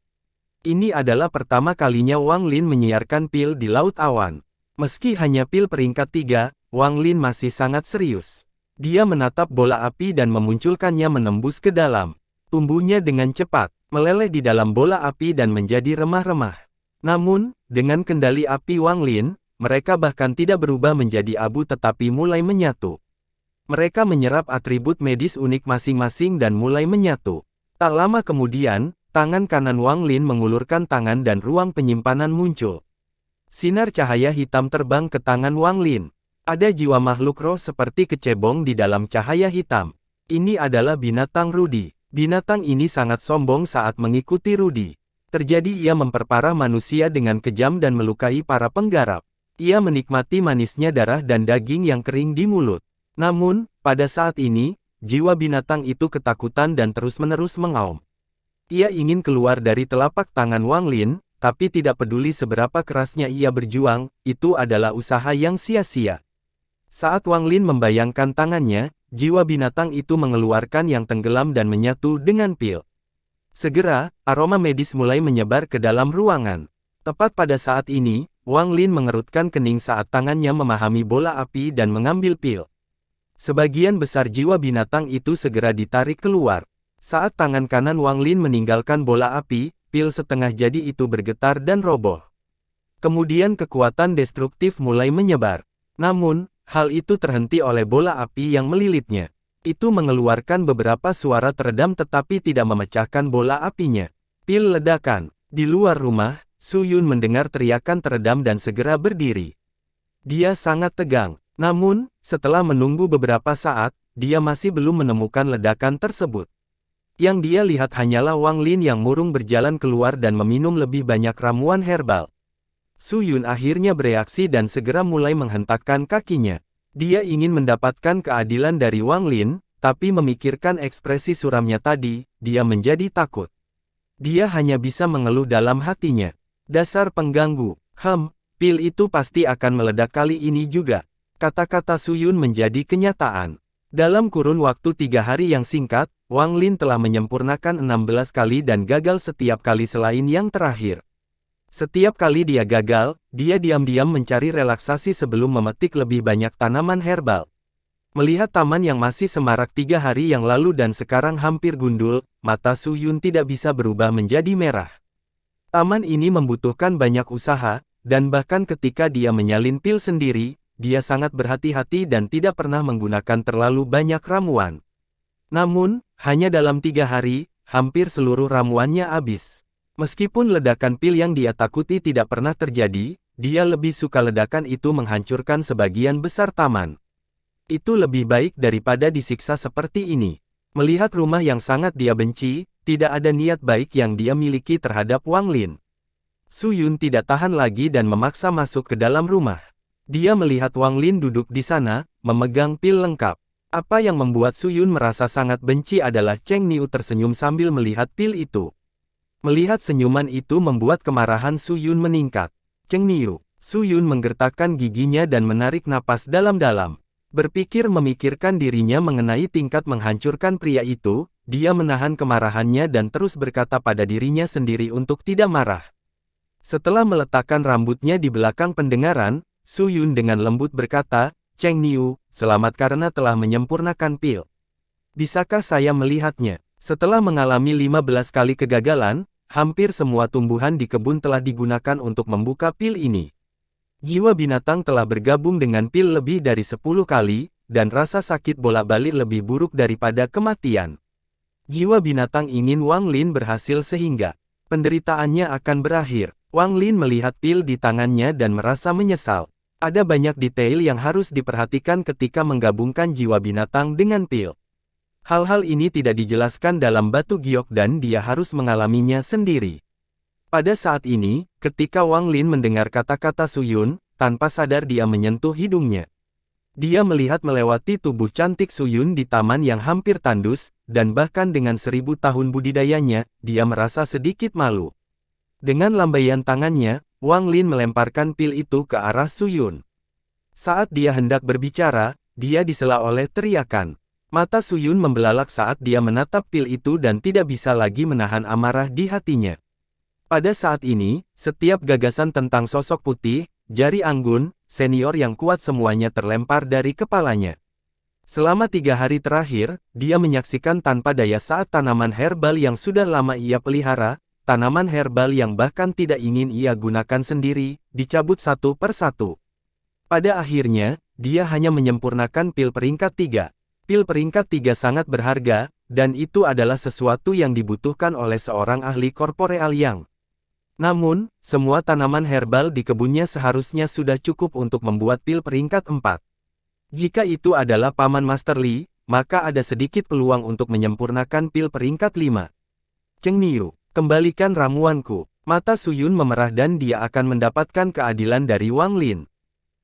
Ini adalah pertama kalinya Wang Lin menyiarkan pil di Laut Awan. Meski hanya pil peringkat 3, Wang Lin masih sangat serius. Dia menatap bola api dan memunculkannya menembus ke dalam. Tumbuhnya dengan cepat, meleleh di dalam bola api dan menjadi remah-remah. Namun, dengan kendali api Wang Lin, mereka bahkan tidak berubah menjadi abu tetapi mulai menyatu. Mereka menyerap atribut medis unik masing-masing dan mulai menyatu. Tak lama kemudian, tangan kanan Wang Lin mengulurkan tangan dan ruang penyimpanan muncul. Sinar cahaya hitam terbang ke tangan Wang Lin. Ada jiwa makhluk roh seperti kecebong di dalam cahaya hitam. Ini adalah binatang Rudy. Binatang ini sangat sombong saat mengikuti Rudy. Terjadi ia memperparah manusia dengan kejam dan melukai para penggarap. Ia menikmati manisnya darah dan daging yang kering di mulut. Namun, pada saat ini, jiwa binatang itu ketakutan dan terus-menerus mengaum. Ia ingin keluar dari telapak tangan Wang Lin, tapi tidak peduli seberapa kerasnya ia berjuang, itu adalah usaha yang sia-sia. Saat Wang Lin membayangkan tangannya, jiwa binatang itu mengeluarkan yang tenggelam dan menyatu dengan pil. Segera, aroma medis mulai menyebar ke dalam ruangan. Tepat pada saat ini, Wang Lin mengerutkan kening saat tangannya memahami bola api dan mengambil pil. Sebagian besar jiwa binatang itu segera ditarik keluar. Saat tangan kanan Wang Lin meninggalkan bola api, pil setengah jadi itu bergetar dan roboh. Kemudian kekuatan destruktif mulai menyebar. Namun, hal itu terhenti oleh bola api yang melilitnya. Itu mengeluarkan beberapa suara teredam tetapi tidak memecahkan bola apinya. Pil ledakan. Di luar rumah, Su Yun mendengar teriakan teredam dan segera berdiri. Dia sangat tegang. Namun, setelah menunggu beberapa saat, dia masih belum menemukan ledakan tersebut. Yang dia lihat hanyalah Wang Lin yang murung berjalan keluar dan meminum lebih banyak ramuan herbal. Su Yun akhirnya bereaksi dan segera mulai menghentakkan kakinya. Dia ingin mendapatkan keadilan dari Wang Lin, tapi memikirkan ekspresi suramnya tadi, dia menjadi takut. Dia hanya bisa mengeluh dalam hatinya. Dasar pengganggu. Pil itu pasti akan meledak kali ini juga. Kata-kata Su Yun menjadi kenyataan. Dalam kurun waktu 3 hari yang singkat, Wang Lin telah menyempurnakan 16 kali dan gagal setiap kali selain yang terakhir. Setiap kali dia gagal, dia diam-diam mencari relaksasi sebelum memetik lebih banyak tanaman herbal. Melihat taman yang masih semarak 3 hari yang lalu dan sekarang hampir gundul, mata Su Yun tidak bisa berubah menjadi merah. Taman ini membutuhkan banyak usaha, dan bahkan ketika dia menyalin pil sendiri, dia sangat berhati-hati dan tidak pernah menggunakan terlalu banyak ramuan. Namun, hanya dalam 3 hari, hampir seluruh ramuannya habis. Meskipun ledakan pil yang dia takuti tidak pernah terjadi, dia lebih suka ledakan itu menghancurkan sebagian besar taman. Itu lebih baik daripada disiksa seperti ini. Melihat rumah yang sangat dia benci, tidak ada niat baik yang dia miliki terhadap Wang Lin. Su Yun tidak tahan lagi dan memaksa masuk ke dalam rumah. Dia melihat Wang Lin duduk di sana, memegang pil lengkap. Apa yang membuat Su Yun merasa sangat benci adalah Cheng Niu tersenyum sambil melihat pil itu. Melihat senyuman itu membuat kemarahan Su Yun meningkat. Cheng Niu. Su Yun menggertakkan giginya dan menarik napas dalam-dalam. Berpikir memikirkan dirinya mengenai tingkat menghancurkan pria itu, dia menahan kemarahannya dan terus berkata pada dirinya sendiri untuk tidak marah. Setelah meletakkan rambutnya di belakang pendengaran, Su Yun dengan lembut berkata, Cheng Niu, selamat karena telah menyempurnakan pil. Bisakah saya melihatnya? Setelah mengalami 15 kali kegagalan, hampir semua tumbuhan di kebun telah digunakan untuk membuka pil ini. Jiwa binatang telah bergabung dengan pil lebih dari 10 kali, dan rasa sakit bolak-balik lebih buruk daripada kematian. Jiwa binatang ingin Wang Lin berhasil sehingga penderitaannya akan berakhir. Wang Lin melihat pil di tangannya dan merasa menyesal. Ada banyak detail yang harus diperhatikan ketika menggabungkan jiwa binatang dengan pil. Hal-hal ini tidak dijelaskan dalam batu giok dan dia harus mengalaminya sendiri. Pada saat ini, ketika Wang Lin mendengar kata-kata Su Yun, tanpa sadar dia menyentuh hidungnya. Dia melihat melewati tubuh cantik Su Yun di taman yang hampir tandus, dan bahkan dengan 1000 tahun budidayanya, dia merasa sedikit malu. Dengan lambaian tangannya, Wang Lin melemparkan pil itu ke arah Su Yun. Saat dia hendak berbicara, dia disela oleh teriakan. Mata Su Yun membelalak saat dia menatap pil itu dan tidak bisa lagi menahan amarah di hatinya. Pada saat ini, setiap gagasan tentang sosok putih, jari anggun, senior yang kuat semuanya terlempar dari kepalanya. Selama 3 hari terakhir, dia menyaksikan tanpa daya saat tanaman herbal yang sudah lama ia pelihara, tanaman herbal yang bahkan tidak ingin ia gunakan sendiri, dicabut satu persatu. Pada akhirnya, dia hanya menyempurnakan pil peringkat 3. Pil peringkat 3 sangat berharga, dan itu adalah sesuatu yang dibutuhkan oleh seorang ahli korporeal yang. Namun, semua tanaman herbal di kebunnya seharusnya sudah cukup untuk membuat pil peringkat 4. Jika itu adalah Paman Master Li, maka ada sedikit peluang untuk menyempurnakan pil peringkat 5. Cheng Niu, kembalikan ramuanku. Mata Suyun memerah dan dia akan mendapatkan keadilan dari Wang Lin.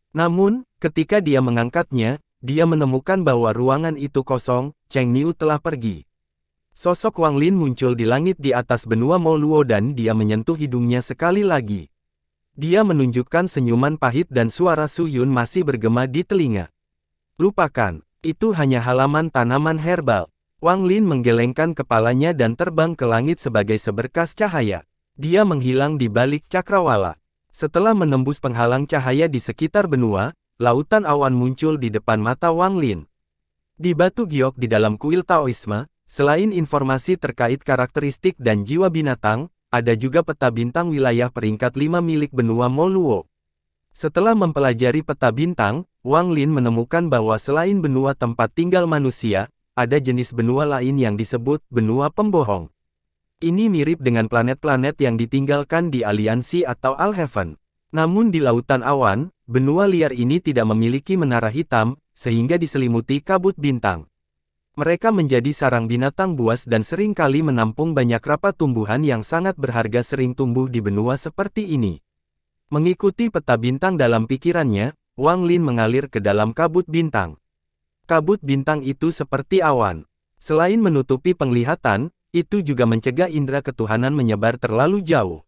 Namun, ketika dia mengangkatnya, dia menemukan bahwa ruangan itu kosong, Cheng Niu telah pergi. Sosok Wang Lin muncul di langit di atas benua Moluo dan dia menyentuh hidungnya sekali lagi. Dia menunjukkan senyuman pahit dan suara Suyun masih bergema di telinga. Lupakan, itu hanya halaman tanaman herbal. Wang Lin menggelengkan kepalanya dan terbang ke langit sebagai seberkas cahaya. Dia menghilang di balik cakrawala. Setelah menembus penghalang cahaya di sekitar benua, lautan awan muncul di depan mata Wang Lin. Di batu giok di dalam kuil Taoisme, selain informasi terkait karakteristik dan jiwa binatang, ada juga peta bintang wilayah peringkat 5 milik benua Moluo. Setelah mempelajari peta bintang, Wang Lin menemukan bahwa selain benua tempat tinggal manusia, ada jenis benua lain yang disebut benua pembohong. Ini mirip dengan planet-planet yang ditinggalkan di aliansi atau Alheaven. Namun di lautan awan, benua liar ini tidak memiliki menara hitam, sehingga diselimuti kabut bintang. Mereka menjadi sarang binatang buas dan sering kali menampung banyak rapat tumbuhan yang sangat berharga sering tumbuh di benua seperti ini. Mengikuti peta bintang dalam pikirannya, Wang Lin mengalir ke dalam kabut bintang. Kabut bintang itu seperti awan. Selain menutupi penglihatan, itu juga mencegah indera ketuhanan menyebar terlalu jauh.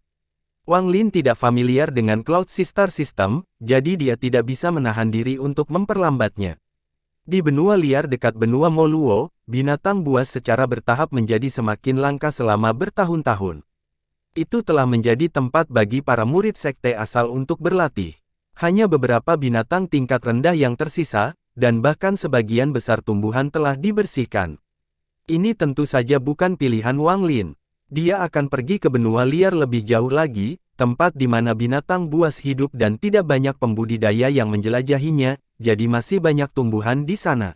Wang Lin tidak familiar dengan Cloud Star System, jadi dia tidak bisa menahan diri untuk memperlambatnya. Di benua liar dekat benua Moluo, binatang buas secara bertahap menjadi semakin langka selama bertahun-tahun. Itu telah menjadi tempat bagi para murid sekte asal untuk berlatih. Hanya beberapa binatang tingkat rendah yang tersisa, dan bahkan sebagian besar tumbuhan telah dibersihkan. Ini tentu saja bukan pilihan Wang Lin. Dia akan pergi ke benua liar lebih jauh lagi, tempat di mana binatang buas hidup dan tidak banyak pembudidaya yang menjelajahinya, jadi masih banyak tumbuhan di sana.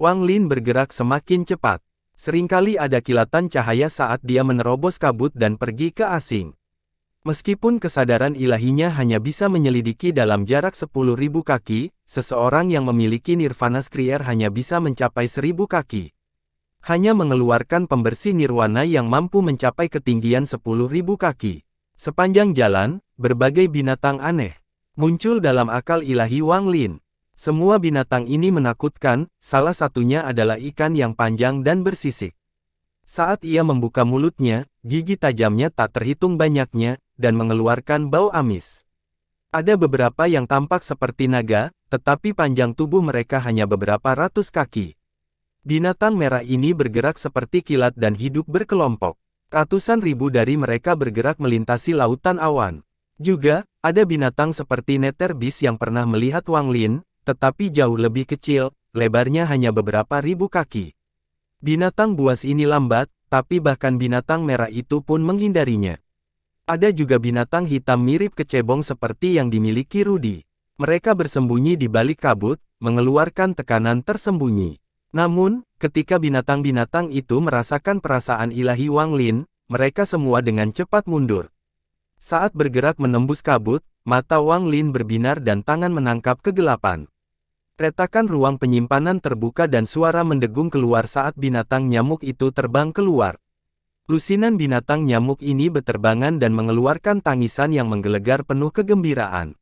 Wang Lin bergerak semakin cepat. Seringkali ada kilatan cahaya saat dia menerobos kabut dan pergi ke asing. Meskipun kesadaran ilahinya hanya bisa menyelidiki dalam jarak 10.000 kaki, seseorang yang memiliki nirvana skrier hanya bisa mencapai 1.000 kaki. Hanya mengeluarkan pembersih nirwana yang mampu mencapai ketinggian 10.000 kaki. Sepanjang jalan, berbagai binatang aneh muncul dalam akal ilahi Wang Lin. Semua binatang ini menakutkan, salah satunya adalah ikan yang panjang dan bersisik. Saat ia membuka mulutnya, gigi tajamnya tak terhitung banyaknya, dan mengeluarkan bau amis. Ada beberapa yang tampak seperti naga, tetapi panjang tubuh mereka hanya beberapa ratus kaki. Binatang merah ini bergerak seperti kilat dan hidup berkelompok. Ratusan ribu dari mereka bergerak melintasi lautan awan. Juga, ada binatang seperti Nether Beast yang pernah melihat Wang Lin, tetapi jauh lebih kecil, lebarnya hanya beberapa ribu kaki. Binatang buas ini lambat, tapi bahkan binatang merah itu pun menghindarinya. Ada juga binatang hitam mirip kecebong seperti yang dimiliki Rudy. Mereka bersembunyi di balik kabut, mengeluarkan tekanan tersembunyi. Namun, ketika binatang-binatang itu merasakan perasaan ilahi Wang Lin, mereka semua dengan cepat mundur. Saat bergerak menembus kabut, mata Wang Lin berbinar dan tangan menangkap kegelapan. Retakan ruang penyimpanan terbuka dan suara mendegung keluar saat binatang nyamuk itu terbang keluar. Lusinan binatang nyamuk ini beterbangan dan mengeluarkan tangisan yang menggelegar penuh kegembiraan.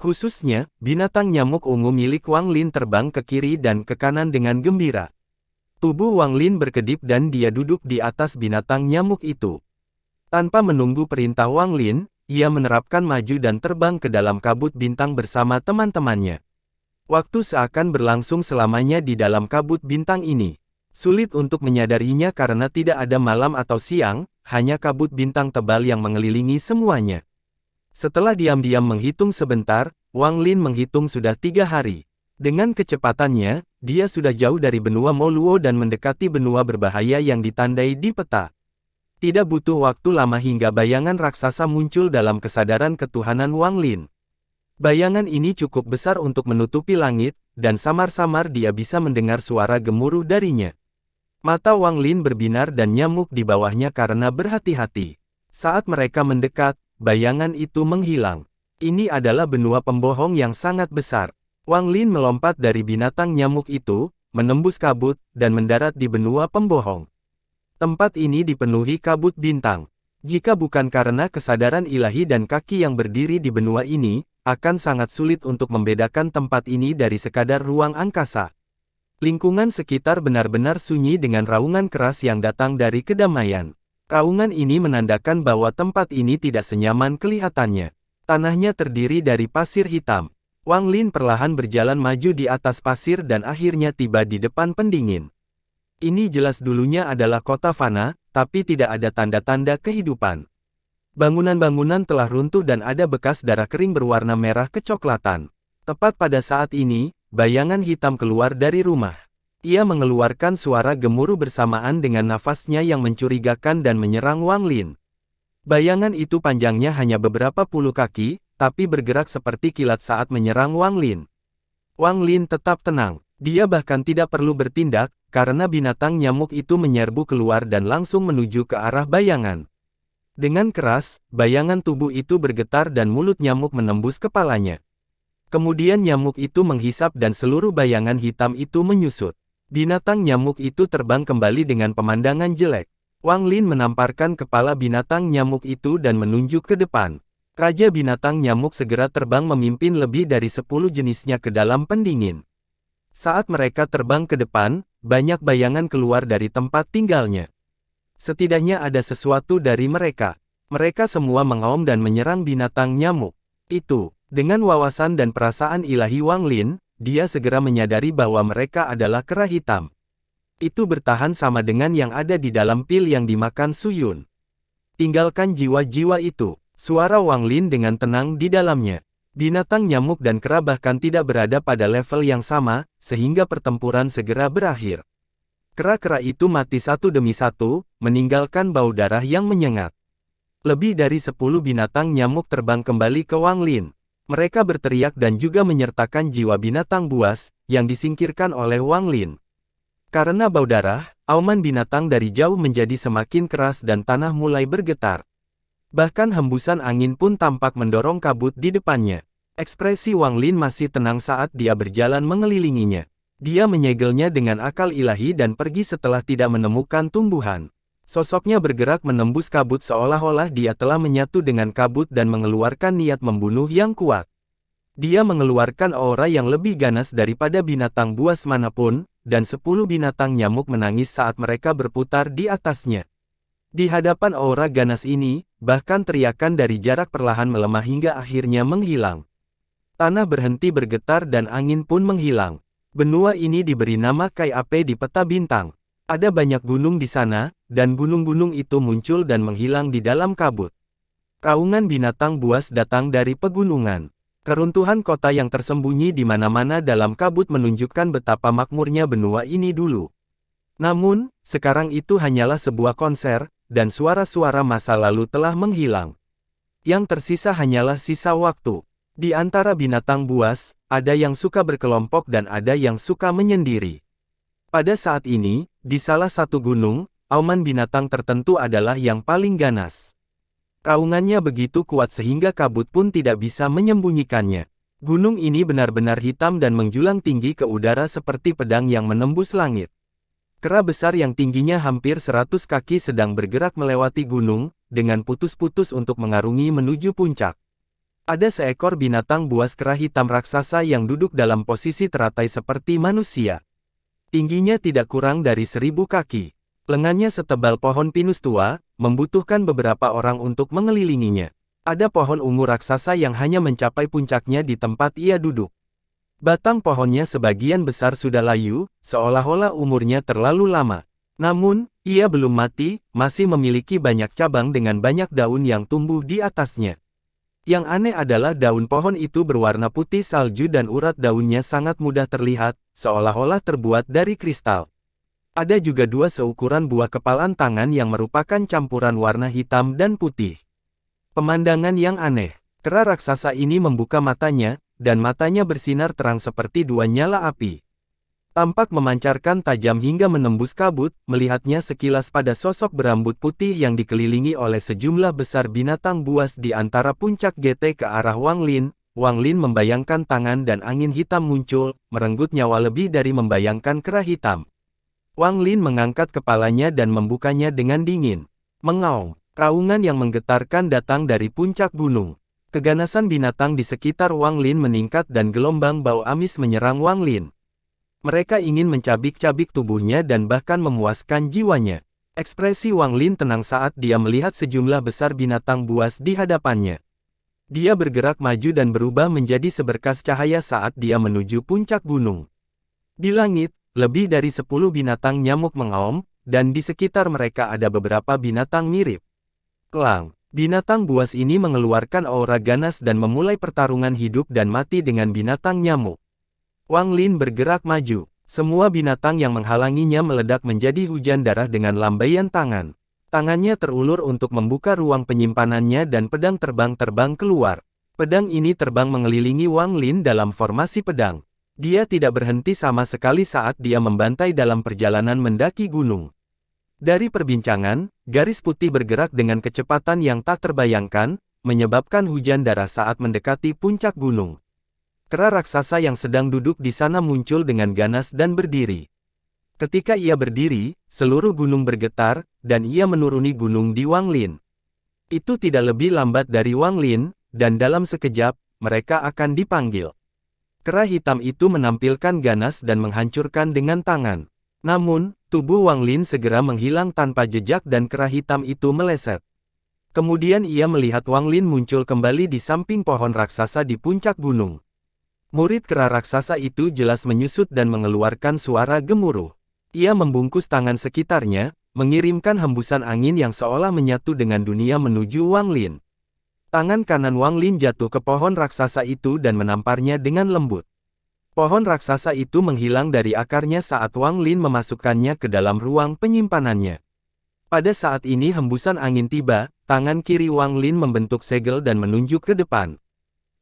Khususnya, binatang nyamuk ungu milik Wang Lin terbang ke kiri dan ke kanan dengan gembira. Tubuh Wang Lin berkedip dan dia duduk di atas binatang nyamuk itu. Tanpa menunggu perintah Wang Lin, ia menerapkan maju dan terbang ke dalam kabut bintang bersama teman-temannya. Waktu seakan berlangsung selamanya di dalam kabut bintang ini. Sulit untuk menyadarinya karena tidak ada malam atau siang, hanya kabut bintang tebal yang mengelilingi semuanya. Setelah diam-diam menghitung sebentar, Wang Lin menghitung sudah 3 hari. Dengan kecepatannya, dia sudah jauh dari benua Moluo dan mendekati benua berbahaya yang ditandai di peta. Tidak butuh waktu lama hingga bayangan raksasa muncul dalam kesadaran ketuhanan Wang Lin. Bayangan ini cukup besar untuk menutupi langit, dan samar-samar dia bisa mendengar suara gemuruh darinya. Mata Wang Lin berbinar dan nyamuk di bawahnya karena berhati-hati. Saat mereka mendekat, bayangan itu menghilang. Ini adalah benua pembohong yang sangat besar. Wang Lin melompat dari binatang nyamuk itu, menembus kabut, dan mendarat di benua pembohong. Tempat ini dipenuhi kabut bintang. Jika bukan karena kesadaran ilahi dan kaki yang berdiri di benua ini, akan sangat sulit untuk membedakan tempat ini dari sekadar ruang angkasa. Lingkungan sekitar benar-benar sunyi dengan raungan keras yang datang dari kedamaian. Raungan ini menandakan bahwa tempat ini tidak senyaman kelihatannya. Tanahnya terdiri dari pasir hitam. Wang Lin perlahan berjalan maju di atas pasir dan akhirnya tiba di depan pendingin. Ini jelas dulunya adalah kota fana, tapi tidak ada tanda-tanda kehidupan. Bangunan-bangunan telah runtuh dan ada bekas darah kering berwarna merah kecoklatan. Tepat pada saat ini, bayangan hitam keluar dari rumah. Ia mengeluarkan suara gemuruh bersamaan dengan nafasnya yang mencurigakan dan menyerang Wang Lin. Bayangan itu panjangnya hanya beberapa puluh kaki, tapi bergerak seperti kilat saat menyerang Wang Lin. Wang Lin tetap tenang. Dia bahkan tidak perlu bertindak, karena binatang nyamuk itu menyerbu keluar dan langsung menuju ke arah bayangan. Dengan keras, bayangan tubuh itu bergetar dan mulut nyamuk menembus kepalanya. Kemudian nyamuk itu menghisap dan seluruh bayangan hitam itu menyusut. Binatang nyamuk itu terbang kembali dengan pemandangan jelek. Wang Lin menamparkan kepala binatang nyamuk itu dan menunjuk ke depan. Raja binatang nyamuk segera terbang memimpin lebih dari 10 jenisnya ke dalam pendingin. Saat mereka terbang ke depan, banyak bayangan keluar dari tempat tinggalnya. Setidaknya ada sesuatu dari mereka. Mereka semua mengaum dan menyerang binatang nyamuk. Itu. Dengan wawasan dan perasaan ilahi Wang Lin, dia segera menyadari bahwa mereka adalah kera hitam. Itu bertahan sama dengan yang ada di dalam pil yang dimakan Su Yun. Tinggalkan jiwa-jiwa itu, suara Wang Lin dengan tenang di dalamnya. Binatang nyamuk dan kera bahkan tidak berada pada level yang sama, sehingga pertempuran segera berakhir. Kera-kera itu mati satu demi satu, meninggalkan bau darah yang menyengat. Lebih dari 10 binatang nyamuk terbang kembali ke Wang Lin. Mereka berteriak dan juga menyertakan jiwa binatang buas, yang disingkirkan oleh Wang Lin. Karena bau darah, auman binatang dari jauh menjadi semakin keras dan tanah mulai bergetar. Bahkan hembusan angin pun tampak mendorong kabut di depannya. Ekspresi Wang Lin masih tenang saat dia berjalan mengelilinginya. Dia menyegelnya dengan akal ilahi dan pergi setelah tidak menemukan tumbuhan. Sosoknya bergerak menembus kabut seolah-olah dia telah menyatu dengan kabut dan mengeluarkan niat membunuh yang kuat. Dia mengeluarkan aura yang lebih ganas daripada binatang buas manapun, dan 10 binatang nyamuk menangis saat mereka berputar di atasnya. Di hadapan aura ganas ini, bahkan teriakan dari jarak perlahan melemah hingga akhirnya menghilang. Tanah berhenti bergetar dan angin pun menghilang. Benua ini diberi nama Kai Ape di peta bintang. Ada banyak gunung di sana, dan gunung-gunung itu muncul dan menghilang di dalam kabut. Raungan binatang buas datang dari pegunungan. Keruntuhan kota yang tersembunyi di mana-mana dalam kabut menunjukkan betapa makmurnya benua ini dulu. Namun, sekarang itu hanyalah sebuah konser, dan suara-suara masa lalu telah menghilang. Yang tersisa hanyalah sisa waktu. Di antara binatang buas, ada yang suka berkelompok dan ada yang suka menyendiri. Pada saat ini, di salah satu gunung, auman binatang tertentu adalah yang paling ganas. Raungannya begitu kuat sehingga kabut pun tidak bisa menyembunyikannya. Gunung ini benar-benar hitam dan menjulang tinggi ke udara seperti pedang yang menembus langit. Kera besar yang tingginya hampir 100 kaki sedang bergerak melewati gunung, dengan putus-putus untuk mengarungi menuju puncak. Ada seekor binatang buas kera hitam raksasa yang duduk dalam posisi teratai seperti manusia. Tingginya tidak kurang dari 1000 kaki. Lengannya setebal pohon pinus tua, membutuhkan beberapa orang untuk mengelilinginya. Ada pohon ungu raksasa yang hanya mencapai puncaknya di tempat ia duduk. Batang pohonnya sebagian besar sudah layu, seolah-olah umurnya terlalu lama. Namun, ia belum mati, masih memiliki banyak cabang dengan banyak daun yang tumbuh di atasnya. Yang aneh adalah daun pohon itu berwarna putih salju dan urat daunnya sangat mudah terlihat, seolah-olah terbuat dari kristal. Ada juga 2 seukuran buah kepalan tangan yang merupakan campuran warna hitam dan putih. Pemandangan yang aneh. Kera raksasa ini membuka matanya, dan matanya bersinar terang seperti 2 nyala api. Tampak memancarkan tajam hingga menembus kabut, melihatnya sekilas pada sosok berambut putih yang dikelilingi oleh sejumlah besar binatang buas di antara puncak GT ke arah Wang Lin, Wang Lin membayangkan tangan dan angin hitam muncul, merenggut nyawa lebih dari membayangkan kera hitam. Wang Lin mengangkat kepalanya dan membukanya dengan dingin. Mengaum, raungan yang menggetarkan datang dari puncak gunung. Keganasan binatang di sekitar Wang Lin meningkat dan gelombang bau amis menyerang Wang Lin. Mereka ingin mencabik-cabik tubuhnya dan bahkan memuaskan jiwanya. Ekspresi Wang Lin tenang saat dia melihat sejumlah besar binatang buas di hadapannya. Dia bergerak maju dan berubah menjadi seberkas cahaya saat dia menuju puncak gunung. Di langit, lebih dari 10 binatang nyamuk mengaum, dan di sekitar mereka ada beberapa binatang mirip. Kelang, binatang buas ini mengeluarkan aura ganas dan memulai pertarungan hidup dan mati dengan binatang nyamuk. Wang Lin bergerak maju. Semua binatang yang menghalanginya meledak menjadi hujan darah dengan lambaian tangan. Tangannya terulur untuk membuka ruang penyimpanannya dan pedang terbang keluar. Pedang ini terbang mengelilingi Wang Lin dalam formasi pedang. Dia tidak berhenti sama sekali saat dia membantai dalam perjalanan mendaki gunung. Dari perbincangan, garis putih bergerak dengan kecepatan yang tak terbayangkan, menyebabkan hujan darah saat mendekati puncak gunung. Kera raksasa yang sedang duduk di sana muncul dengan ganas dan berdiri. Ketika ia berdiri, seluruh gunung bergetar, dan ia menuruni gunung di Wang Lin. Itu tidak lebih lambat dari Wang Lin, dan dalam sekejap, mereka akan dipanggil. Kera hitam itu menampilkan ganas dan menghancurkan dengan tangan. Namun, tubuh Wang Lin segera menghilang tanpa jejak dan kera hitam itu meleset. Kemudian ia melihat Wang Lin muncul kembali di samping pohon raksasa di puncak gunung. Murid kera raksasa itu jelas menyusut dan mengeluarkan suara gemuruh. Ia membungkus tangan sekitarnya, mengirimkan hembusan angin yang seolah menyatu dengan dunia menuju Wang Lin. Tangan kanan Wang Lin jatuh ke pohon raksasa itu dan menamparnya dengan lembut. Pohon raksasa itu menghilang dari akarnya saat Wang Lin memasukkannya ke dalam ruang penyimpanannya. Pada saat ini hembusan angin tiba, tangan kiri Wang Lin membentuk segel dan menunjuk ke depan.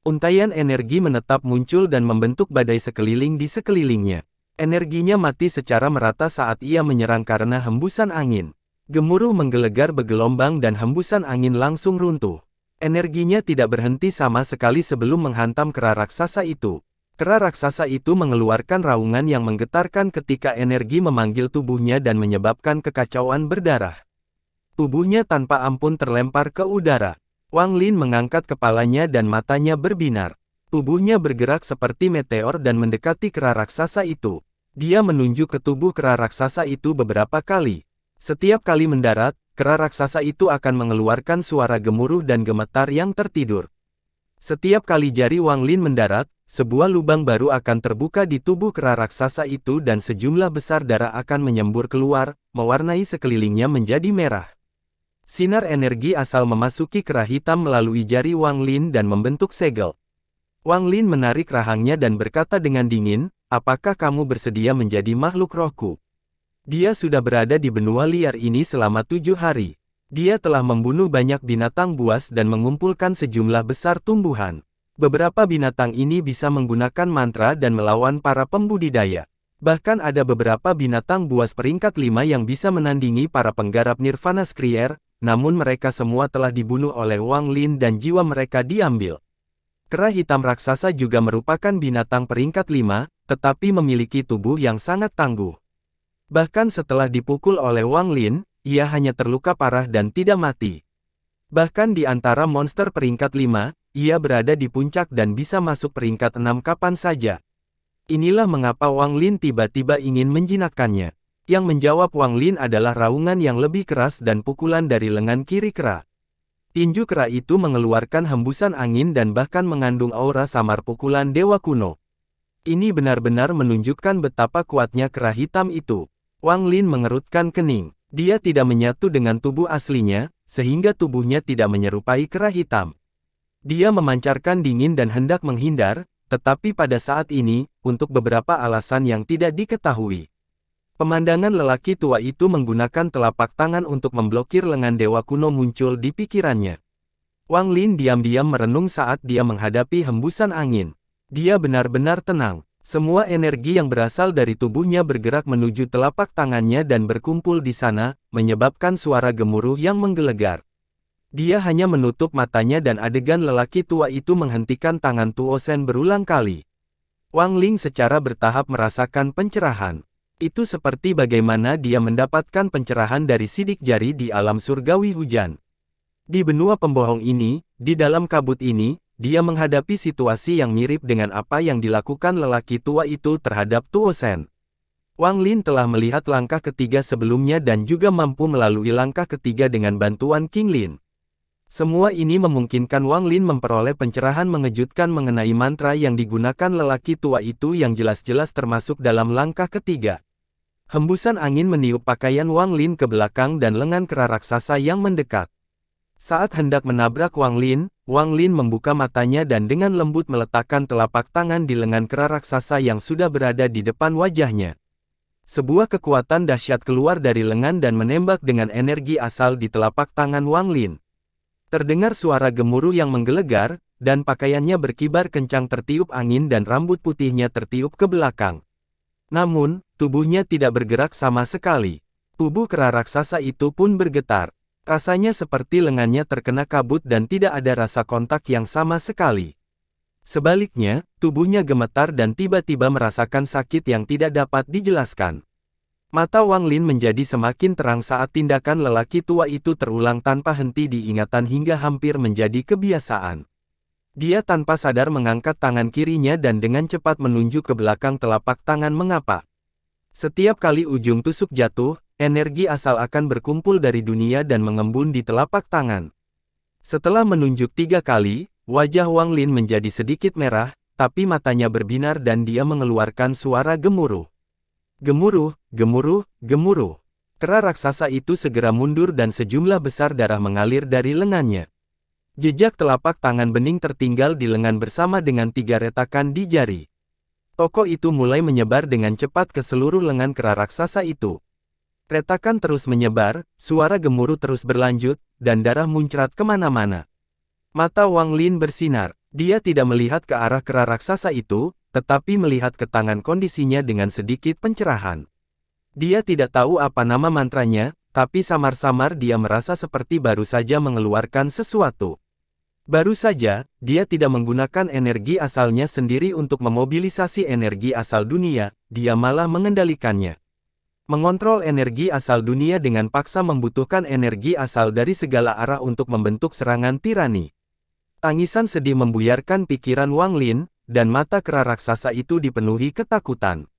Untaian energi menetap muncul dan membentuk badai sekeliling di sekelilingnya. Energinya mati secara merata saat ia menyerang karena hembusan angin. Gemuruh menggelegar bergelombang dan hembusan angin langsung runtuh. Energinya tidak berhenti sama sekali sebelum menghantam kera raksasa itu. Kera raksasa itu mengeluarkan raungan yang menggetarkan ketika energi memanggil tubuhnya dan menyebabkan kekacauan berdarah. Tubuhnya tanpa ampun terlempar ke udara. Wang Lin mengangkat kepalanya dan matanya berbinar. Tubuhnya bergerak seperti meteor dan mendekati kera raksasa itu. Dia menunjuk ke tubuh kera raksasa itu beberapa kali. Setiap kali mendarat, kera raksasa itu akan mengeluarkan suara gemuruh dan gemetar yang tertidur. Setiap kali jari Wang Lin mendarat, sebuah lubang baru akan terbuka di tubuh kera raksasa itu dan sejumlah besar darah akan menyembur keluar, mewarnai sekelilingnya menjadi merah. Sinar energi asal memasuki kera hitam melalui jari Wang Lin dan membentuk segel. Wang Lin menarik rahangnya dan berkata dengan dingin, "Apakah kamu bersedia menjadi makhluk rohku?" Dia sudah berada di benua liar ini selama 7 hari. Dia telah membunuh banyak binatang buas dan mengumpulkan sejumlah besar tumbuhan. Beberapa binatang ini bisa menggunakan mantra dan melawan para pembudidaya. Bahkan ada beberapa binatang buas peringkat 5 yang bisa menandingi para penggarap Nirvana Skrier, namun mereka semua telah dibunuh oleh Wang Lin dan jiwa mereka diambil. Kera hitam raksasa juga merupakan binatang peringkat 5, tetapi memiliki tubuh yang sangat tangguh. Bahkan setelah dipukul oleh Wang Lin, ia hanya terluka parah dan tidak mati. Bahkan di antara monster peringkat 5, ia berada di puncak dan bisa masuk peringkat 6 kapan saja. Inilah mengapa Wang Lin tiba-tiba ingin menjinakkannya. Yang menjawab Wang Lin adalah raungan yang lebih keras dan pukulan dari lengan kiri kera. Tinju kera itu mengeluarkan hembusan angin dan bahkan mengandung aura samar pukulan dewa kuno. Ini benar-benar menunjukkan betapa kuatnya kera hitam itu. Wang Lin mengerutkan kening. Dia tidak menyatu dengan tubuh aslinya, sehingga tubuhnya tidak menyerupai kera hitam. Dia memancarkan dingin dan hendak menghindar, tetapi pada saat ini, untuk beberapa alasan yang tidak diketahui. Pemandangan lelaki tua itu menggunakan telapak tangan untuk memblokir lengan dewa kuno muncul di pikirannya. Wang Lin diam-diam merenung saat dia menghadapi hembusan angin. Dia benar-benar tenang. Semua energi yang berasal dari tubuhnya bergerak menuju telapak tangannya dan berkumpul di sana, menyebabkan suara gemuruh yang menggelegar. Dia hanya menutup matanya dan adegan lelaki tua itu menghentikan tangan Tuo Shen berulang kali. Wang Ling secara bertahap merasakan pencerahan. Itu seperti bagaimana dia mendapatkan pencerahan dari sidik jari di alam surgawi hujan. Di benua pembohong ini, di dalam kabut ini, dia menghadapi situasi yang mirip dengan apa yang dilakukan lelaki tua itu terhadap Tuo Shen. Wang Lin telah melihat langkah ketiga sebelumnya dan juga mampu melalui langkah ketiga dengan bantuan King Lin. Semua ini memungkinkan Wang Lin memperoleh pencerahan mengejutkan mengenai mantra yang digunakan lelaki tua itu yang jelas-jelas termasuk dalam langkah ketiga. Hembusan angin meniup pakaian Wang Lin ke belakang dan lengan kera raksasa yang mendekat. Saat hendak menabrak Wang Lin membuka matanya dan dengan lembut meletakkan telapak tangan di lengan kera raksasa yang sudah berada di depan wajahnya. Sebuah kekuatan dahsyat keluar dari lengan dan menembak dengan energi asal di telapak tangan Wang Lin. Terdengar suara gemuruh yang menggelegar, dan pakaiannya berkibar kencang tertiup angin dan rambut putihnya tertiup ke belakang. Namun, tubuhnya tidak bergerak sama sekali. Tubuh kera raksasa itu pun bergetar. Rasanya seperti lengannya terkena kabut dan tidak ada rasa kontak yang sama sekali. Sebaliknya, tubuhnya gemetar dan tiba-tiba merasakan sakit yang tidak dapat dijelaskan. Mata Wang Lin menjadi semakin terang saat tindakan lelaki tua itu terulang tanpa henti di ingatan hingga hampir menjadi kebiasaan. Dia tanpa sadar mengangkat tangan kirinya dan dengan cepat menunjuk ke belakang telapak tangan mengapak. Setiap kali ujung tusuk jatuh, energi asal akan berkumpul dari dunia dan mengembun di telapak tangan. Setelah menunjuk 3 kali, wajah Wang Lin menjadi sedikit merah, tapi matanya berbinar dan dia mengeluarkan suara gemuruh. Gemuruh, gemuruh, gemuruh. Kera raksasa itu segera mundur dan sejumlah besar darah mengalir dari lengannya. Jejak telapak tangan bening tertinggal di lengan bersama dengan 3 retakan di jari. Toko itu mulai menyebar dengan cepat ke seluruh lengan kera raksasa itu. Retakan terus menyebar, suara gemuruh terus berlanjut, dan darah muncrat kemana-mana. Mata Wang Lin bersinar. Dia tidak melihat ke arah kera raksasa itu, tetapi melihat ke tangan kondisinya dengan sedikit pencerahan. Dia tidak tahu apa nama mantranya, tapi samar-samar dia merasa seperti baru saja mengeluarkan sesuatu. Baru saja, dia tidak menggunakan energi asalnya sendiri untuk memobilisasi energi asal dunia, dia malah mengendalikannya. Mengontrol energi asal dunia dengan paksa membutuhkan energi asal dari segala arah untuk membentuk serangan tirani. Tangisan sedih membuyarkan pikiran Wang Lin, dan mata kera raksasa itu dipenuhi ketakutan.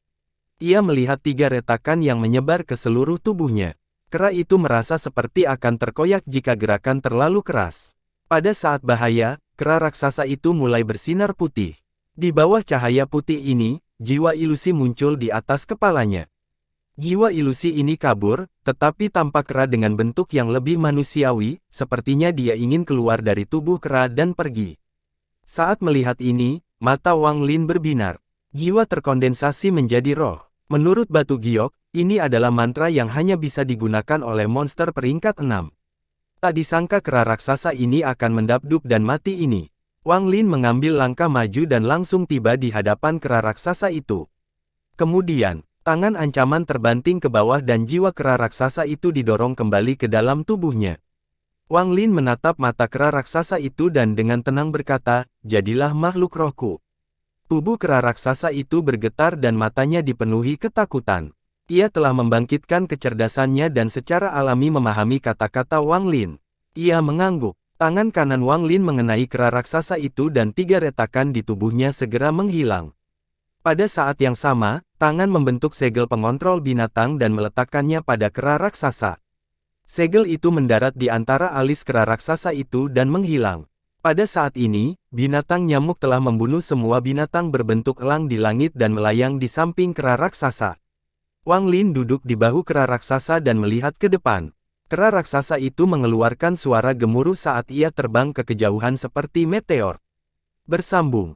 Ia melihat 3 retakan yang menyebar ke seluruh tubuhnya. Kera itu merasa seperti akan terkoyak jika gerakan terlalu keras. Pada saat bahaya, kera raksasa itu mulai bersinar putih. Di bawah cahaya putih ini, jiwa ilusi muncul di atas kepalanya. Jiwa ilusi ini kabur, tetapi tampak kera dengan bentuk yang lebih manusiawi, sepertinya dia ingin keluar dari tubuh kera dan pergi. Saat melihat ini, mata Wang Lin berbinar. Jiwa terkondensasi menjadi roh. Menurut Batu Giok, ini adalah mantra yang hanya bisa digunakan oleh monster peringkat 6. Tak disangka kera raksasa ini akan mendabduk dan mati ini. Wang Lin mengambil langkah maju dan langsung tiba di hadapan kera raksasa itu. Kemudian, tangan ancaman terbanting ke bawah dan jiwa kera raksasa itu didorong kembali ke dalam tubuhnya. Wang Lin menatap mata kera raksasa itu dan dengan tenang berkata, "Jadilah makhluk rohku." Tubuh kera raksasa itu bergetar dan matanya dipenuhi ketakutan. Ia telah membangkitkan kecerdasannya dan secara alami memahami kata-kata Wang Lin. Ia mengangguk. Tangan kanan Wang Lin mengenai kera raksasa itu dan 3 retakan di tubuhnya segera menghilang. Pada saat yang sama, tangan membentuk segel pengontrol binatang dan meletakkannya pada kera raksasa. Segel itu mendarat di antara alis kera raksasa itu dan menghilang. Pada saat ini, binatang nyamuk telah membunuh semua binatang berbentuk elang di langit dan melayang di samping kera raksasa. Wang Lin duduk di bahu kera raksasa dan melihat ke depan. Kera raksasa itu mengeluarkan suara gemuruh saat ia terbang ke kejauhan seperti meteor. Bersambung.